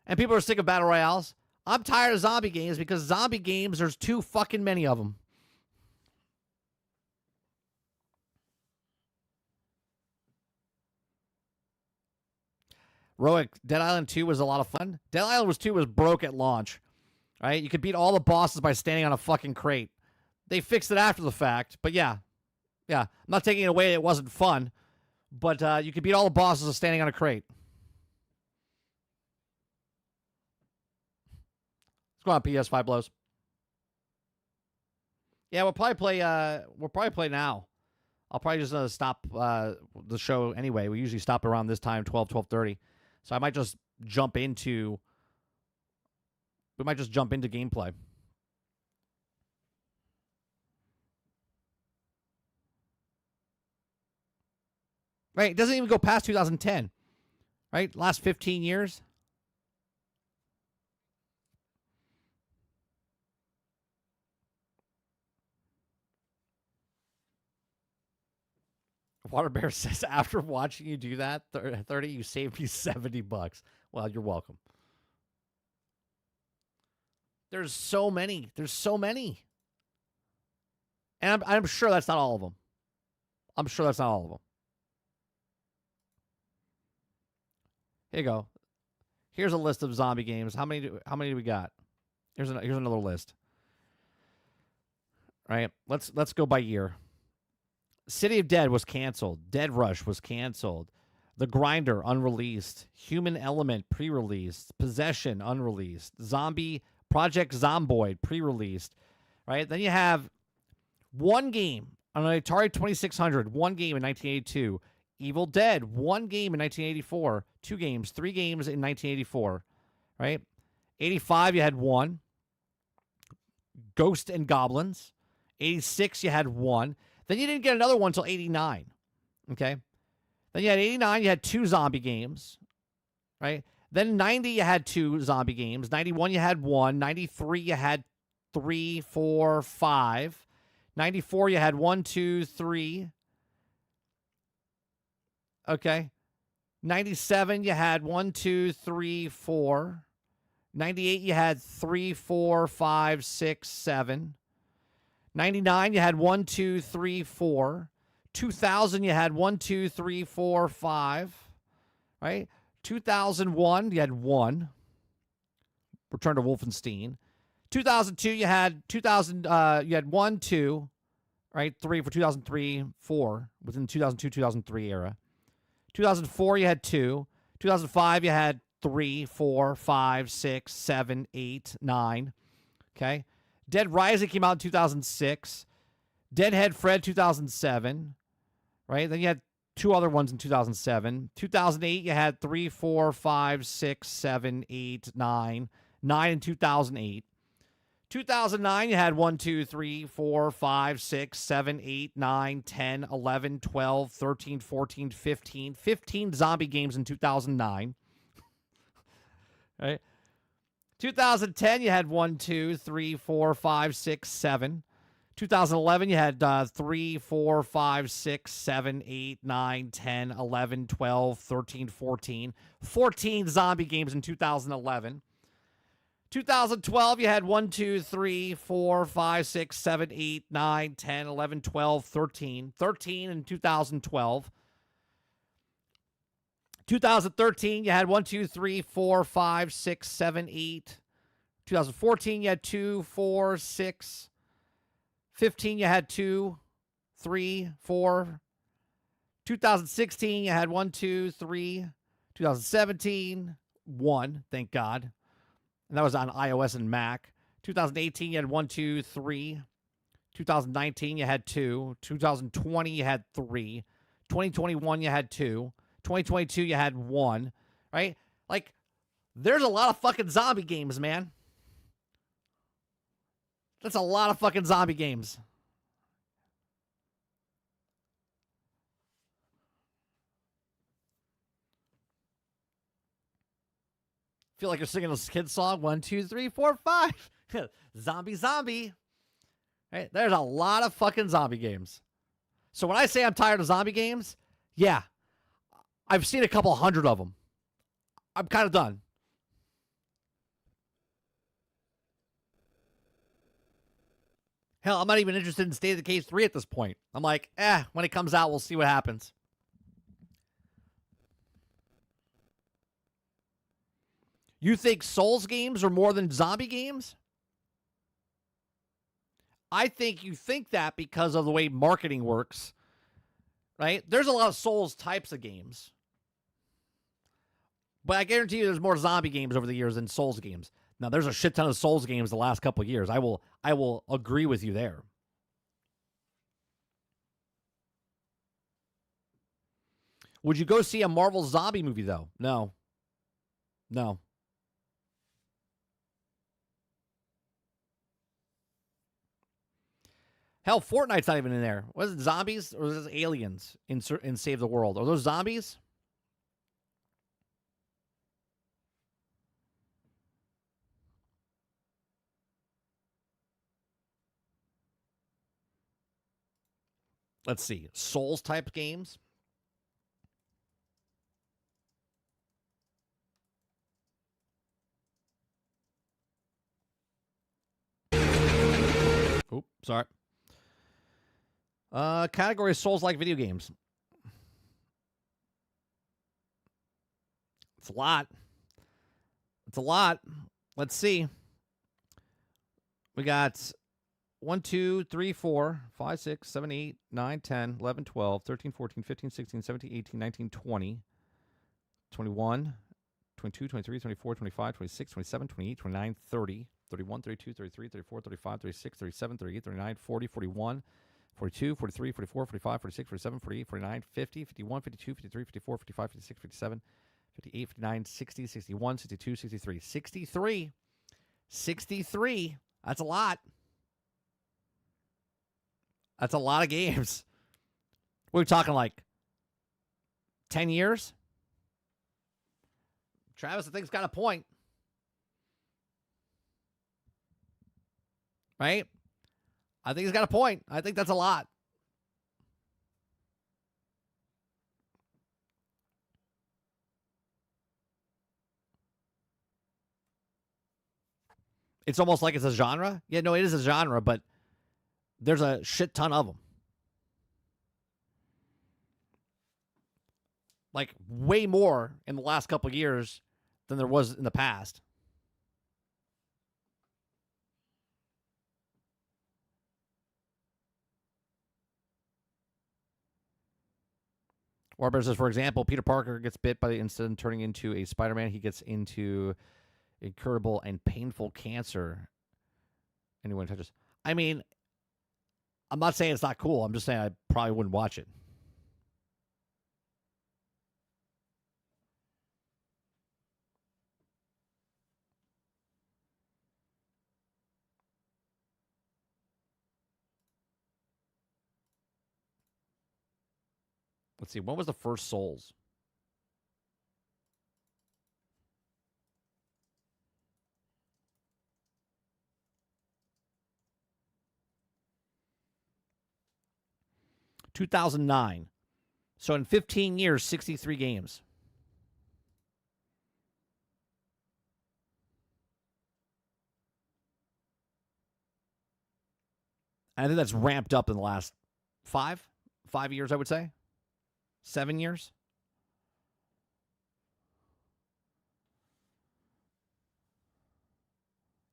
And people are sick of Battle Royales. I'm tired of zombie games because zombie games, there's too fucking many of them. Roic, Dead Island 2 was a lot of fun. Dead Island 2 was broke at launch. Right? You could beat all the bosses by standing on a fucking crate. They fixed it after the fact, but yeah. Yeah, I'm not taking it away. It wasn't fun, but you could beat all the bosses standing on a crate. Let's go on PS5 blows. Yeah, we'll probably play. Now. I'll probably just stop the show anyway. We usually stop around this time, 12:30. So I might just jump into. We might just jump into gameplay. Right, it doesn't even go past 2010. Right, last 15 years. Water Bear says, after watching you do that, 30, you saved me $70. Well, you're welcome. There's so many. And I'm sure that's not all of them. Here you go. Here's a list of zombie games. How many do we got? Here's another list. All right, let's go by year. City of Dead was canceled. Dead Rush was canceled. The Grinder unreleased. Human Element pre-released. Possession unreleased. Project Zomboid pre-released. Right? Then you have one game on an Atari 2600, one game in 1982. Evil Dead, one game in 1984. Two games, three games in 1984. Right? 85, you had one. Ghost and Goblins. 86, you had one. Then you didn't get another one until 89. Okay? Then you had 89, you had two zombie games. Right? Then 90, you had two zombie games. 91, you had one. 93, you had 3, 4, 5. 94, you had 1, 2, 3. Okay. 97, you had 1, 2, 3, 4. 98, you had 3, 4, 5, 6, 7. 99, you had 1, 2, 3, 4. 2000, you had 1, 2, 3, 4, 5. Right? 2001, you had 1. Return to Wolfenstein. 2002, you had 1, 2, right? 3 for 2003, 4 within 2002, 2003 era. 2004, you had 2. 2005, you had 3, 4, 5, 6, 7, 8, 9. Okay. Dead Rising came out in 2006. Deadhead Fred 2007. Right? Then you had two other ones in 2007. 2008, you had 3, 4, 5, 6, 7, 8, 9. 9 in 2008. 2009, you had 1, 2, 3, 4, 5, 6, 7, 8, 9, 10, 11, 12, 13, 14, 15. 15 zombie games in 2009. Right? 2010, you had 1, 2, 3, 4, 5, 6, 7. 2011, you had 3, 4, 5, 6, 7, 8, 9, 10, 11, 12, 13, 14. 14 zombie games in 2011. 2012, you had 1, 2, 3, 4, 5, 6, 7, 8, 9, 10, 11, 12, 13. 13 in 2012. 2013, you had 1, 2, 3, 4, 5, 6, 7, 8. 2014, you had 2, 4, 6. 15, you had 2, 3, 4. 2016, you had 1, 2, 3. 2017, 1, thank God. And that was on iOS and Mac. 2018, you had 1, 2, 3. 2019, you had 2. 2020, you had 3. 2021, you had 2. 2022, you had 1. Right? Like, There's a lot of fucking zombie games, man. That's a lot of fucking zombie games. Feel like you're singing a kid's song. 1, 2, 3, 4, 5. Zombie, zombie. Hey, there's a lot of fucking zombie games. So when I say I'm tired of zombie games, yeah, I've seen a couple hundred of them. I'm kind of done. Hell, I'm not even interested in State of Decay 3 at this point. I'm like, when it comes out, we'll see what happens. You think Souls games are more than zombie games? I think you think that because of the way marketing works, right? There's a lot of Souls types of games. But I guarantee you there's more zombie games over the years than Souls games. Now, there's a shit ton of Souls games the last couple of years. I will agree with you there. Would you go see a Marvel zombie movie, though? No. No. Hell, Fortnite's not even in there. Was it zombies or was it aliens in Save the World? Are those zombies? Let's see. Souls type games. Oop, sorry. Category Souls-like video games. It's a lot. It's a lot. Let's see. We got 1, 2, 3, 4, 5, 6, 7, 8, 9, 10, 11, 12, 13, 14, 15, 16, 17, 18, 19, 20, 21, 22, 23, 24, 25, 26, 27, 28, 29, 30, 31, 32, 33, 34, 35, 36, 37, 38, 39, 40, 41, 42, 43, 44, 45, 46, 47, 48, 49, 50, 51, 52, 53, 54, 55, 56, 57, 58, 59, 60, 61, 62, 63. 63. 63. That's a lot. That's a lot of games. We're talking like 10 years? Travis, I think, has got a point. Right? I think he's got a point. I think that's a lot. It's almost like it's a genre. Yeah, no, it is a genre, but there's a shit ton of them. Like, way more in the last couple of years than there was in the past. Warbear says, for example, Peter Parker gets bit by the incident, turning into a Spider-Man. He gets into incurable and painful cancer. Anyone touches. I mean, I'm not saying it's not cool. I'm just saying I probably wouldn't watch it. Let's see. When was the first Souls? (2009). So in 15 years, 63 games. I think that's ramped up in the last 5 years, I would say. 7 years.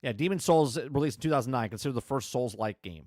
Yeah, Demon's Souls released in 2009, considered the first Souls-like game.